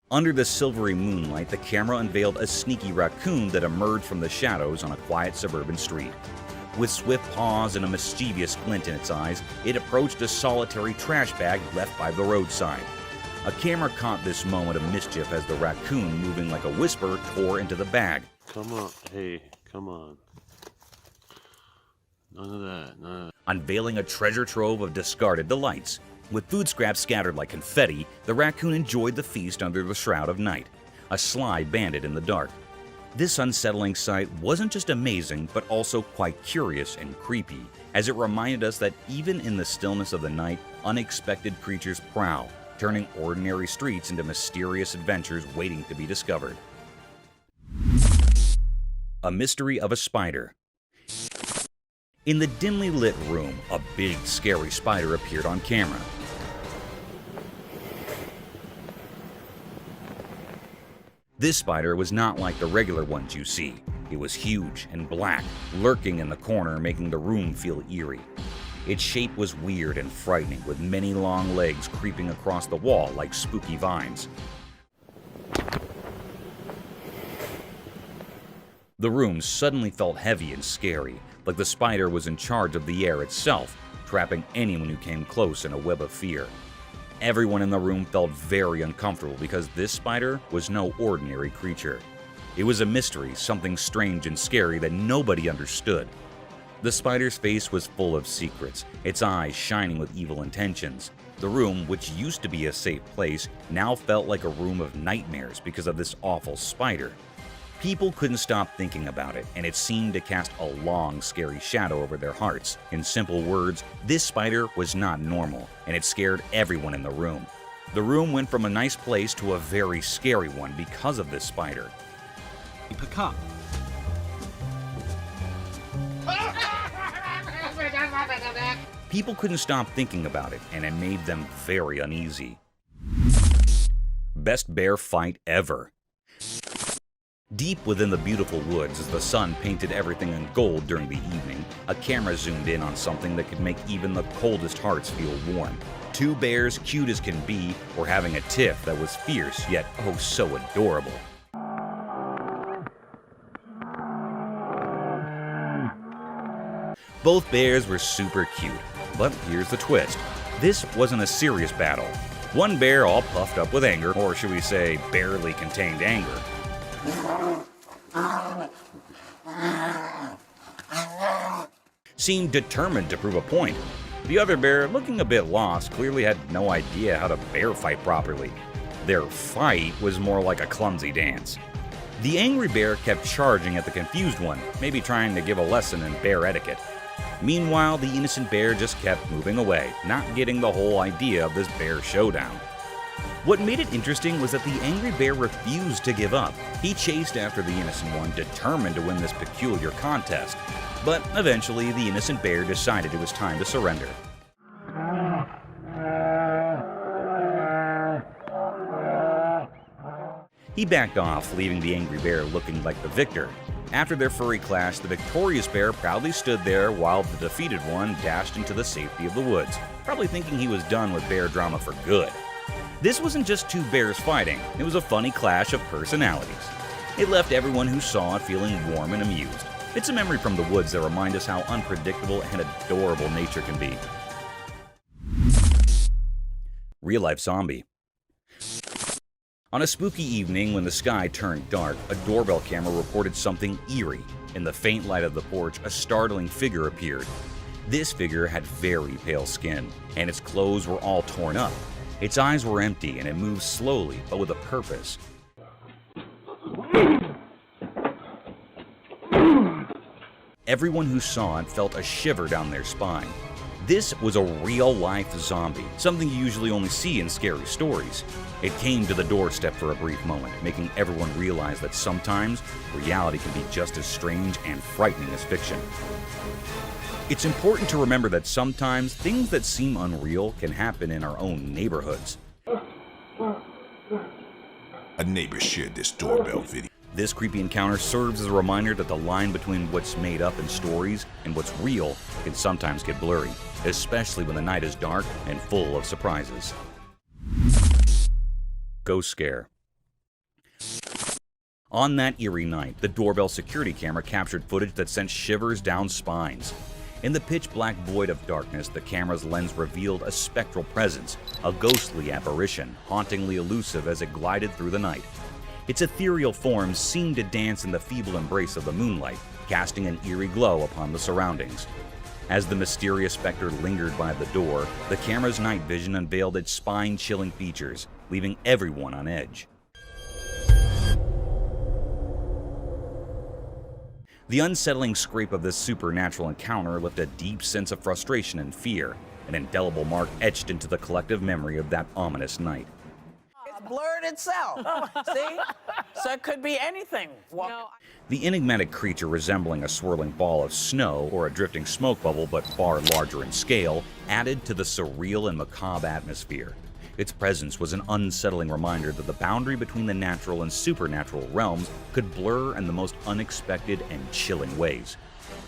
Under the silvery moonlight, the camera unveiled a sneaky raccoon that emerged from the shadows on a quiet suburban street. With swift paws and a mischievous glint in its eyes, it approached a solitary trash bag left by the roadside. A camera caught this moment of mischief as the raccoon, moving like a whisper, tore into the bag. Come on, hey, come on. None of that. Unveiling a treasure trove of discarded delights. With food scraps scattered like confetti, the raccoon enjoyed the feast under the shroud of night, a sly bandit in the dark. This unsettling sight wasn't just amazing, but also quite curious and creepy, as it reminded us that even in the stillness of the night, unexpected creatures prowl, turning ordinary streets into mysterious adventures waiting to be discovered. A mystery of a spider. In the dimly lit room, a big, scary spider appeared on camera. This spider was not like the regular ones you see. It was huge and black, lurking in the corner, making the room feel eerie. Its shape was weird and frightening, with many long legs creeping across the wall like spooky vines. The room suddenly felt heavy and scary, like the spider was in charge of the air itself, trapping anyone who came close in a web of fear. Everyone in the room felt very uncomfortable because this spider was no ordinary creature. It was a mystery, something strange and scary that nobody understood. The spider's face was full of secrets, its eyes shining with evil intentions. The room, which used to be a safe place, now felt like a room of nightmares because of this awful spider. People couldn't stop thinking about it, and it seemed to cast a long, scary shadow over their hearts. In simple words, this spider was not normal, and it scared everyone in the room. The room went from a nice place to a very scary one because of this spider. Pecan. People couldn't stop thinking about it, and it made them very uneasy. Best bear fight ever. Deep within the beautiful woods, as the sun painted everything in gold during the evening, a camera zoomed in on something that could make even the coldest hearts feel warm. Two bears, cute as can be, were having a tiff that was fierce, yet oh so adorable. Both bears were super cute, but here's the twist. This wasn't a serious battle. One bear, all puffed up with anger, or should we say barely contained anger, seemed determined to prove a point. The other bear, looking a bit lost, clearly had no idea how to bear fight properly. Their fight was more like a clumsy dance. The angry bear kept charging at the confused one, maybe trying to give a lesson in bear etiquette. Meanwhile, the innocent bear just kept moving away, not getting the whole idea of this bear showdown. What made it interesting was that the angry bear refused to give up. He chased after the innocent one, determined to win this peculiar contest. But eventually, the innocent bear decided it was time to surrender. He backed off, leaving the angry bear looking like the victor. After their furry clash, the victorious bear proudly stood there while the defeated one dashed into the safety of the woods, probably thinking he was done with bear drama for good. This wasn't just two bears fighting, it was a funny clash of personalities. It left everyone who saw it feeling warm and amused. It's a memory from the woods that reminds us how unpredictable and adorable nature can be. Real-life zombie. On a spooky evening when the sky turned dark, a doorbell camera reported something eerie. In the faint light of the porch, a startling figure appeared. This figure had very pale skin, and its clothes were all torn up. Its eyes were empty, and it moved slowly, but with a purpose. Everyone who saw it felt a shiver down their spine. This was a real-life zombie, something you usually only see in scary stories. It came to the doorstep for a brief moment, making everyone realize that sometimes reality can be just as strange and frightening as fiction. It's important to remember that sometimes things that seem unreal can happen in our own neighborhoods. A neighbor shared this doorbell video. This creepy encounter serves as a reminder that the line between what's made up in stories and what's real can sometimes get blurry, especially when the night is dark and full of surprises. Ghost scare. On that eerie night, the doorbell security camera captured footage that sent shivers down spines. In the pitch-black void of darkness, the camera's lens revealed a spectral presence, a ghostly apparition, hauntingly elusive as it glided through the night. Its ethereal form seemed to dance in the feeble embrace of the moonlight, casting an eerie glow upon the surroundings. As the mysterious specter lingered by the door, the camera's night vision unveiled its spine-chilling features, leaving everyone on edge. The unsettling scrape of this supernatural encounter left a deep sense of frustration and fear, an indelible mark etched into the collective memory of that ominous night. It's blurred itself. See? So it could be anything. The enigmatic creature, resembling a swirling ball of snow or a drifting smoke bubble but far larger in scale, added to the surreal and macabre atmosphere. Its presence was an unsettling reminder that the boundary between the natural and supernatural realms could blur in the most unexpected and chilling ways.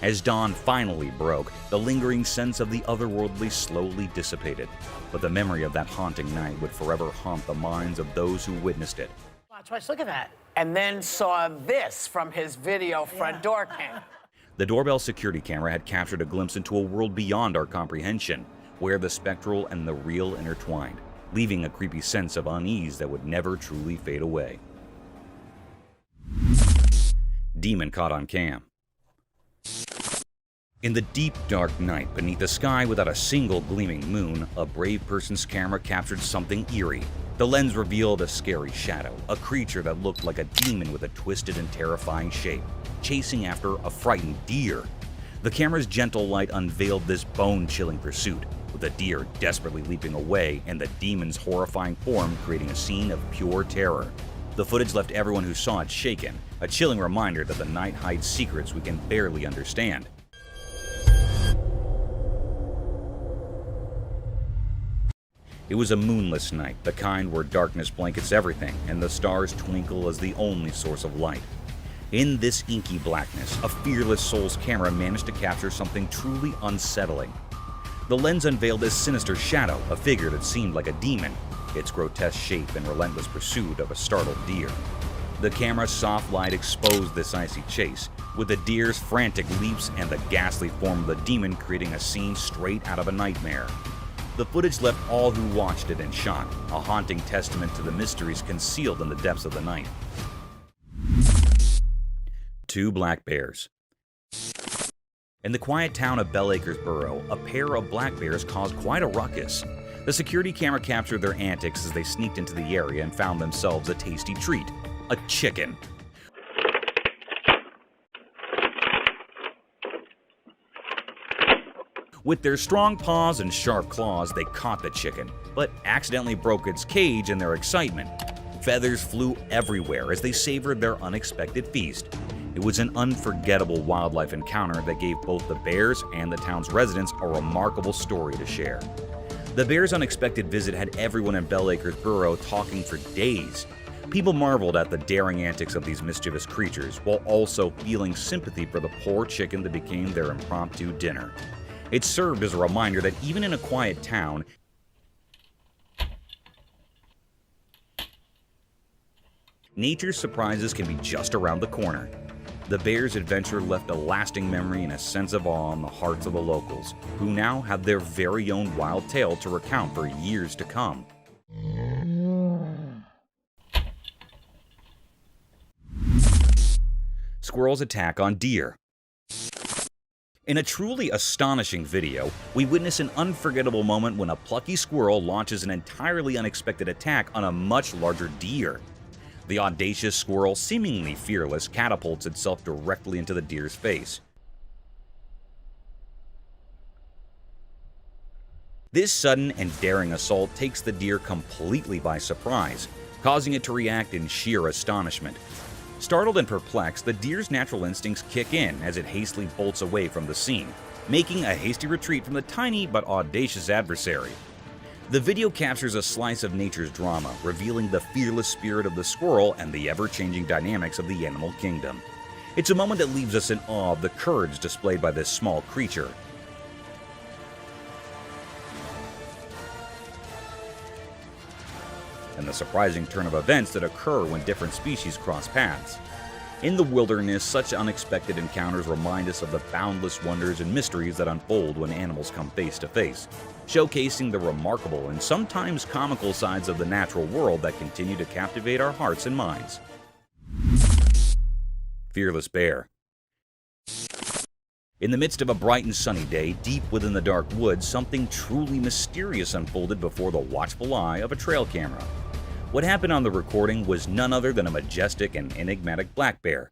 As dawn finally broke, the lingering sense of the otherworldly slowly dissipated, but the memory of that haunting night would forever haunt the minds of those who witnessed it. Watch, look at that. And then saw this from his video front door cam. The doorbell security camera had captured a glimpse into a world beyond our comprehension, where the spectral and the real intertwined, leaving a creepy sense of unease that would never truly fade away. Demon caught on cam. In the deep, dark night, beneath a sky without a single gleaming moon, a brave person's camera captured something eerie. The lens revealed a scary shadow, a creature that looked like a demon with a twisted and terrifying shape, chasing after a frightened deer. The camera's gentle light unveiled this bone-chilling pursuit, with the deer desperately leaping away and the demon's horrifying form creating a scene of pure terror. The footage left everyone who saw it shaken, a chilling reminder that the night hides secrets we can barely understand. It was a moonless night, the kind where darkness blankets everything and the stars twinkle as the only source of light. In this inky blackness, a fearless soul's camera managed to capture something truly unsettling. The lens unveiled a sinister shadow, a figure that seemed like a demon, its grotesque shape and relentless pursuit of a startled deer. The camera's soft light exposed this icy chase, with the deer's frantic leaps and the ghastly form of the demon creating a scene straight out of a nightmare. The footage left all who watched it in shock, a haunting testament to the mysteries concealed in the depths of the night. Two black bears. In the quiet town of Bell Acres Borough, a pair of black bears caused quite a ruckus. The security camera captured their antics as they sneaked into the area and found themselves a tasty treat: a chicken. With their strong paws and sharp claws, they caught the chicken, but accidentally broke its cage in their excitement. Feathers flew everywhere as they savored their unexpected feast. It was an unforgettable wildlife encounter that gave both the bears and the town's residents a remarkable story to share. The bears' unexpected visit had everyone in Bellacre's burrow talking for days. People marveled at the daring antics of these mischievous creatures, while also feeling sympathy for the poor chicken that became their impromptu dinner. It served as a reminder that even in a quiet town, nature's surprises can be just around the corner. The bears' adventure left a lasting memory and a sense of awe in the hearts of the locals, who now have their very own wild tale to recount for years to come. Squirrels attack on deer. In a truly astonishing video, we witness an unforgettable moment when a plucky squirrel launches an entirely unexpected attack on a much larger deer. The audacious squirrel, seemingly fearless, catapults itself directly into the deer's face. This sudden and daring assault takes the deer completely by surprise, causing it to react in sheer astonishment. Startled and perplexed, the deer's natural instincts kick in as it hastily bolts away from the scene, making a hasty retreat from the tiny but audacious adversary. The video captures a slice of nature's drama, revealing the fearless spirit of the squirrel and the ever-changing dynamics of the animal kingdom. It's a moment that leaves us in awe of the courage displayed by this small creature. And the surprising turn of events that occur when different species cross paths. In the wilderness, such unexpected encounters remind us of the boundless wonders and mysteries that unfold when animals come face to face, showcasing the remarkable and sometimes comical sides of the natural world that continue to captivate our hearts and minds. Fearless bear. In the midst of a bright and sunny day, deep within the dark woods, something truly mysterious unfolded before the watchful eye of a trail camera. What happened on the recording was none other than a majestic and enigmatic black bear.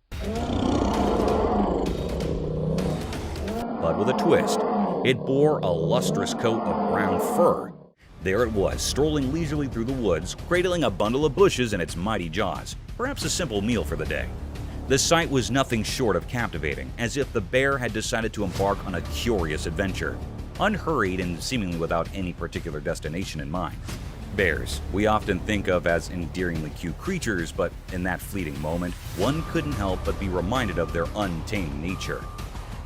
But with a twist, it bore a lustrous coat of brown fur. There it was, strolling leisurely through the woods, cradling a bundle of bushes in its mighty jaws, perhaps a simple meal for the day. The sight was nothing short of captivating, as if the bear had decided to embark on a curious adventure, unhurried and seemingly without any particular destination in mind. Bears, we often think of as endearingly cute creatures, but in that fleeting moment, one couldn't help but be reminded of their untamed nature.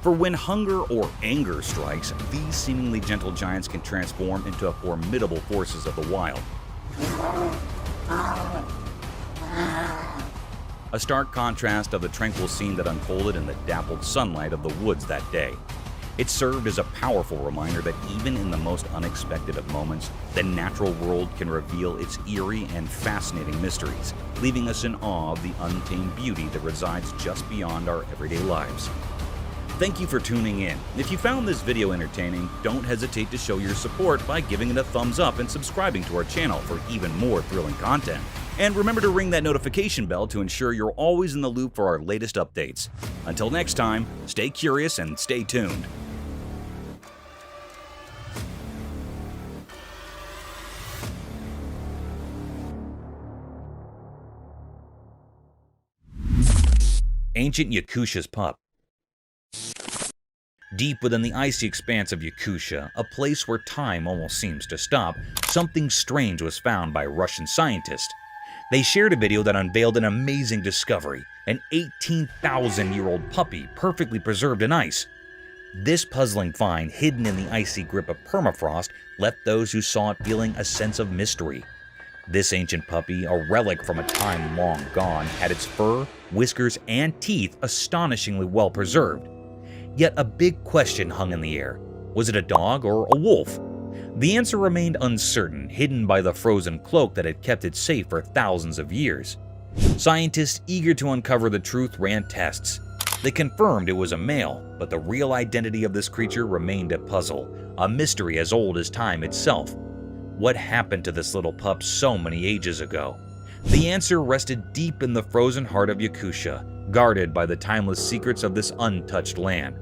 For when hunger or anger strikes, these seemingly gentle giants can transform into formidable forces of the wild. A stark contrast of the tranquil scene that unfolded in the dappled sunlight of the woods that day. It served as a powerful reminder that even in the most unexpected of moments, the natural world can reveal its eerie and fascinating mysteries, leaving us in awe of the untamed beauty that resides just beyond our everyday lives. Thank you for tuning in. If you found this video entertaining, don't hesitate to show your support by giving it a thumbs up and subscribing to our channel for even more thrilling content. And remember to ring that notification bell to ensure you're always in the loop for our latest updates. Until next time, stay curious and stay tuned. Ancient Yakusha's pup. Deep within the icy expanse of Yakusha, a place where time almost seems to stop, something strange was found by a Russian scientist. They shared a video that unveiled an amazing discovery, an 18,000-year-old puppy perfectly preserved in ice. This puzzling find, hidden in the icy grip of permafrost, left those who saw it feeling a sense of mystery. This ancient puppy, a relic from a time long gone, had its fur, whiskers, and teeth astonishingly well preserved. Yet a big question hung in the air. Was it a dog or a wolf? The answer remained uncertain, hidden by the frozen cloak that had kept it safe for thousands of years. Scientists eager to uncover the truth ran tests. They confirmed it was a male, but the real identity of this creature remained a puzzle, a mystery as old as time itself. What happened to this little pup so many ages ago? The answer rested deep in the frozen heart of Yakusha, guarded by the timeless secrets of this untouched land.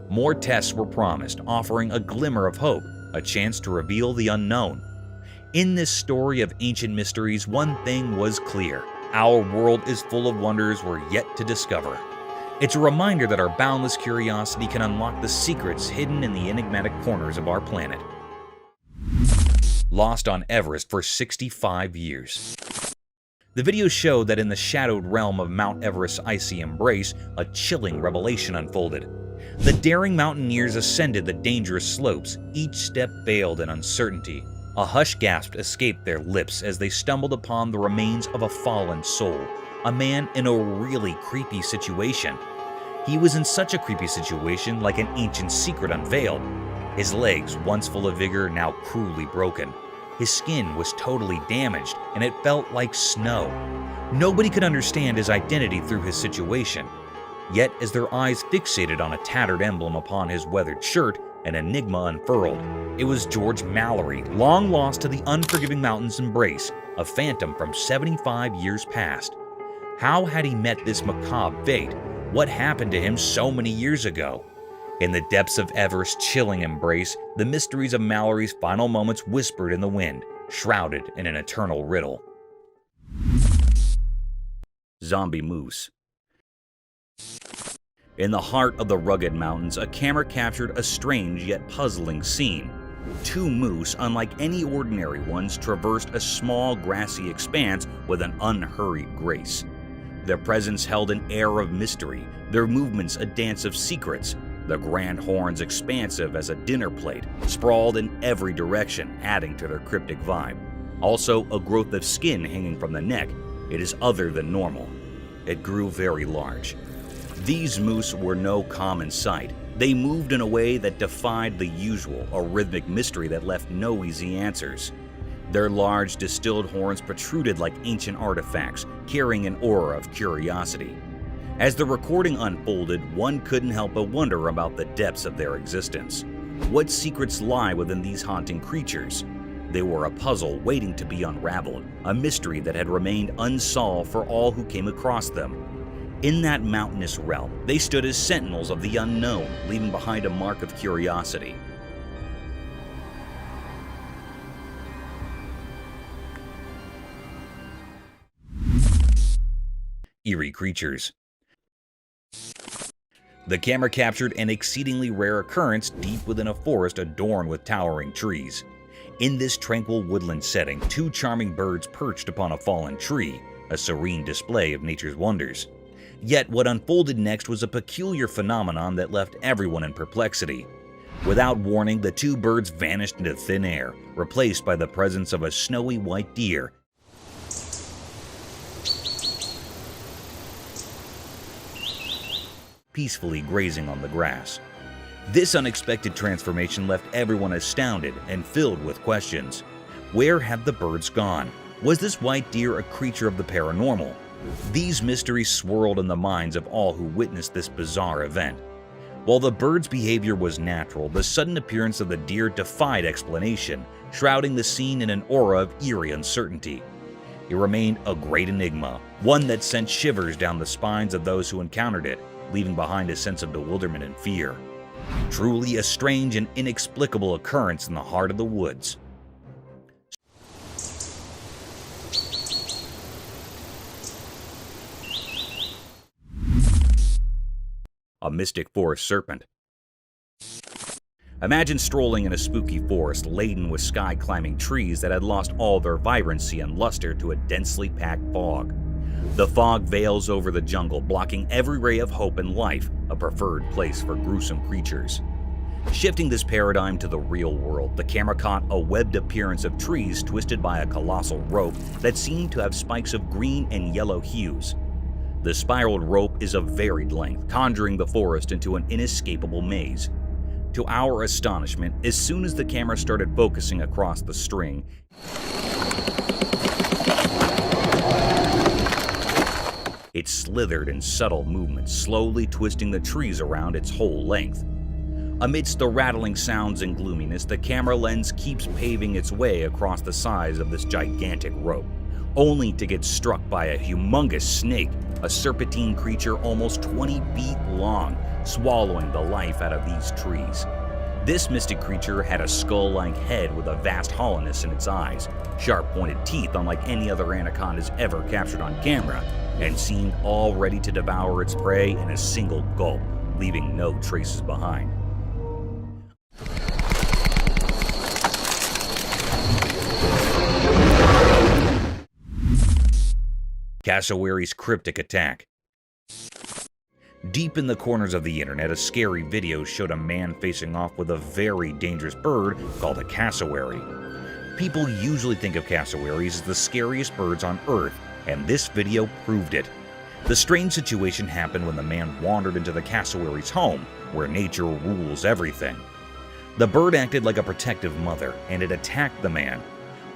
More tests were promised, offering a glimmer of hope, a chance to reveal the unknown. In this story of ancient mysteries, one thing was clear. Our world is full of wonders we're yet to discover. It's a reminder that our boundless curiosity can unlock the secrets hidden in the enigmatic corners of our planet. Lost on Everest for 65 years. The video showed that in the shadowed realm of Mount Everest's icy embrace, a chilling revelation unfolded. The daring mountaineers ascended the dangerous slopes, each step veiled in uncertainty. A hushed gasp escaped their lips as they stumbled upon the remains of a fallen soul, a man in a really creepy situation. He was in such a creepy situation, like an ancient secret unveiled. His legs, once full of vigor, now cruelly broken. His skin was totally damaged, and it felt like snow. Nobody could understand his identity through his situation. Yet, as their eyes fixated on a tattered emblem upon his weathered shirt, an enigma unfurled. It was George Mallory, long lost to the unforgiving mountain's embrace, a phantom from 75 years past. How had he met this macabre fate? What happened to him so many years ago? In the depths of Everest's chilling embrace, the mysteries of Mallory's final moments whispered in the wind, shrouded in an eternal riddle. Zombie Moose. In the heart of the rugged mountains, a camera captured a strange yet puzzling scene. Two moose, unlike any ordinary ones, traversed a small grassy expanse with an unhurried grace. Their presence held an air of mystery, their movements a dance of secrets, the grand horns expansive as a dinner plate, sprawled in every direction, adding to their cryptic vibe. Also, a growth of skin hanging from the neck. It is other than normal. It grew very large. These moose were no common sight. They moved in a way that defied the usual, a rhythmic mystery that left no easy answers. Their large, distilled horns protruded like ancient artifacts, carrying an aura of curiosity. As the recording unfolded, one couldn't help but wonder about the depths of their existence. What secrets lie within these haunting creatures? They were a puzzle waiting to be unraveled, a mystery that had remained unsolved for all who came across them. In that mountainous realm, they stood as sentinels of the unknown, leaving behind a mark of curiosity. Eerie creatures. The camera captured an exceedingly rare occurrence deep within a forest adorned with towering trees. In this tranquil woodland setting, two charming birds perched upon a fallen tree, a serene display of nature's wonders. Yet what unfolded next was a peculiar phenomenon that left everyone in perplexity. Without warning, the two birds vanished into thin air, replaced by the presence of a snowy white deer peacefully grazing on the grass. This unexpected transformation left everyone astounded and filled with questions. Where had the birds gone? Was this white deer a creature of the paranormal? These mysteries swirled in the minds of all who witnessed this bizarre event. While the bird's behavior was natural, the sudden appearance of the deer defied explanation, shrouding the scene in an aura of eerie uncertainty. It remained a great enigma, one that sent shivers down the spines of those who encountered it, leaving behind a sense of bewilderment and fear. Truly a strange and inexplicable occurrence in the heart of the woods. A mystic forest serpent. Imagine strolling in a spooky forest laden with sky-climbing trees that had lost all their vibrancy and luster to a densely packed fog. The fog veils over the jungle, blocking every ray of hope and life, a preferred place for gruesome creatures. Shifting this paradigm to the real world, the camera caught a webbed appearance of trees twisted by a colossal rope that seemed to have spikes of green and yellow hues. The spiraled rope is of varied length, conjuring the forest into an inescapable maze. To our astonishment, as soon as the camera started focusing across the string, it slithered in subtle movements, slowly twisting the trees around its whole length. Amidst the rattling sounds and gloominess, the camera lens keeps paving its way across the sides of this gigantic rope, only to get struck by a humongous snake a serpentine creature almost 20 feet long, swallowing the life out of these trees. This mystic creature had a skull-like head with a vast hollowness in its eyes, sharp-pointed teeth unlike any other anacondas ever captured on camera, and seemed all ready to devour its prey in a single gulp, leaving no traces behind. Cassowary's cryptic attack. Deep in the corners of the internet, a scary video showed a man facing off with a very dangerous bird called a cassowary. People usually think of cassowaries as the scariest birds on Earth, and this video proved it. The strange situation happened when the man wandered into the cassowary's home, where nature rules everything. The bird acted like a protective mother, and it attacked the man.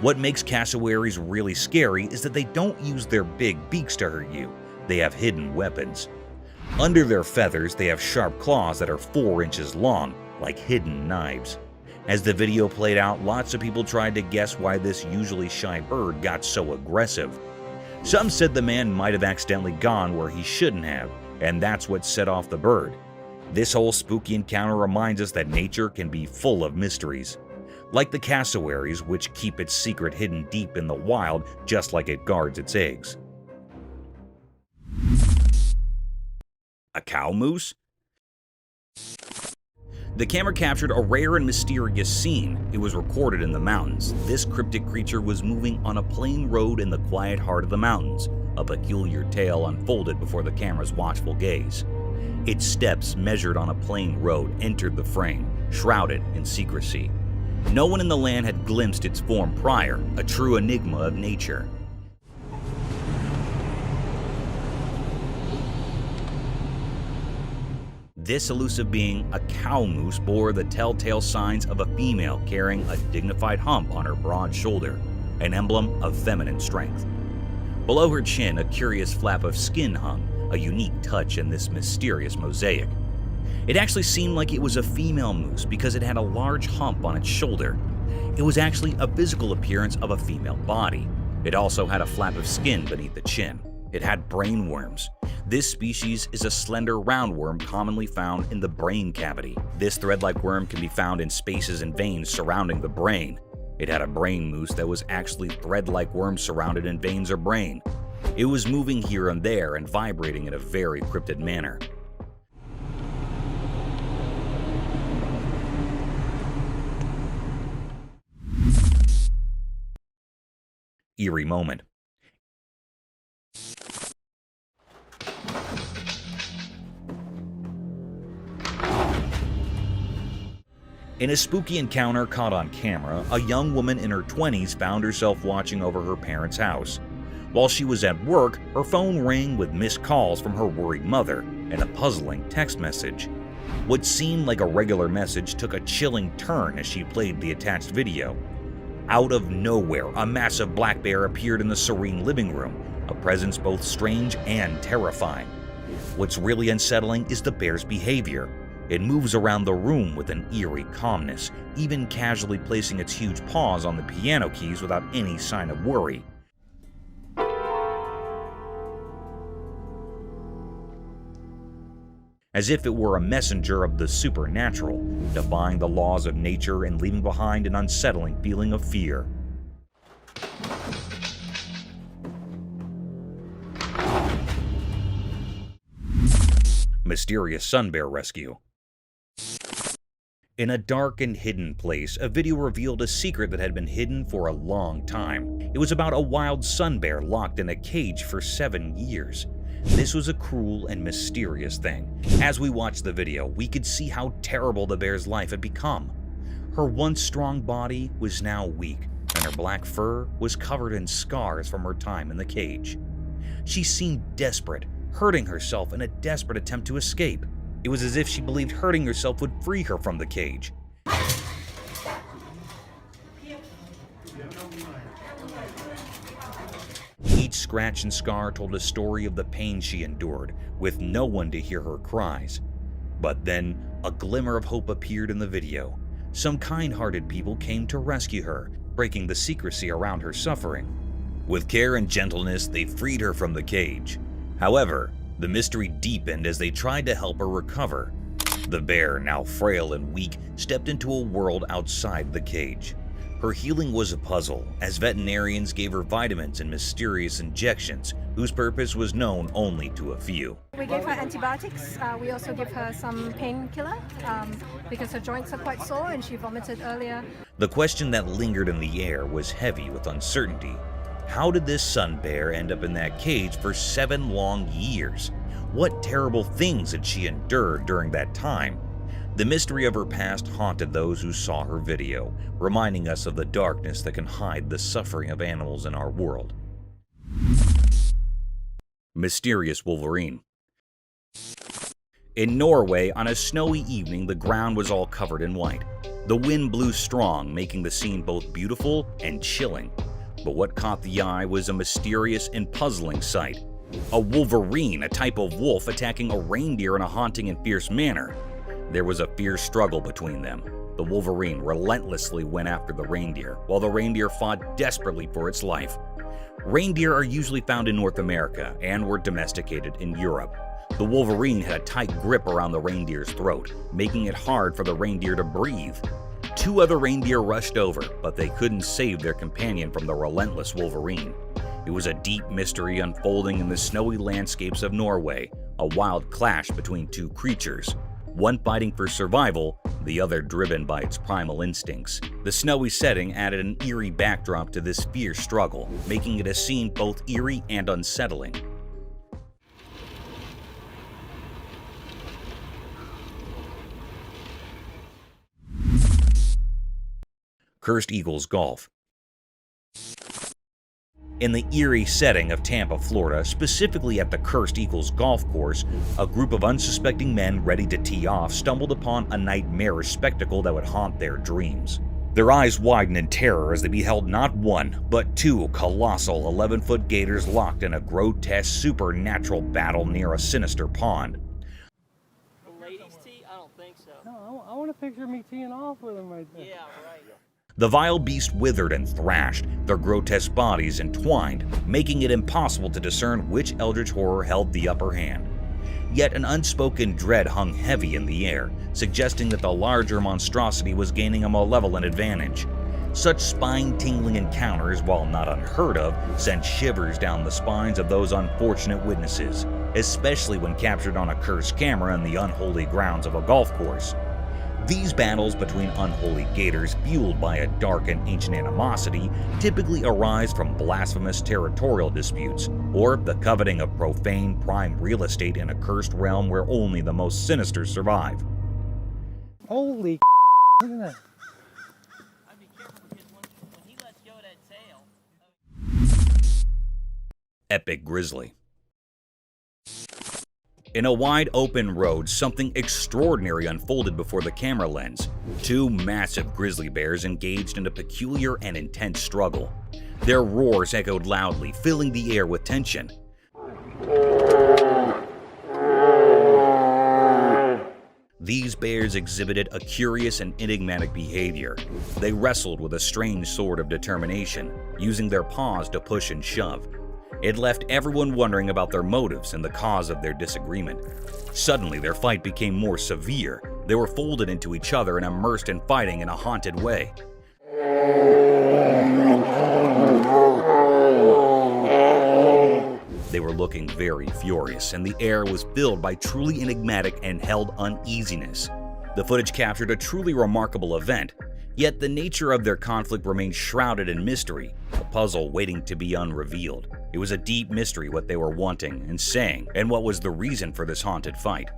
What makes cassowaries really scary is that they don't use their big beaks to hurt you. They have hidden weapons. Under their feathers, they have sharp claws that are 4 inches long, like hidden knives. As the video played out, lots of people tried to guess why this usually shy bird got so aggressive. Some said the man might have accidentally gone where he shouldn't have, and that's what set off the bird. This whole spooky encounter reminds us that nature can be full of mysteries. Like the cassowaries, which keep its secret hidden deep in the wild, just like it guards its eggs. A cow moose? The camera captured a rare and mysterious scene. It was recorded in the mountains. This cryptic creature was moving on a plain road in the quiet heart of the mountains. A peculiar tale unfolded before the camera's watchful gaze. Its steps, measured on a plain road, entered the frame, shrouded in secrecy. No one in the land had glimpsed its form prior, a true enigma of nature. This elusive being, a cow moose, bore the telltale signs of a female carrying a dignified hump on her broad shoulder, an emblem of feminine strength. Below her chin, a curious flap of skin hung, a unique touch in this mysterious mosaic. It actually seemed like it was a female moose because it had a large hump on its shoulder. It was actually a physical appearance of a female body. It also had a flap of skin beneath the chin. It had brain worms. This species is a slender roundworm commonly found in the brain cavity. This thread-like worm can be found in spaces and veins surrounding the brain. It had a brain moose that was actually thread-like worms surrounded in veins or brain. It was moving here and there and vibrating in a very cryptid manner. Eerie moment. In a spooky encounter caught on camera, a young woman in her 20s found herself watching over her parents' house. While she was at work, her phone rang with missed calls from her worried mother and a puzzling text message. What seemed like a regular message took a chilling turn as she played the attached video. Out of nowhere, a massive black bear appeared in the serene living room, a presence both strange and terrifying. What's really unsettling is the bear's behavior. It moves around the room with an eerie calmness, even casually placing its huge paws on the piano keys without any sign of worry. As if it were a messenger of the supernatural, defying the laws of nature and leaving behind an unsettling feeling of fear. Mysterious sun bear rescue. In a dark and hidden place, a video revealed a secret that had been hidden for a long time. It was about a wild sun bear locked in a cage for 7 years. This was a cruel and mysterious thing. As we watched the video, we could see how terrible the bear's life had become. Her once strong body was now weak, and her black fur was covered in scars from her time in the cage. She seemed desperate, hurting herself in a desperate attempt to escape. It was as if she believed hurting herself would free her from the cage. Each scratch and scar told a story of the pain she endured, with no one to hear her cries. But then, a glimmer of hope appeared in the video. Some kind-hearted people came to rescue her, breaking the secrecy around her suffering. With care and gentleness, they freed her from the cage. However, the mystery deepened as they tried to help her recover. The bear, now frail and weak, stepped into a world outside the cage. Her healing was a puzzle, as veterinarians gave her vitamins and mysterious injections whose purpose was known only to a few. We give her antibiotics. We also give her some painkiller because her joints are quite sore and she vomited earlier. The question that lingered in the air was heavy with uncertainty. How did this sun bear end up in that cage for 7 long years? What terrible things had she endured during that time? The mystery of her past haunted those who saw her video, reminding us of the darkness that can hide the suffering of animals in our world. Mysterious Wolverine. In Norway, on a snowy evening, the ground was all covered in white. The wind blew strong, making the scene both beautiful and chilling. But what caught the eye was a mysterious and puzzling sight. A wolverine, a type of wolf, attacking a reindeer in a haunting and fierce manner. There was a fierce struggle between them. The wolverine relentlessly went after the reindeer, while the reindeer fought desperately for its life. Reindeer are usually found in North America and were domesticated in Europe. The wolverine had a tight grip around the reindeer's throat, making it hard for the reindeer to breathe. 2 other reindeer rushed over, but they couldn't save their companion from the relentless wolverine. It was a deep mystery unfolding in the snowy landscapes of Norway, a wild clash between 2 creatures, one fighting for survival, the other driven by its primal instincts. The snowy setting added an eerie backdrop to this fierce struggle, making it a scene both eerie and unsettling. Cursed Eagles Golf. In the eerie setting of Tampa, Florida, specifically at the Cursed Eagles golf course, a group of unsuspecting men ready to tee off stumbled upon a nightmarish spectacle that would haunt their dreams. Their eyes widened in terror as they beheld not 1, but 2 colossal 11-foot gators locked in a grotesque supernatural battle near a sinister pond. The ladies tee? I don't think so. No, I want a picture of me teeing off with them right there. Yeah, right. The vile beast withered and thrashed, their grotesque bodies entwined, making it impossible to discern which eldritch horror held the upper hand. Yet an unspoken dread hung heavy in the air, suggesting that the larger monstrosity was gaining a malevolent advantage. Such spine-tingling encounters, while not unheard of, sent shivers down the spines of those unfortunate witnesses, especially when captured on a cursed camera in the unholy grounds of a golf course. These battles between unholy gators, fueled by a dark and ancient animosity, typically arise from blasphemous territorial disputes, or the coveting of profane prime real estate in a cursed realm where only the most sinister survive. Holy look at that. I'd be careful because when he lets go of that tail. Epic Grizzly. In a wide open road, something extraordinary unfolded before the camera lens. 2 massive grizzly bears engaged in a peculiar and intense struggle. Their roars echoed loudly, filling the air with tension. These bears exhibited a curious and enigmatic behavior. They wrestled with a strange sort of determination, using their paws to push and shove. It left everyone wondering about their motives and the cause of their disagreement. Suddenly, their fight became more severe. They were folded into each other and immersed in fighting in a haunted way. They were looking very furious, and the air was filled by truly enigmatic and held uneasiness. The footage captured a truly remarkable event, yet the nature of their conflict remained shrouded in mystery, a puzzle waiting to be unrevealed. It was a deep mystery what they were wanting and saying, and what was the reason for this haunted fight.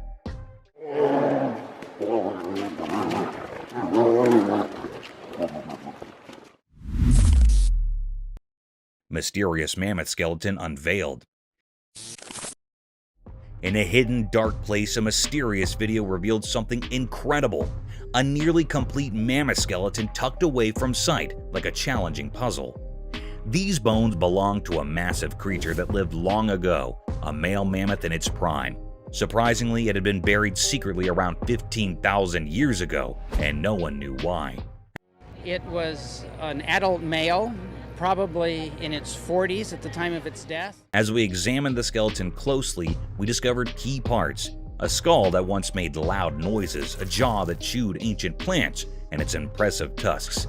Mysterious mammoth skeleton unveiled. In a hidden, dark place, a mysterious video revealed something incredible. A nearly complete mammoth skeleton tucked away from sight, like a challenging puzzle. These bones belong to a massive creature that lived long ago, a male mammoth in its prime. Surprisingly, it had been buried secretly around 15,000 years ago, and no one knew why. It was an adult male, probably in its 40s at the time of its death. As we examined the skeleton closely, we discovered key parts: a skull that once made loud noises, a jaw that chewed ancient plants, and its impressive tusks.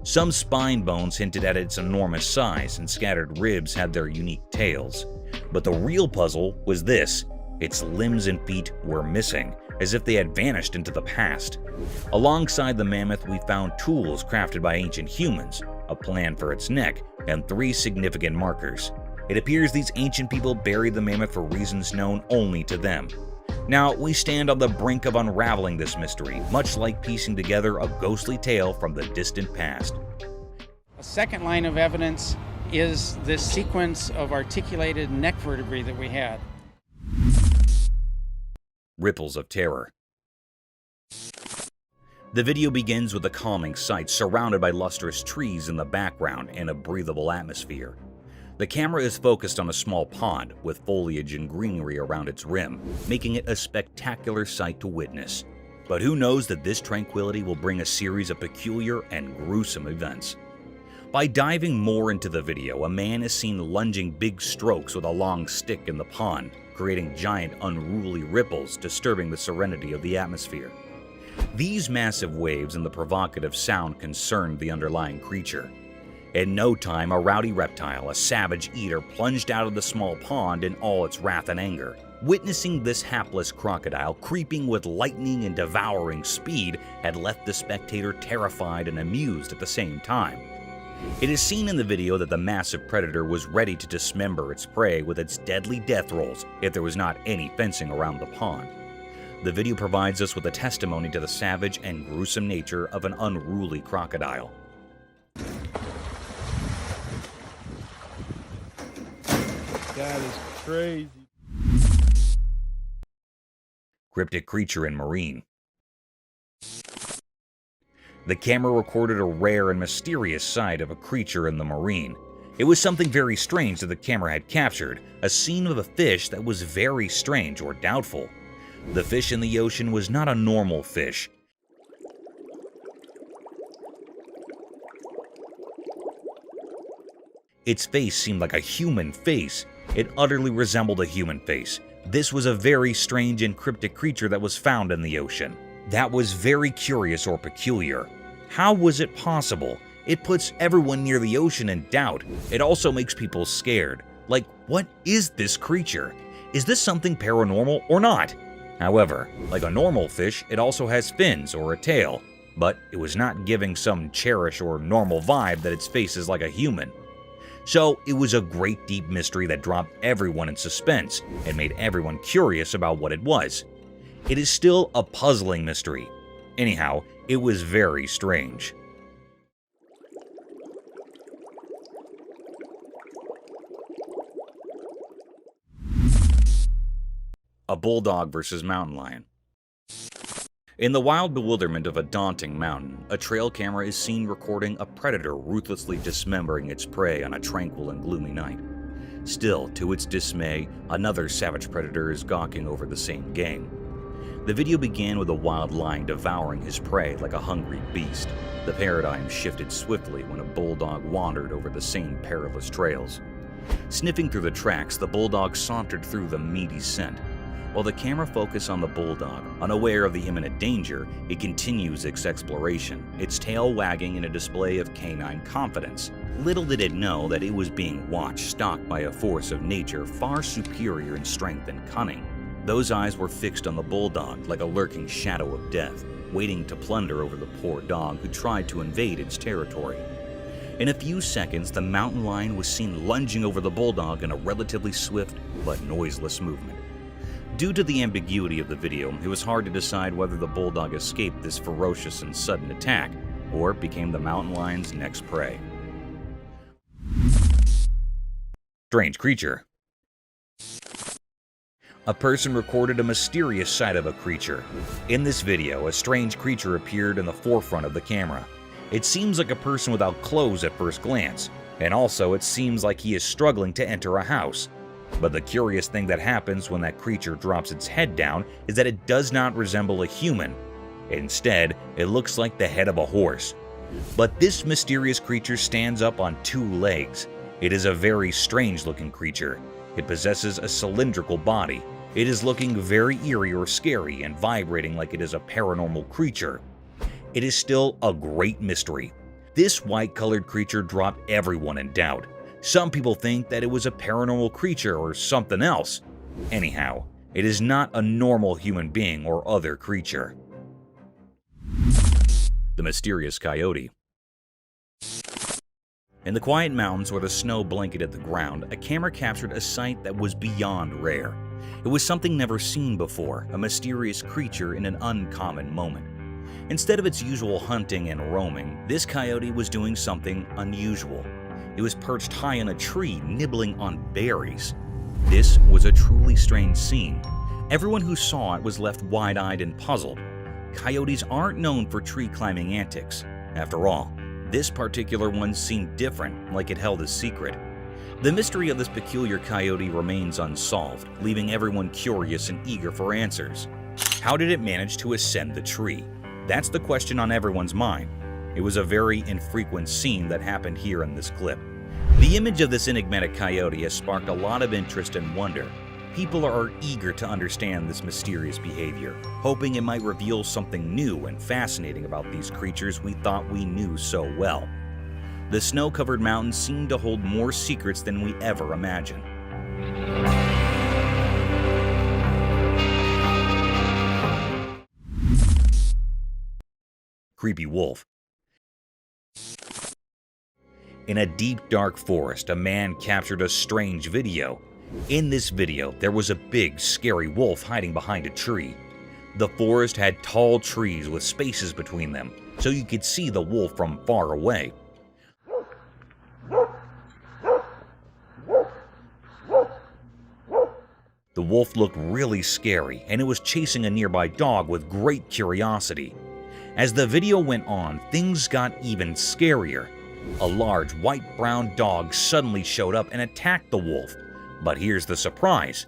Some spine bones hinted at its enormous size, and scattered ribs had their unique tails. But the real puzzle was this: its limbs and feet were missing, as if they had vanished into the past. Alongside the mammoth, we found tools crafted by ancient humans, a plan for its neck, and 3 significant markers. It appears these ancient people buried the mammoth for reasons known only to them. Now, we stand on the brink of unraveling this mystery, much like piecing together a ghostly tale from the distant past. A second line of evidence is this sequence of articulated neck vertebrae that we had. Ripples of terror. The video begins with a calming sight surrounded by lustrous trees in the background and a breathable atmosphere. The camera is focused on a small pond with foliage and greenery around its rim, making it a spectacular sight to witness. But who knows that this tranquility will bring a series of peculiar and gruesome events. By diving more into the video, a man is seen lunging big strokes with a long stick in the pond, creating giant unruly ripples disturbing the serenity of the atmosphere. These massive waves and the provocative sound concerned the underlying creature. In no time, a rowdy reptile, a savage eater, plunged out of the small pond in all its wrath and anger. Witnessing this hapless crocodile creeping with lightning and devouring speed had left the spectator terrified and amused at the same time. It is seen in the video that the massive predator was ready to dismember its prey with its deadly death rolls if there was not any fencing around the pond. The video provides us with a testimony to the savage and gruesome nature of an unruly crocodile. That is crazy. Cryptic creature in marine. The camera recorded a rare and mysterious sight of a creature in the marine. It was something very strange that the camera had captured, a scene of a fish that was very strange or doubtful. The fish in the ocean was not a normal fish. Its face seemed like a human face. It utterly resembled a human face. This was a very strange and cryptic creature that was found in the ocean. That was very curious or peculiar. How was it possible? It puts everyone near the ocean in doubt. It also makes people scared. Like, what is this creature? Is this something paranormal or not? However, like a normal fish, it also has fins or a tail, but it was not giving some cherish or normal vibe that its face is like a human. So it was a great deep mystery that dropped everyone in suspense and made everyone curious about what it was. It is still a puzzling mystery. Anyhow, it was very strange. A bulldog versus mountain lion. In the wild bewilderment of a daunting mountain, a trail camera is seen recording a predator ruthlessly dismembering its prey on a tranquil and gloomy night. Still, to its dismay, another savage predator is gawking over the same game. The video began with a wild lion devouring his prey like a hungry beast. The paradigm shifted swiftly when a bulldog wandered over the same perilous trails. Sniffing through the tracks, the bulldog sauntered through the meaty scent. While the camera focused on the bulldog, unaware of the imminent danger, it continues its exploration, its tail wagging in a display of canine confidence. Little did it know that it was being watched, stalked by a force of nature far superior in strength and cunning. Those eyes were fixed on the bulldog like a lurking shadow of death, waiting to plunder over the poor dog who tried to invade its territory. In a few seconds, the mountain lion was seen lunging over the bulldog in a relatively swift but noiseless movement. Due to the ambiguity of the video, it was hard to decide whether the bulldog escaped this ferocious and sudden attack, or became the mountain lion's next prey. Strange creature. A person recorded a mysterious sight of a creature. In this video, a strange creature appeared in the forefront of the camera. It seems like a person without clothes at first glance, and also it seems like he is struggling to enter a house. But the curious thing that happens when that creature drops its head down is that it does not resemble a human. Instead, it looks like the head of a horse. But this mysterious creature stands up on 2 legs. It is a very strange-looking creature. It possesses a cylindrical body. It is looking very eerie or scary and vibrating like it is a paranormal creature. It is still a great mystery. This white-colored creature dropped everyone in doubt. Some people think that it was a paranormal creature or something else. Anyhow, it is not a normal human being or other creature. The mysterious coyote. In the quiet mountains where the snow blanketed the ground, a camera captured a sight that was beyond rare. It was something never seen before, a mysterious creature in an uncommon moment. Instead of its usual hunting and roaming, this coyote was doing something unusual. It was perched high in a tree, nibbling on berries. This was a truly strange scene. Everyone who saw it was left wide-eyed and puzzled. Coyotes aren't known for tree-climbing antics. After all, this particular one seemed different, like it held a secret. The mystery of this peculiar coyote remains unsolved, leaving everyone curious and eager for answers. How did it manage to ascend the tree? That's the question on everyone's mind. It was a very infrequent scene that happened here in this clip. The image of this enigmatic coyote has sparked a lot of interest and wonder. People are eager to understand this mysterious behavior, hoping it might reveal something new and fascinating about these creatures we thought we knew so well. The snow-covered mountains seem to hold more secrets than we ever imagined. Creepy wolf. In a deep, dark forest, a man captured a strange video. In this video, there was a big, scary wolf hiding behind a tree. The forest had tall trees with spaces between them, so you could see the wolf from far away. The wolf looked really scary, and it was chasing a nearby dog with great curiosity. As the video went on, things got even scarier. A large white-brown dog suddenly showed up and attacked the wolf. But here's the surprise.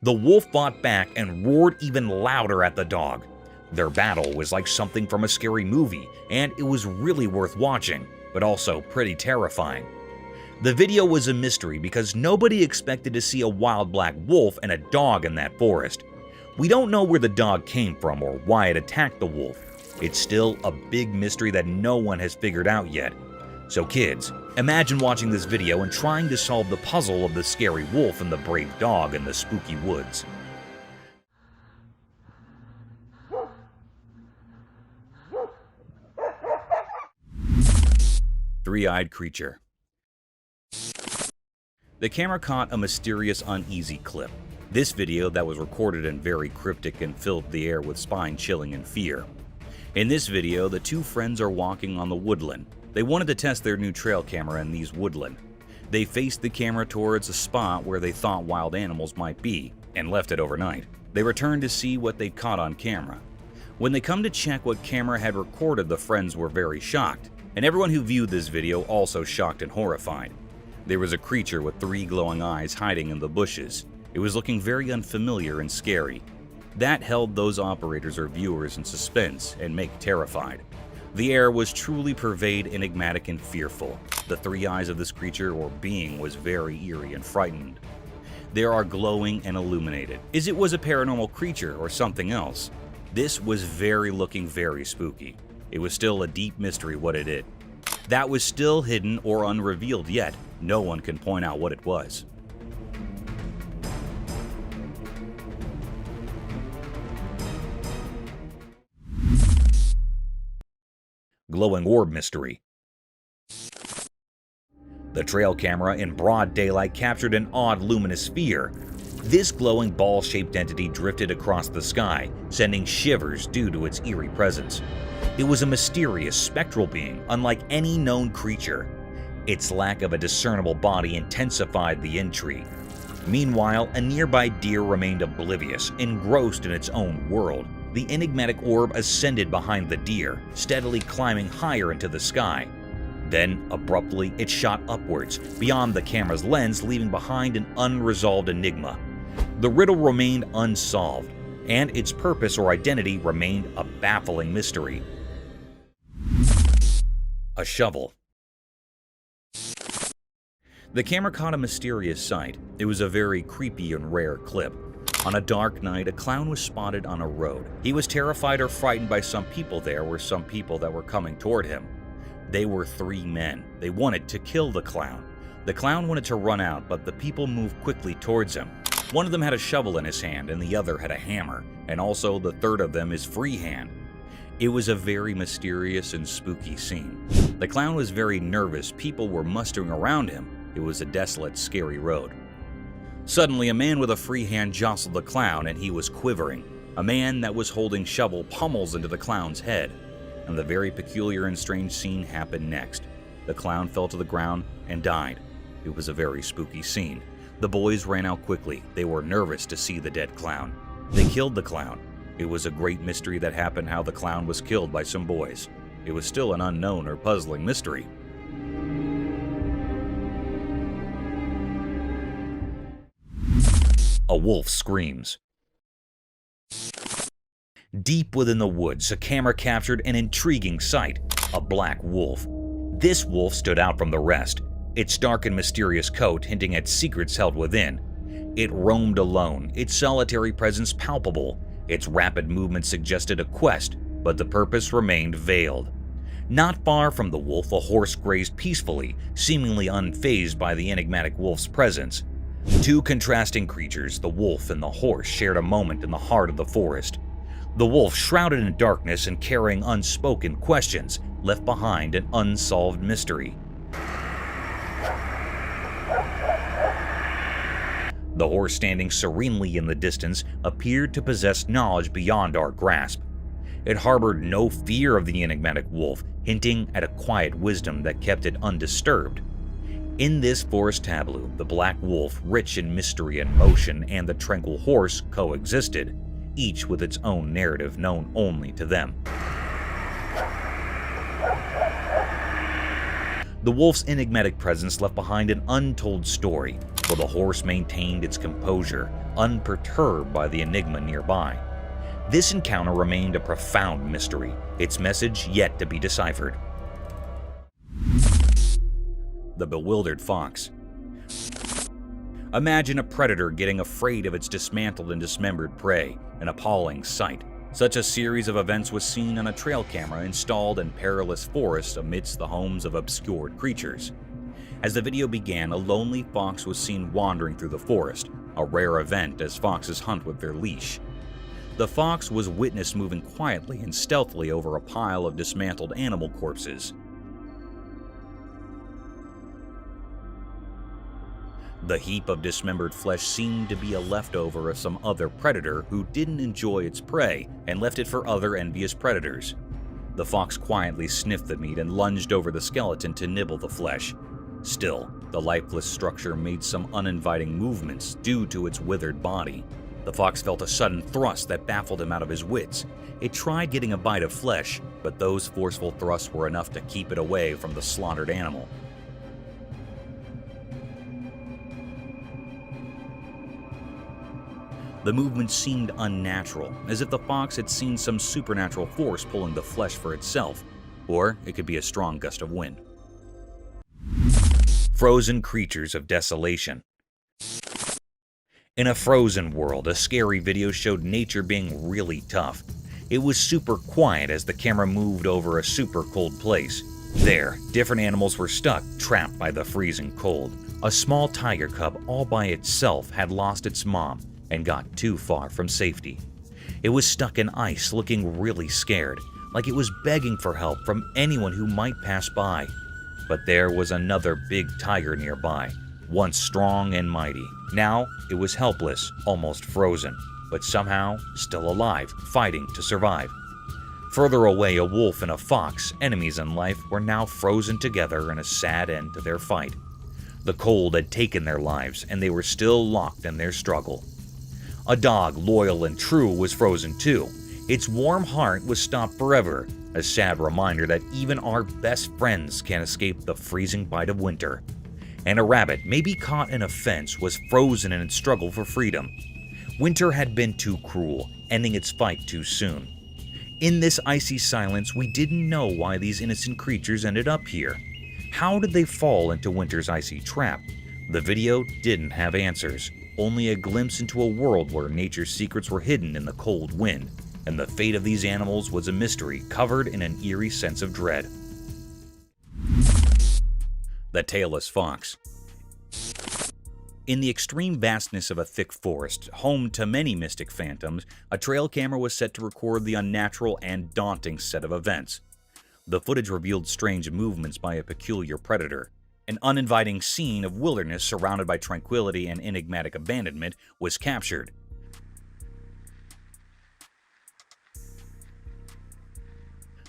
The wolf fought back and roared even louder at the dog. Their battle was like something from a scary movie, and it was really worth watching, but also pretty terrifying. The video was a mystery because nobody expected to see a wild black wolf and a dog in that forest. We don't know where the dog came from or why it attacked the wolf. It's still a big mystery that no one has figured out yet. So kids, imagine watching this video and trying to solve the puzzle of the scary wolf and the brave dog in the spooky woods. Three-eyed creature. The camera caught a mysterious, uneasy clip. This video that was recorded and very cryptic and filled the air with spine-chilling and fear. In this video, the two friends are walking on the woodland. They wanted to test their new trail camera in these woodland. They faced the camera towards a spot where they thought wild animals might be, and left it overnight. They returned to see what they'd caught on camera. When they come to check what camera had recorded, the friends were very shocked, and everyone who viewed this video also shocked and horrified. There was a creature with 3 glowing eyes hiding in the bushes. It was looking very unfamiliar and scary. That held those operators or viewers in suspense and make terrified. The air was truly pervade, enigmatic, and fearful. The 3 eyes of this creature or being was very eerie and frightened. They are glowing and illuminated. Is it was a paranormal creature or something else? This was looking very spooky. It was still a deep mystery what it did. That was still hidden or unrevealed yet. No one can point out what it was. Glowing orb mystery. The trail camera in broad daylight captured an odd luminous sphere. This glowing ball-shaped entity drifted across the sky, sending shivers due to its eerie presence. It was a mysterious, spectral being, unlike any known creature. Its lack of a discernible body intensified the intrigue. Meanwhile, a nearby deer remained oblivious, engrossed in its own world. The enigmatic orb ascended behind the deer, steadily climbing higher into the sky. Then, abruptly, it shot upwards, beyond the camera's lens, leaving behind an unresolved enigma. The riddle remained unsolved. and its purpose or identity remained a baffling mystery. A shovel. The camera caught a mysterious sight. It was a very creepy and rare clip. On a dark night, a clown was spotted on a road. He was terrified or frightened by some people there were some people that were coming toward him. They were 3 men. They wanted to kill the clown. The clown wanted to run out, but the people moved quickly towards him. One of them had a shovel in his hand and the other had a hammer, and also the third of them is free hand. It was a very mysterious and spooky scene. The clown was very nervous. People were mustering around him. It was a desolate, scary road. Suddenly, a man with a free hand jostled the clown and he was quivering. A man that was holding shovel pummels into the clown's head. And the very peculiar and strange scene happened next. The clown fell to the ground and died. It was a very spooky scene. The boys ran out quickly. They were nervous to see the dead clown. They killed the clown. It was a great mystery that happened how the clown was killed by some boys. It was still an unknown or puzzling mystery. A wolf screams. Deep within the woods, a camera captured an intriguing sight, a black wolf. This wolf stood out from the rest, its dark and mysterious coat hinting at secrets held within. It roamed alone, its solitary presence palpable. Its rapid movement suggested a quest, but the purpose remained veiled. Not far from the wolf, a horse grazed peacefully, seemingly unfazed by the enigmatic wolf's presence. 2 contrasting creatures, the wolf and the horse, shared a moment in the heart of the forest. The wolf, shrouded in darkness and carrying unspoken questions, left behind an unsolved mystery. The horse, standing serenely in the distance, appeared to possess knowledge beyond our grasp. It harbored no fear of the enigmatic wolf, hinting at a quiet wisdom that kept it undisturbed. In this forest tableau, the black wolf, rich in mystery and motion, and the tranquil horse coexisted, each with its own narrative known only to them. The wolf's enigmatic presence left behind an untold story, while the horse maintained its composure, unperturbed by the enigma nearby. This encounter remained a profound mystery, its message yet to be deciphered. The bewildered fox. Imagine a predator getting afraid of its dismantled and dismembered prey, an appalling sight. Such a series of events was seen on a trail camera installed in perilous forests amidst the homes of obscured creatures. As the video began, a lonely fox was seen wandering through the forest, a rare event as foxes hunt with their leash. The fox was witnessed moving quietly and stealthily over a pile of dismantled animal corpses. The heap of dismembered flesh seemed to be a leftover of some other predator who didn't enjoy its prey and left it for other envious predators. The fox quietly sniffed the meat and lunged over the skeleton to nibble the flesh. Still, the lifeless structure made some uninviting movements due to its withered body. The fox felt a sudden thrust that baffled him out of his wits. It tried getting a bite of flesh, but those forceful thrusts were enough to keep it away from the slaughtered animal. The movement seemed unnatural, as if the fox had seen some supernatural force pulling the flesh for itself, or it could be a strong gust of wind. Frozen creatures of desolation. In a frozen world, a scary video showed nature being really tough. It was super quiet as the camera moved over a super cold place. There, different animals were stuck, trapped by the freezing cold. A small tiger cub all by itself had lost its mom and got too far from safety. It was stuck in ice, looking really scared, like it was begging for help from anyone who might pass by. But there was another big tiger nearby, once strong and mighty. Now it was helpless, almost frozen, but somehow still alive, fighting to survive. Further away, a wolf and a fox, enemies in life, were now frozen together in a sad end to their fight. The cold had taken their lives, and they were still locked in their struggle. A dog, loyal and true, was frozen too. Its warm heart was stopped forever, a sad reminder that even our best friends can't escape the freezing bite of winter. And a rabbit, maybe caught in a fence, was frozen in its struggle for freedom. Winter had been too cruel. ending its fight too soon. In this icy silence, we didn't know why these innocent creatures ended up here. How did they fall into winter's icy trap? The video didn't have answers, only a glimpse into a world where nature's secrets were hidden in the cold wind, and the fate of these animals was a mystery covered in an eerie sense of dread. The Tailless Fox. In the extreme vastness of a thick forest, home to many mystic phantoms, a trail camera was set to record the unnatural and daunting set of events. The footage revealed strange movements by a peculiar predator. An uninviting scene of wilderness surrounded by tranquility and enigmatic abandonment was captured.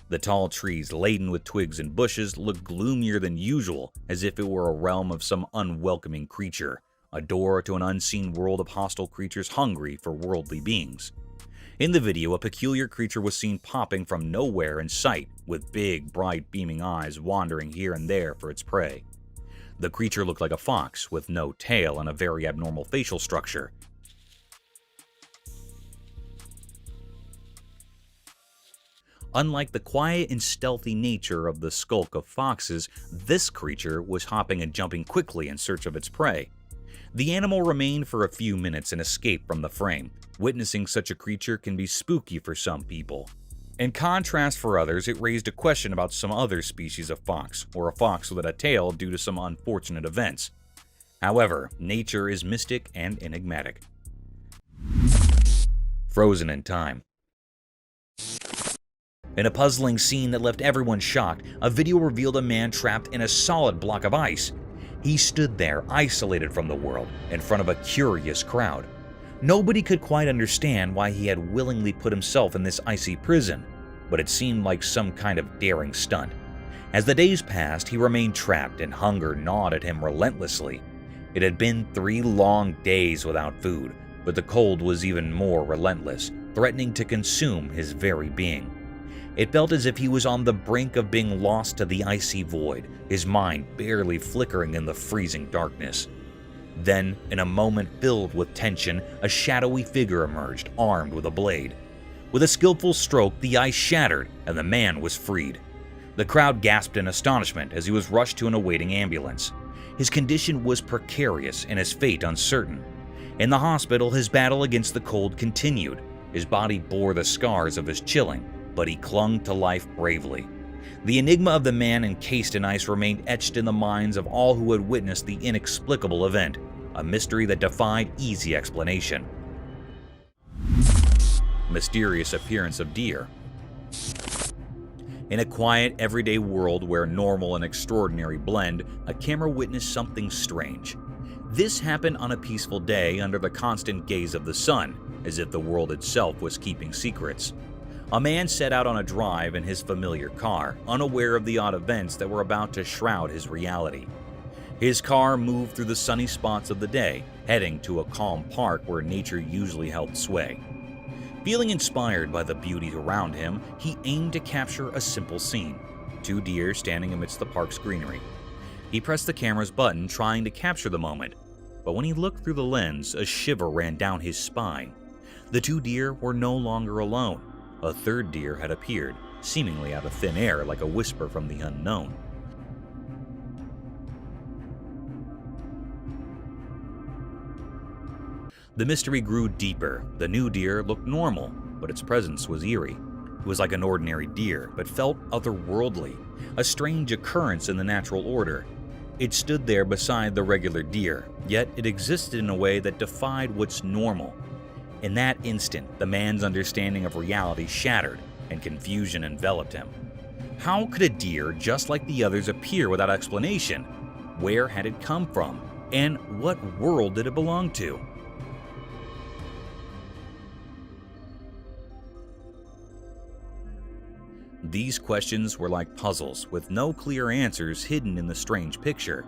The tall trees laden with twigs and bushes looked gloomier than usual, as if it were a realm of some unwelcoming creature, a door to an unseen world of hostile creatures hungry for worldly beings. In the video, a peculiar creature was seen popping from nowhere in sight, with big, bright, beaming eyes wandering here and there for its prey. The creature looked like a fox, with no tail and a very abnormal facial structure. Unlike the quiet and stealthy nature of the skulk of foxes, this creature was hopping and jumping quickly in search of its prey. The animal remained for a few minutes and escaped from the frame. Witnessing such a creature can be spooky for some people. In contrast for others, it raised a question about some other species of fox, or a fox without a tail due to some unfortunate events. However, nature is mystic and enigmatic. Frozen in time. In a puzzling scene that left everyone shocked, a video revealed a man trapped in a solid block of ice. He stood there, isolated from the world, in front of a curious crowd. Nobody could quite understand why he had willingly put himself in this icy prison, but it seemed like some kind of daring stunt. As the days passed, he remained trapped and hunger gnawed at him relentlessly. It had been 3 long days without food, but the cold was even more relentless, threatening to consume his very being. It felt as if he was on the brink of being lost to the icy void, his mind barely flickering in the freezing darkness. Then, in a moment filled with tension, a shadowy figure emerged, armed with a blade. With a skillful stroke, the ice shattered, and the man was freed. The crowd gasped in astonishment as he was rushed to an awaiting ambulance. His condition was precarious and his fate uncertain. In the hospital, his battle against the cold continued. His body bore the scars of his chilling, but he clung to life bravely. The enigma of the man encased in ice remained etched in the minds of all who had witnessed the inexplicable event, a mystery that defied easy explanation. Mysterious appearance of deer. In a quiet, everyday world where normal and extraordinary blend, a camera witnessed something strange. This happened on a peaceful day under the constant gaze of the sun, as if the world itself was keeping secrets. A man set out on a drive in his familiar car, unaware of the odd events that were about to shroud his reality. His car moved through the sunny spots of the day, heading to a calm park where nature usually held sway. Feeling inspired by the beauty around him, he aimed to capture a simple scene: 2 deer standing amidst the park's greenery. He pressed the camera's button, trying to capture the moment, but when he looked through the lens, a shiver ran down his spine. The 2 deer were no longer alone. A 3rd deer had appeared, seemingly out of thin air like a whisper from the unknown. The mystery grew deeper. The new deer looked normal, but its presence was eerie. It was like an ordinary deer, but felt otherworldly, a strange occurrence in the natural order. It stood there beside the regular deer, yet it existed in a way that defied what's normal. In that instant, the man's understanding of reality shattered, and confusion enveloped him. How could a deer just like the others appear without explanation? Where had it come from? And what world did it belong to? These questions were like puzzles, with no clear answers hidden in the strange picture.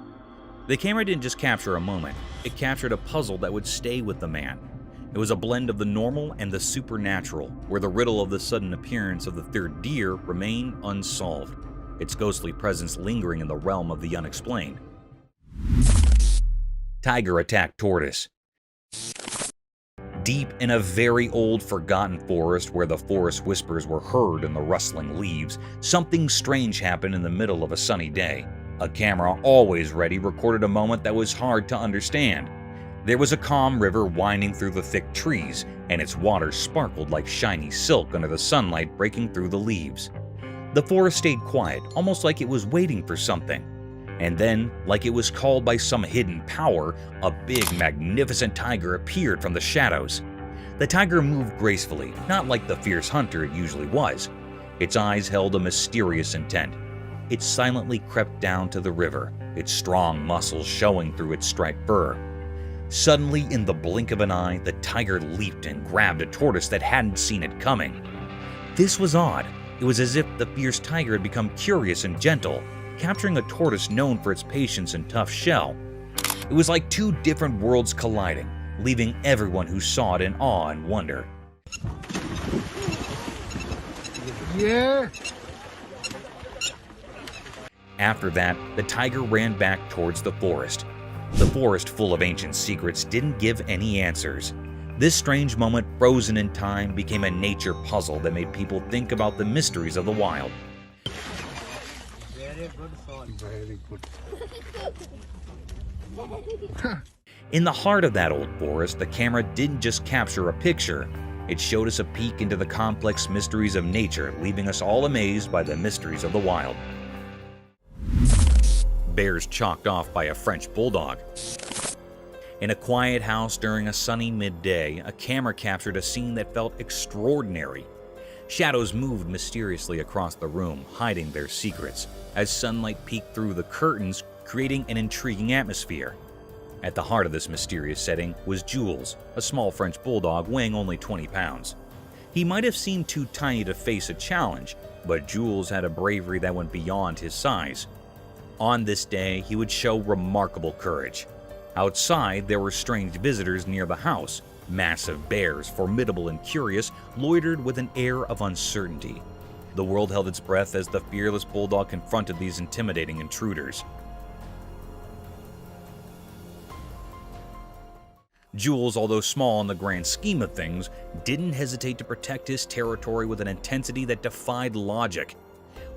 The camera didn't just capture a moment, it captured a puzzle that would stay with the man. It was a blend of the normal and the supernatural, where the riddle of the sudden appearance of the 3rd deer remained unsolved, its ghostly presence lingering in the realm of the unexplained. Tiger attacked tortoise. Deep in a very old, forgotten forest where the forest whispers were heard in the rustling leaves, something strange happened in the middle of a sunny day. A camera, always ready, recorded a moment that was hard to understand. There was a calm river winding through the thick trees, and its water sparkled like shiny silk under the sunlight breaking through the leaves. The forest stayed quiet, almost like it was waiting for something. And then, like it was called by some hidden power, a big, magnificent tiger appeared from the shadows. The tiger moved gracefully, not like the fierce hunter it usually was. Its eyes held a mysterious intent. It silently crept down to the river, its strong muscles showing through its striped fur. Suddenly, in the blink of an eye, the tiger leaped and grabbed a tortoise that hadn't seen it coming. This was odd. It was as if the fierce tiger had become curious and gentle, capturing a tortoise known for its patience and tough shell. It was like two different worlds colliding, leaving everyone who saw it in awe and wonder. Yeah. After that, the tiger ran back towards the forest. The forest, full of ancient secrets, didn't give any answers. This strange moment, frozen in time, became a nature puzzle that made people think about the mysteries of the wild. Very good thought. Very good. In the heart of that old forest, the camera didn't just capture a picture. It showed us a peek into the complex mysteries of nature, leaving us all amazed by the mysteries of the wild. Bears chalked off by a French bulldog. In a quiet house during a sunny midday, a camera captured a scene that felt extraordinary. Shadows moved mysteriously across the room, hiding their secrets, as sunlight peeked through the curtains, creating an intriguing atmosphere. At the heart of this mysterious setting was Jules, a small French bulldog weighing only 20 pounds. He might have seemed too tiny to face a challenge, but Jules had a bravery that went beyond his size. On this day, he would show remarkable courage. Outside, there were strange visitors near the house. Massive bears, formidable and curious, loitered with an air of uncertainty. The world held its breath as the fearless bulldog confronted these intimidating intruders. Jules, although small in the grand scheme of things, didn't hesitate to protect his territory with an intensity that defied logic.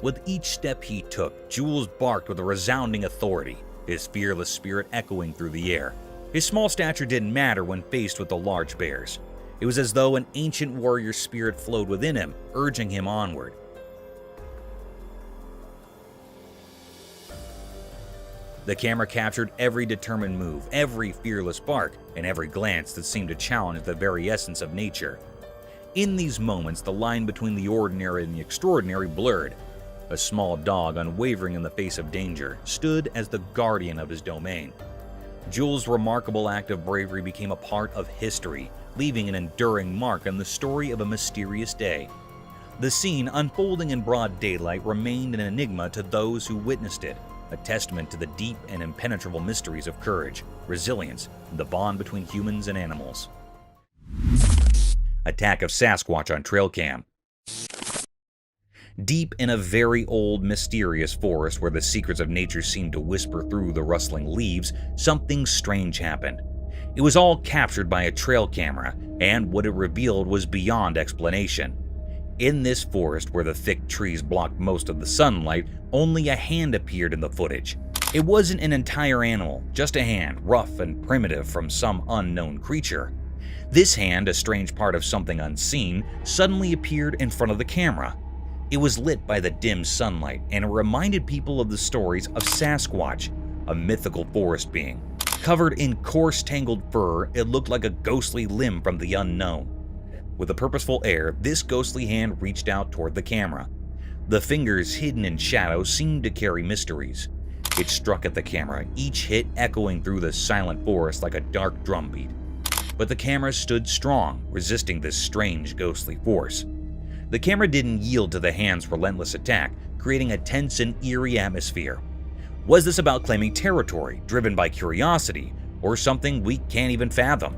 With each step he took, Jules barked with a resounding authority, his fearless spirit echoing through the air. His small stature didn't matter when faced with the large bears. It was as though an ancient warrior spirit flowed within him, urging him onward. The camera captured every determined move, every fearless bark, and every glance that seemed to challenge the very essence of nature. In these moments, the line between the ordinary and the extraordinary blurred. A small dog, unwavering in the face of danger, stood as the guardian of his domain. Jules' remarkable act of bravery became a part of history, leaving an enduring mark on the story of a mysterious day. The scene, unfolding in broad daylight, remained an enigma to those who witnessed it, a testament to the deep and impenetrable mysteries of courage, resilience, and the bond between humans and animals. Attack of Sasquatch on trail cam. Deep in a very old, mysterious forest where the secrets of nature seemed to whisper through the rustling leaves, something strange happened. It was all captured by a trail camera, and what it revealed was beyond explanation. In this forest, where the thick trees blocked most of the sunlight, only a hand appeared in the footage. It wasn't an entire animal, just a hand, rough and primitive from some unknown creature. This hand, a strange part of something unseen, suddenly appeared in front of the camera. It was lit by the dim sunlight, and it reminded people of the stories of Sasquatch, a mythical forest being. Covered in coarse, tangled fur, it looked like a ghostly limb from the unknown. With a purposeful air, this ghostly hand reached out toward the camera. The fingers, hidden in shadow, seemed to carry mysteries. It struck at the camera, each hit echoing through the silent forest like a dark drumbeat. But the camera stood strong, resisting this strange, ghostly force. The camera didn't yield to the hand's relentless attack, creating a tense and eerie atmosphere. Was this about claiming territory, driven by curiosity, or something we can't even fathom?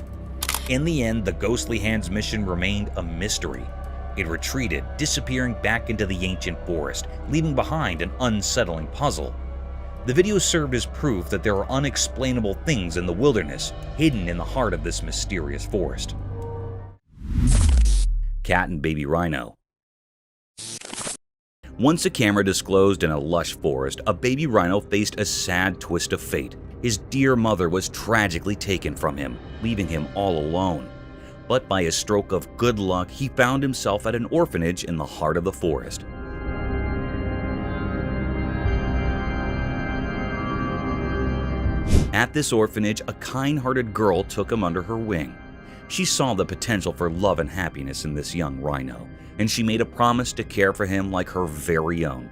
In the end, the ghostly hand's mission remained a mystery. It retreated, disappearing back into the ancient forest, leaving behind an unsettling puzzle. The video served as proof that there are unexplainable things in the wilderness, hidden in the heart of this mysterious forest. cat and baby rhino. Once a camera disclosed in a lush forest, a baby rhino faced a sad twist of fate. His dear mother was tragically taken from him, leaving him all alone. But by a stroke of good luck, he found himself at an orphanage in the heart of the forest. At this orphanage, a kind-hearted girl took him under her wing. She saw the potential for love and happiness in this young rhino, and she made a promise to care for him like her very own.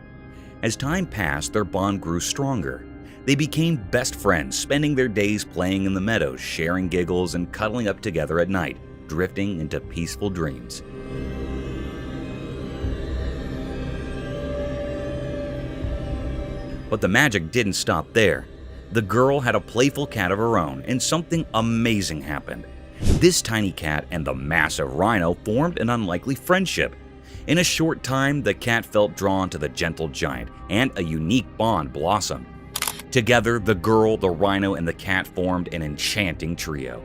As time passed, their bond grew stronger. They became best friends, spending their days playing in the meadows, sharing giggles, and cuddling up together at night, drifting into peaceful dreams. But the magic didn't stop there. The girl had a playful cat of her own, and something amazing happened. This tiny cat and the massive rhino formed an unlikely friendship. In a short time, the cat felt drawn to the gentle giant, and a unique bond blossomed. Together, the girl, the rhino, and the cat formed an enchanting trio.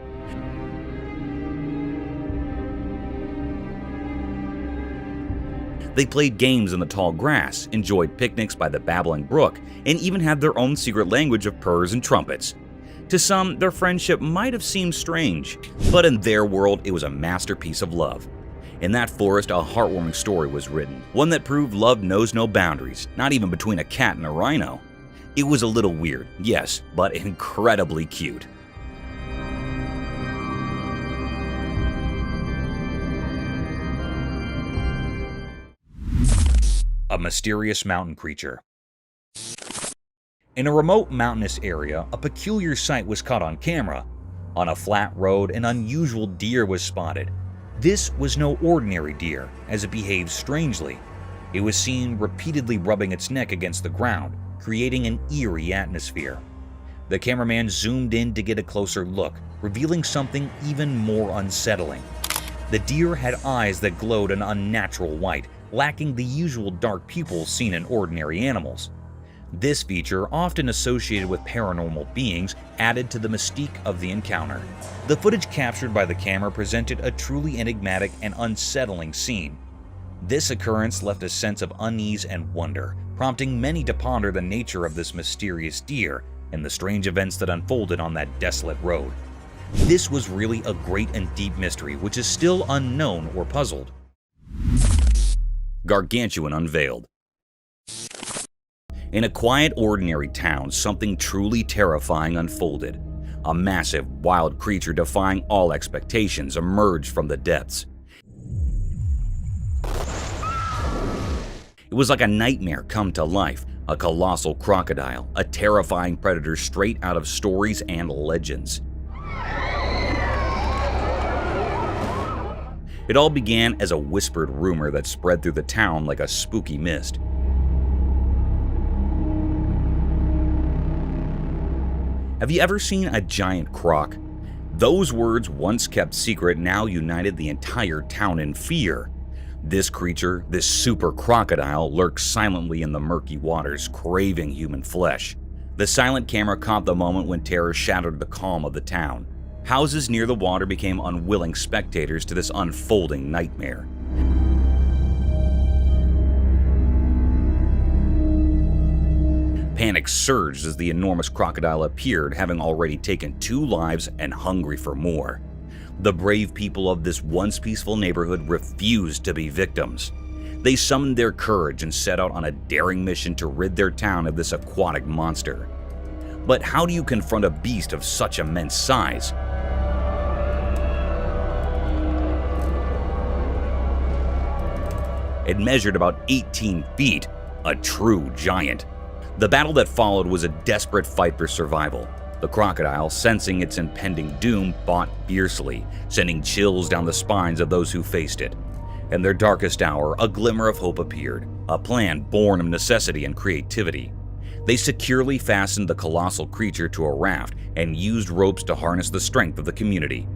They played games in the tall grass, enjoyed picnics by the babbling brook, and even had their own secret language of purrs and trumpets. To some, their friendship might have seemed strange, but in their world, it was a masterpiece of love. In that forest, a heartwarming story was written, one that proved love knows no boundaries, not even between a cat and a rhino. It was a little weird, yes, but incredibly cute. A mysterious mountain creature. In a remote mountainous area, a peculiar sight was caught on camera. On a flat road, an unusual deer was spotted. This was no ordinary deer, as it behaved strangely. It was seen repeatedly rubbing its neck against the ground, creating an eerie atmosphere. The cameraman zoomed in to get a closer look, revealing something even more unsettling. The deer had eyes that glowed an unnatural white, lacking the usual dark pupils seen in ordinary animals. This feature, often associated with paranormal beings, added to the mystique of the encounter. The footage captured by the camera presented a truly enigmatic and unsettling scene. This occurrence left a sense of unease and wonder, prompting many to ponder the nature of this mysterious deer and the strange events that unfolded on that desolate road. This was really a great and deep mystery which is still unknown or puzzled. Gargantuan unveiled. In a quiet, ordinary town, something truly terrifying unfolded. A massive, wild creature defying all expectations emerged from the depths. It was like a nightmare come to life, a colossal crocodile, a terrifying predator straight out of stories and legends. It all began as a whispered rumor that spread through the town like a spooky mist. Have you ever seen a giant croc? Those words, once kept secret, now united the entire town in fear. This creature, this super crocodile, lurks silently in the murky waters, craving human flesh. The silent camera caught the moment when terror shattered the calm of the town. Houses near the water became unwilling spectators to this unfolding nightmare. Panic surged as the enormous crocodile appeared, having already taken 2 lives and hungry for more. The brave people of this once peaceful neighborhood refused to be victims. They summoned their courage and set out on a daring mission to rid their town of this aquatic monster. But how do you confront a beast of such immense size? It measured about 18 feet, a true giant. The battle that followed was a desperate fight for survival. The crocodile, sensing its impending doom, fought fiercely, sending chills down the spines of those who faced it. In their darkest hour, a glimmer of hope appeared, a plan born of necessity and creativity. They securely fastened the colossal creature to a raft and used ropes to harness the strength of the community.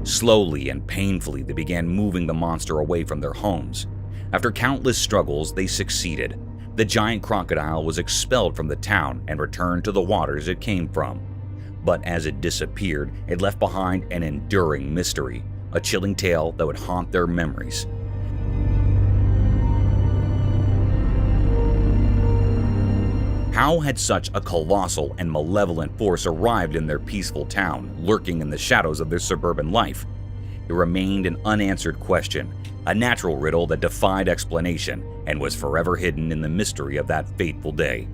Slowly and painfully, they began moving the monster away from their homes. After countless struggles, they succeeded. The giant crocodile was expelled from the town and returned to the waters it came from. But as it disappeared, it left behind an enduring mystery, a chilling tale that would haunt their memories. How had such a colossal and malevolent force arrived in their peaceful town, lurking in the shadows of their suburban life? It remained an unanswered question, a natural riddle that defied explanation and was forever hidden in the mystery of that fateful day.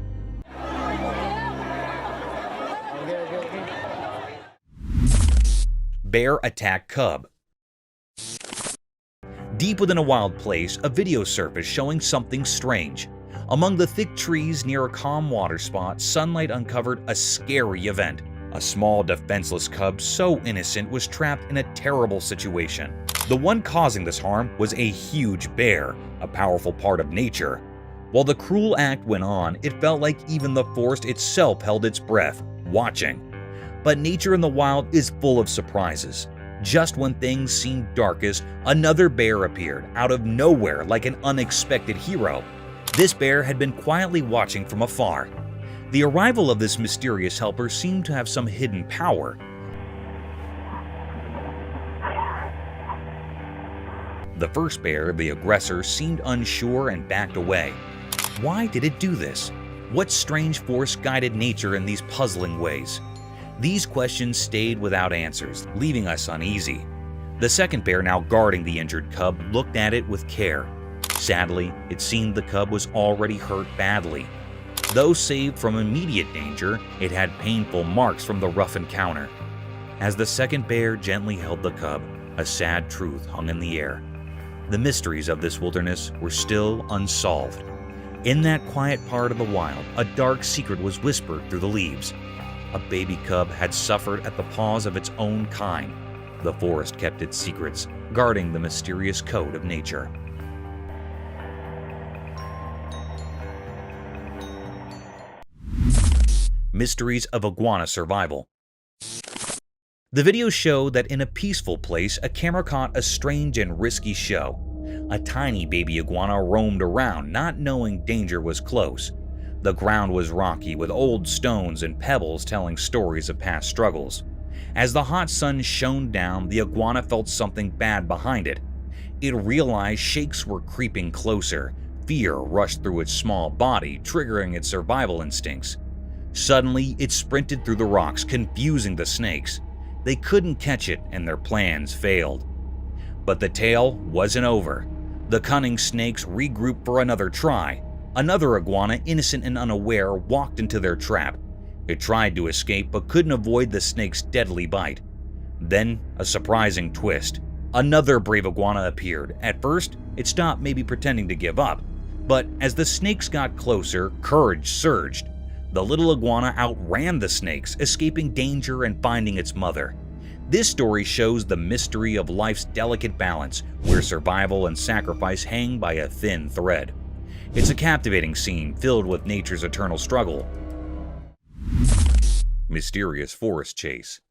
Bear attack cub. Deep within a wild place, a video surfaced showing something strange. Among the thick trees near a calm water spot, sunlight uncovered a scary event. A small, defenseless cub so innocent was trapped in a terrible situation. The one causing this harm was a huge bear, a powerful part of nature. While the cruel act went on, it felt like even the forest itself held its breath, watching. But nature in the wild is full of surprises. Just when things seemed darkest, another bear appeared out of nowhere like an unexpected hero. This bear had been quietly watching from afar. The arrival of this mysterious helper seemed to have some hidden power. The first bear, the aggressor, seemed unsure and backed away. Why did it do this? What strange force guided nature in these puzzling ways? These questions stayed without answers, leaving us uneasy. The second bear, now guarding the injured cub, looked at it with care. Sadly, it seemed the cub was already hurt badly. Though saved from immediate danger, it had painful marks from the rough encounter. As the second bear gently held the cub, a sad truth hung in the air. The mysteries of this wilderness were still unsolved. In that quiet part of the wild, a dark secret was whispered through the leaves. A baby cub had suffered at the paws of its own kind. The forest kept its secrets, guarding the mysterious code of nature. Mysteries of iguana survival. The video showed that in a peaceful place, a camera caught a strange and risky show. A tiny baby iguana roamed around, not knowing danger was close. The ground was rocky, with old stones and pebbles telling stories of past struggles. As the hot sun shone down, the iguana felt something bad behind it. It realized shakes were creeping closer. Fear rushed through its small body, triggering its survival instincts. Suddenly, it sprinted through the rocks, confusing the snakes. They couldn't catch it, and their plans failed. But the tale wasn't over. The cunning snakes regrouped for another try. Another iguana, innocent and unaware, walked into their trap. It tried to escape but couldn't avoid the snake's deadly bite. Then, a surprising twist. Another brave iguana appeared. At first, it stopped, maybe pretending to give up. But as the snakes got closer, courage surged. The little iguana outran the snakes, escaping danger and finding its mother. This story shows the mystery of life's delicate balance, where survival and sacrifice hang by a thin thread. It's a captivating scene filled with nature's eternal struggle. Mysterious forest chase.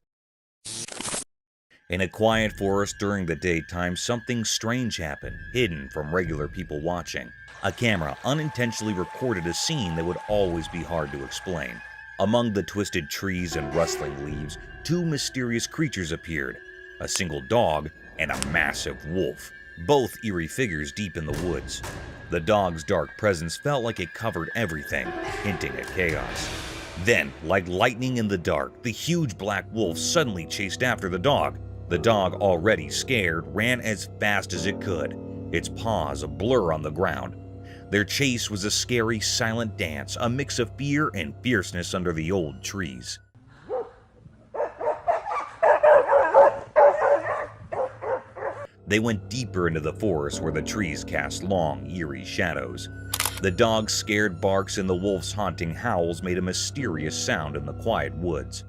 In a quiet forest during the daytime, something strange happened, hidden from regular people watching. A camera unintentionally recorded a scene that would always be hard to explain. Among the twisted trees and rustling leaves, two mysterious creatures appeared, a single dog and a massive wolf, both eerie figures deep in the woods. The dog's dark presence felt like it covered everything, hinting at chaos. Then, like lightning in the dark, the huge black wolf suddenly chased after the dog. The dog, already scared, ran as fast as it could, its paws a blur on the ground. Their chase was a scary, silent dance, a mix of fear and fierceness under the old trees. They went deeper into the forest where the trees cast long, eerie shadows. The dog's scared barks and the wolf's haunting howls made a mysterious sound in the quiet woods.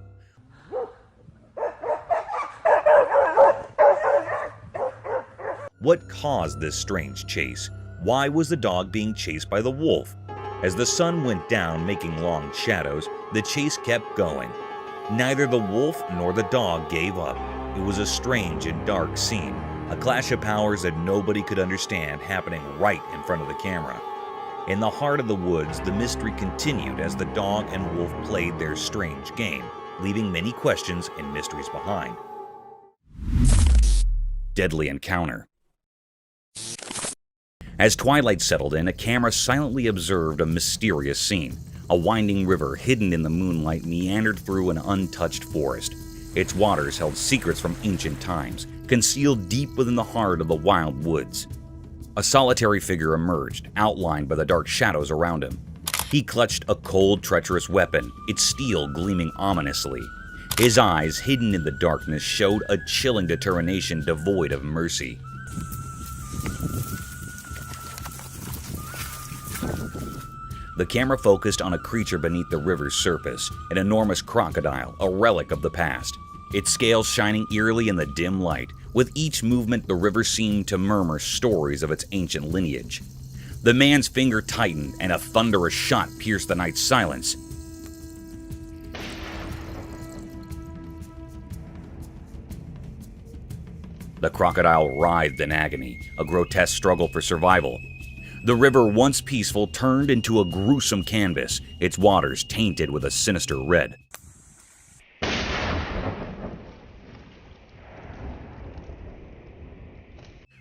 What caused this strange chase? Why was the dog being chased by the wolf? As the sun went down, making long shadows, the chase kept going. Neither the wolf nor the dog gave up. It was a strange and dark scene, a clash of powers that nobody could understand happening right in front of the camera. In the heart of the woods, the mystery continued as the dog and wolf played their strange game. leaving many questions and mysteries behind. Deadly Encounter. As twilight settled in, a camera silently observed a mysterious scene. A winding river hidden in the moonlight meandered through an untouched forest. Its waters held secrets from ancient times, concealed deep within the heart of the wild woods. A solitary figure emerged, outlined by the dark shadows around him. He clutched a cold, treacherous weapon, its steel gleaming ominously. His eyes, hidden in the darkness, showed a chilling determination devoid of mercy. The camera focused on a creature beneath the river's surface, an enormous crocodile, a relic of the past. Its scales shining eerily in the dim light. With each movement, the river seemed to murmur stories of its ancient lineage. The man's finger tightened, and a thunderous shot pierced the night's silence. The crocodile writhed in agony, a grotesque struggle for survival. The river, once peaceful, turned into a gruesome canvas, its waters tainted with a sinister red.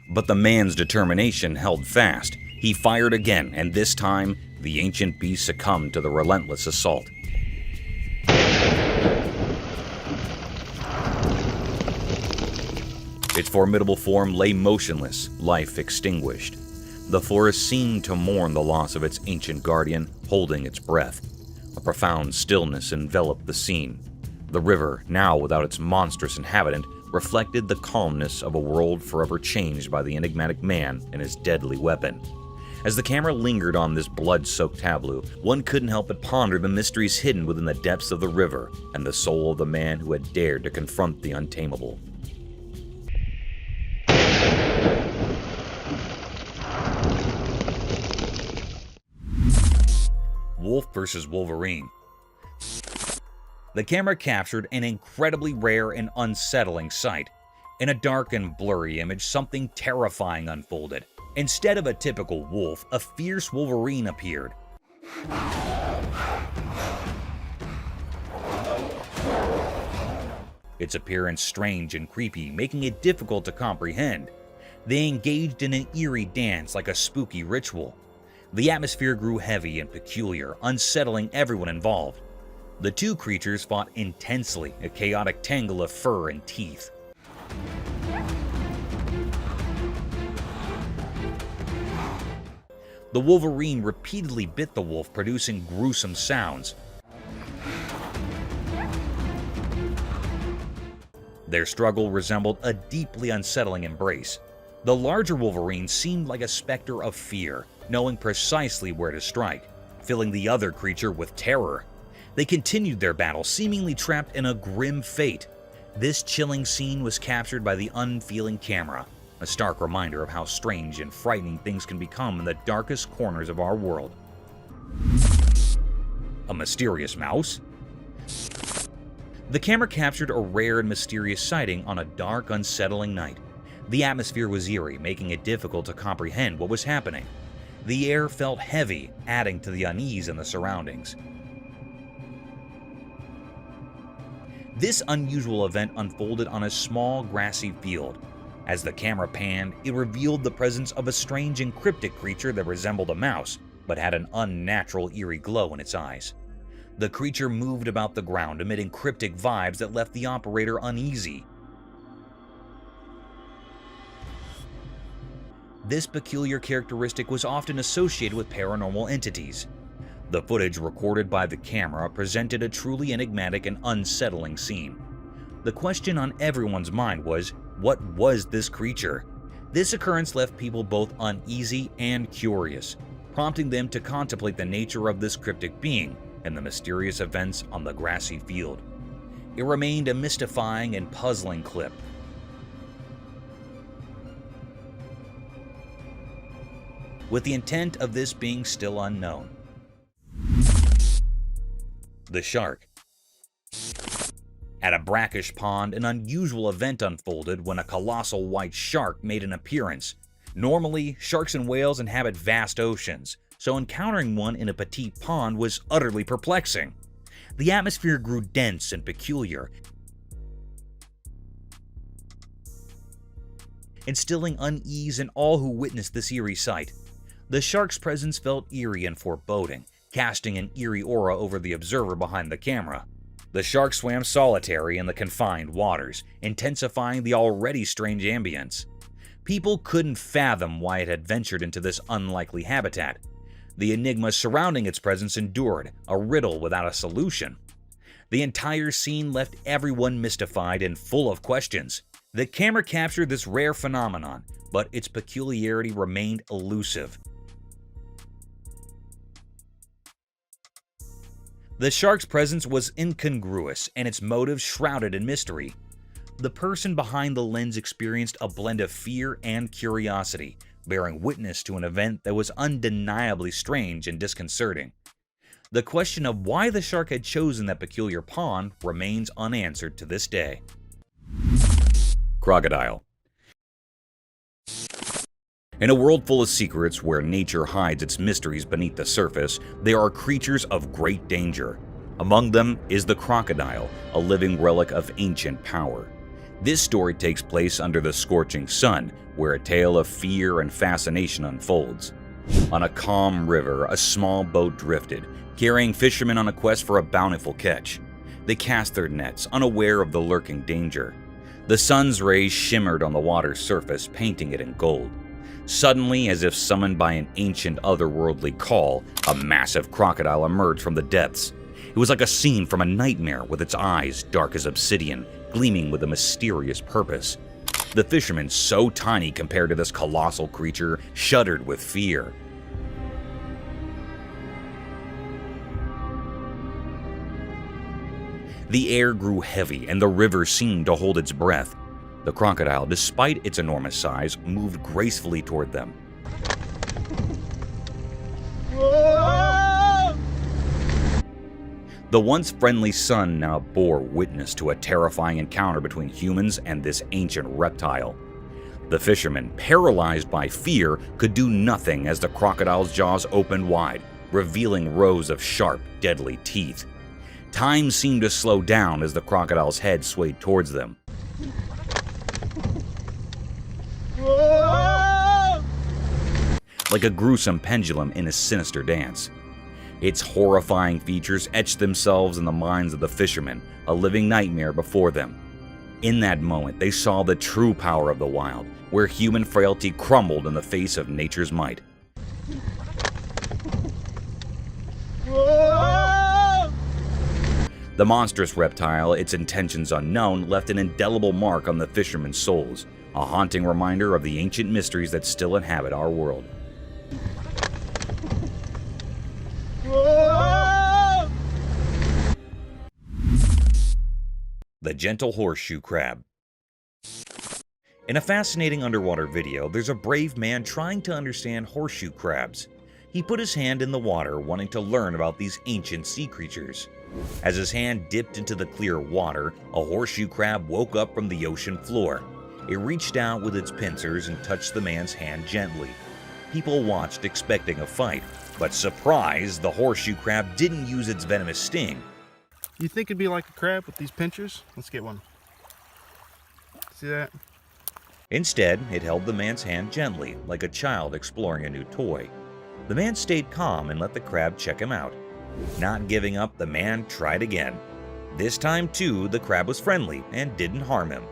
But the man's determination held fast. He fired again, and this time, the ancient beast succumbed to the relentless assault. Its formidable form lay motionless, life extinguished. The forest seemed to mourn the loss of its ancient guardian, holding its breath. A profound stillness enveloped the scene. The river, now without its monstrous inhabitant, reflected the calmness of a world forever changed by the enigmatic man and his deadly weapon. As the camera lingered on this blood-soaked tableau, one couldn't help but ponder the mysteries hidden within the depths of the river and the soul of the man who had dared to confront the untamable. Wolf vs. Wolverine. The camera captured an incredibly rare and unsettling sight. In a dark and blurry image, something terrifying unfolded. Instead of a typical wolf, a fierce Wolverine appeared. Its appearance strange and creepy, making it difficult to comprehend. They engaged in an eerie dance like a spooky ritual. The atmosphere grew heavy and peculiar, unsettling everyone involved. The two creatures fought intensely, a chaotic tangle of fur and teeth. The Wolverine repeatedly bit the wolf, producing gruesome sounds. Their struggle resembled a deeply unsettling embrace. The larger Wolverine seemed like a specter of fear, knowing precisely where to strike, filling the other creature with terror. They continued their battle, seemingly trapped in a grim fate. This chilling scene was captured by the unfeeling camera, a stark reminder of how strange and frightening things can become in the darkest corners of our world. A mysterious mouse? The camera captured a rare and mysterious sighting on a dark, unsettling night. The atmosphere was eerie, making it difficult to comprehend what was happening. The air felt heavy, adding to the unease in the surroundings. This unusual event unfolded on a small, grassy field. As the camera panned, it revealed the presence of a strange and cryptic creature that resembled a mouse, but had an unnatural, eerie glow in its eyes. The creature moved about the ground, emitting cryptic vibes that left the operator uneasy. This peculiar characteristic was often associated with paranormal entities. The footage recorded by the camera presented a truly enigmatic and unsettling scene. The question on everyone's mind was, what was this creature? This occurrence left people both uneasy and curious, prompting them to contemplate the nature of this cryptic being and the mysterious events on the grassy field. It remained a mystifying and puzzling clip. With the intent of this being still unknown. The shark. At a brackish pond, an unusual event unfolded when a colossal white shark made an appearance. Normally, sharks and whales inhabit vast oceans, so encountering one in a petite pond was utterly perplexing. The atmosphere grew dense and peculiar, instilling unease in all who witnessed this eerie sight. The shark's presence felt eerie and foreboding, casting an eerie aura over the observer behind the camera. The shark swam solitary in the confined waters, intensifying the already strange ambience. People couldn't fathom why it had ventured into this unlikely habitat. The enigma surrounding its presence endured, a riddle without a solution. The entire scene left everyone mystified and full of questions. The camera captured this rare phenomenon, but its peculiarity remained elusive. The shark's presence was incongruous and its motives shrouded in mystery. The person behind the lens experienced a blend of fear and curiosity, bearing witness to an event that was undeniably strange and disconcerting. The question of why the shark had chosen that peculiar pond remains unanswered to this day. Crocodile. In a world full of secrets where nature hides its mysteries beneath the surface, there are creatures of great danger. Among them is the crocodile, a living relic of ancient power. This story takes place under the scorching sun, where a tale of fear and fascination unfolds. On a calm river, a small boat drifted, carrying fishermen on a quest for a bountiful catch. They cast their nets, unaware of the lurking danger. The sun's rays shimmered on the water's surface, painting it in gold. Suddenly, as if summoned by an ancient otherworldly call, a massive crocodile emerged from the depths. It was like a scene from a nightmare, with its eyes dark as obsidian, gleaming with a mysterious purpose. The fishermen, so tiny compared to this colossal creature, shuddered with fear. The air grew heavy, and the river seemed to hold its breath. The crocodile, despite its enormous size, moved gracefully toward them. The once friendly sun now bore witness to a terrifying encounter between humans and this ancient reptile. The fishermen, paralyzed by fear, could do nothing as the crocodile's jaws opened wide, revealing rows of sharp, deadly teeth. Time seemed to slow down as the crocodile's head swayed towards them. Like a gruesome pendulum in a sinister dance. Its horrifying features etched themselves in the minds of the fishermen, a living nightmare before them. In that moment, they saw the true power of the wild, where human frailty crumbled in the face of nature's might. The monstrous reptile, its intentions unknown, left an indelible mark on the fishermen's souls, a haunting reminder of the ancient mysteries that still inhabit our world. The gentle horseshoe crab. In a fascinating underwater video, there's a brave man trying to understand horseshoe crabs. He put his hand in the water, wanting to learn about these ancient sea creatures. As his hand dipped into the clear water, a horseshoe crab woke up from the ocean floor. It reached out with its pincers and touched the man's hand gently. People watched, expecting a fight, but surprised, the horseshoe crab didn't use its venomous sting. You think it'd be like a crab with these pincers? Let's get one. See that? Instead, it held the man's hand gently, like a child exploring a new toy. The man stayed calm and let the crab check him out. Not giving up, the man tried again. This time, too, the crab was friendly and didn't harm him.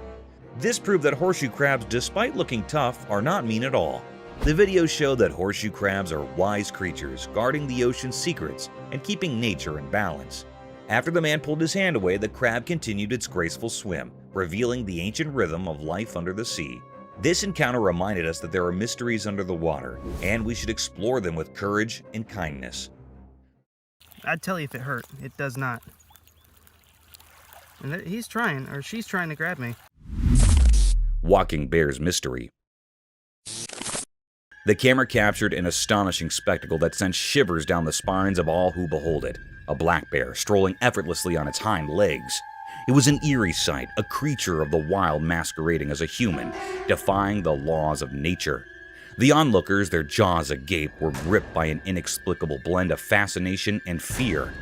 This proved that horseshoe crabs, despite looking tough, are not mean at all. The videos show that horseshoe crabs are wise creatures, guarding the ocean's secrets and keeping nature in balance. After the man pulled his hand away, the crab continued its graceful swim, revealing the ancient rhythm of life under the sea. This encounter reminded us that there are mysteries under the water, and we should explore them with courage and kindness. I'd tell you if it hurt. It does not. And he's trying, or she's trying to grab me. Walking bear's mystery. The camera captured an astonishing spectacle that sent shivers down the spines of all who behold it. A black bear strolling effortlessly on its hind legs. It was an eerie sight, a creature of the wild masquerading as a human, defying the laws of nature. The onlookers, their jaws agape, were gripped by an inexplicable blend of fascination and fear.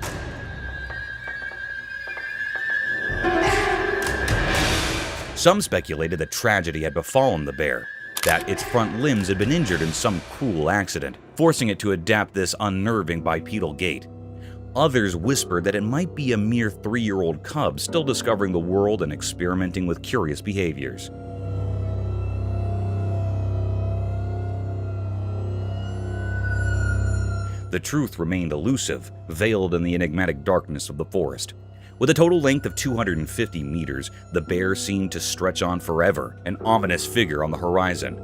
Some speculated that tragedy had befallen the bear, that its front limbs had been injured in some cruel accident, forcing it to adapt this unnerving bipedal gait. Others whispered that it might be a mere 3-year-old cub still discovering the world and experimenting with curious behaviors. The truth remained elusive, veiled in the enigmatic darkness of the forest. With a total length of 250 meters, the bear seemed to stretch on forever, an ominous figure on the horizon.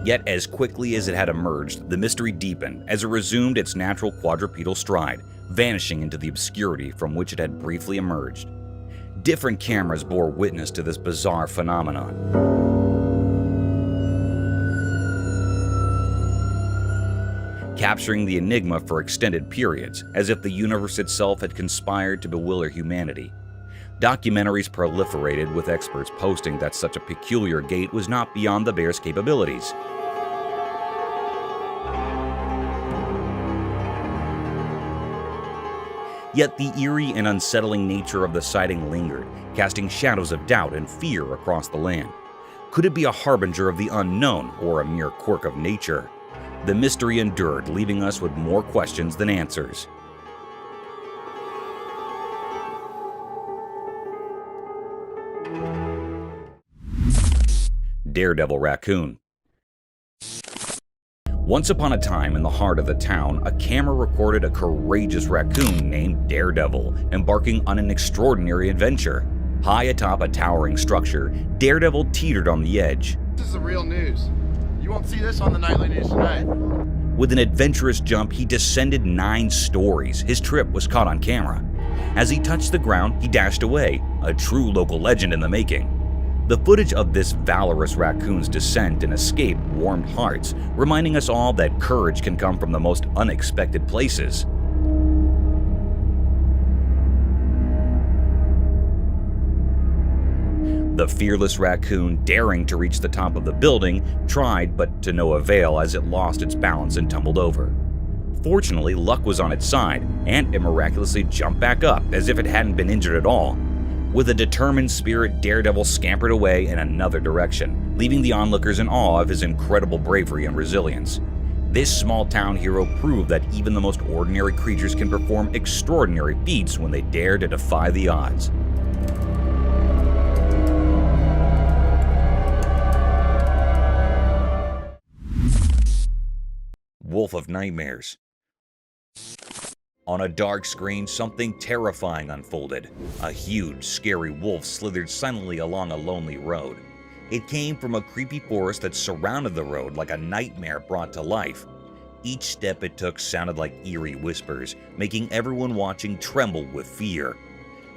Yet as quickly as it had emerged, the mystery deepened as it resumed its natural quadrupedal stride, vanishing into the obscurity from which it had briefly emerged. Different cameras bore witness to this bizarre phenomenon. Capturing the enigma for extended periods, as if the universe itself had conspired to bewilder humanity. Documentaries proliferated, with experts posting that such a peculiar gait was not beyond the bear's capabilities. Yet the eerie and unsettling nature of the sighting lingered, casting shadows of doubt and fear across the land. Could it be a harbinger of the unknown or a mere quirk of nature? The mystery endured, leaving us with more questions than answers. Daredevil Raccoon. Once upon a time, in the heart of the town, a camera recorded a courageous raccoon named Daredevil embarking on an extraordinary adventure. High atop a towering structure, Daredevil teetered on the edge. This is the real news. You won't see this on the nightly news tonight. With an adventurous jump, he descended 9 stories. His trip was caught on camera. As he touched the ground, he dashed away, a true local legend in the making. The footage of this valorous raccoon's descent and escape warmed hearts, reminding us all that courage can come from the most unexpected places. The fearless raccoon, daring to reach the top of the building, tried, but to no avail as it lost its balance and tumbled over. Fortunately, luck was on its side, and it miraculously jumped back up as if it hadn't been injured at all. With a determined spirit, Daredevil scampered away in another direction, leaving the onlookers in awe of his incredible bravery and resilience. This small-town hero proved that even the most ordinary creatures can perform extraordinary feats when they dare to defy the odds. Wolf of Nightmares. On a dark screen, something terrifying unfolded. A huge, scary wolf slithered silently along a lonely road. It came from a creepy forest that surrounded the road like a nightmare brought to life. Each step it took sounded like eerie whispers, making everyone watching tremble with fear.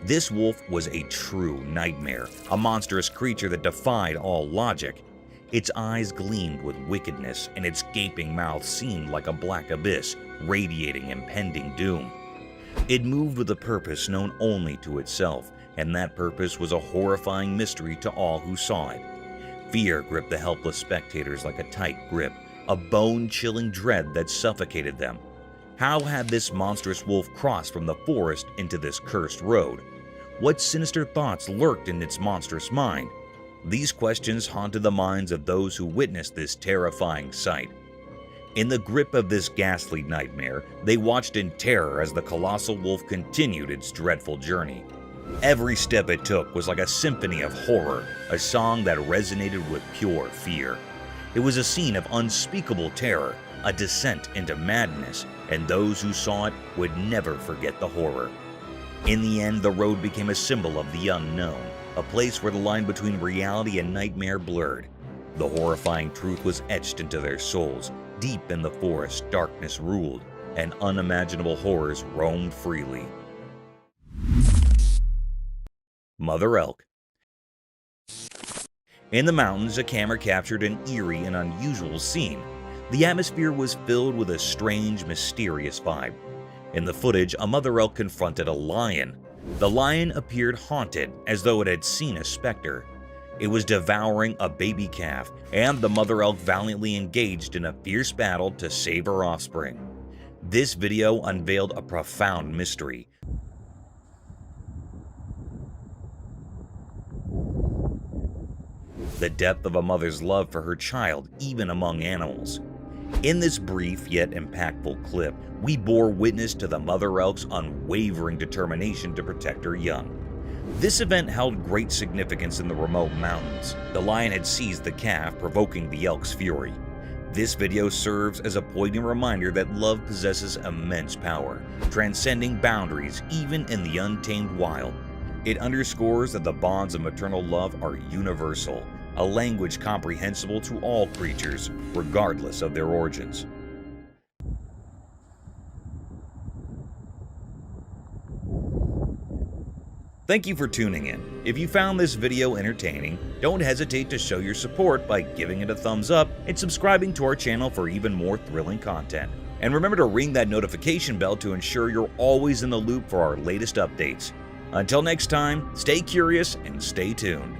This wolf was a true nightmare, a monstrous creature that defied all logic. Its eyes gleamed with wickedness, and its gaping mouth seemed like a black abyss, radiating impending doom. It moved with a purpose known only to itself, and that purpose was a horrifying mystery to all who saw it. Fear gripped the helpless spectators like a tight grip, a bone-chilling dread that suffocated them. How had this monstrous wolf crossed from the forest into this cursed road? What sinister thoughts lurked in its monstrous mind? These questions haunted the minds of those who witnessed this terrifying sight. In the grip of this ghastly nightmare, they watched in terror as the colossal wolf continued its dreadful journey. Every step it took was like a symphony of horror, a song that resonated with pure fear. It was a scene of unspeakable terror, a descent into madness, and those who saw it would never forget the horror. In the end, the road became a symbol of the unknown, a place where the line between reality and nightmare blurred. The horrifying truth was etched into their souls. Deep in the forest, darkness ruled, and unimaginable horrors roamed freely. Mother Elk. In the mountains, a camera captured an eerie and unusual scene. The atmosphere was filled with a strange, mysterious vibe. In the footage, a mother elk confronted a lion. The lion appeared haunted, as though it had seen a specter. It was devouring a baby calf, and the mother elk valiantly engaged in a fierce battle to save her offspring. This video unveiled a profound mystery. The depth of a mother's love for her child, even among animals. In this brief yet impactful clip, we bore witness to the mother elk's unwavering determination to protect her young. This event held great significance in the remote mountains. The lion had seized the calf, provoking the elk's fury. This video serves as a poignant reminder that love possesses immense power, transcending boundaries even in the untamed wild. It underscores that the bonds of maternal love are universal, a language comprehensible to all creatures, regardless of their origins. Thank you for tuning in. If you found this video entertaining, don't hesitate to show your support by giving it a thumbs up and subscribing to our channel for even more thrilling content. And remember to ring that notification bell to ensure you're always in the loop for our latest updates. Until next time, stay curious and stay tuned.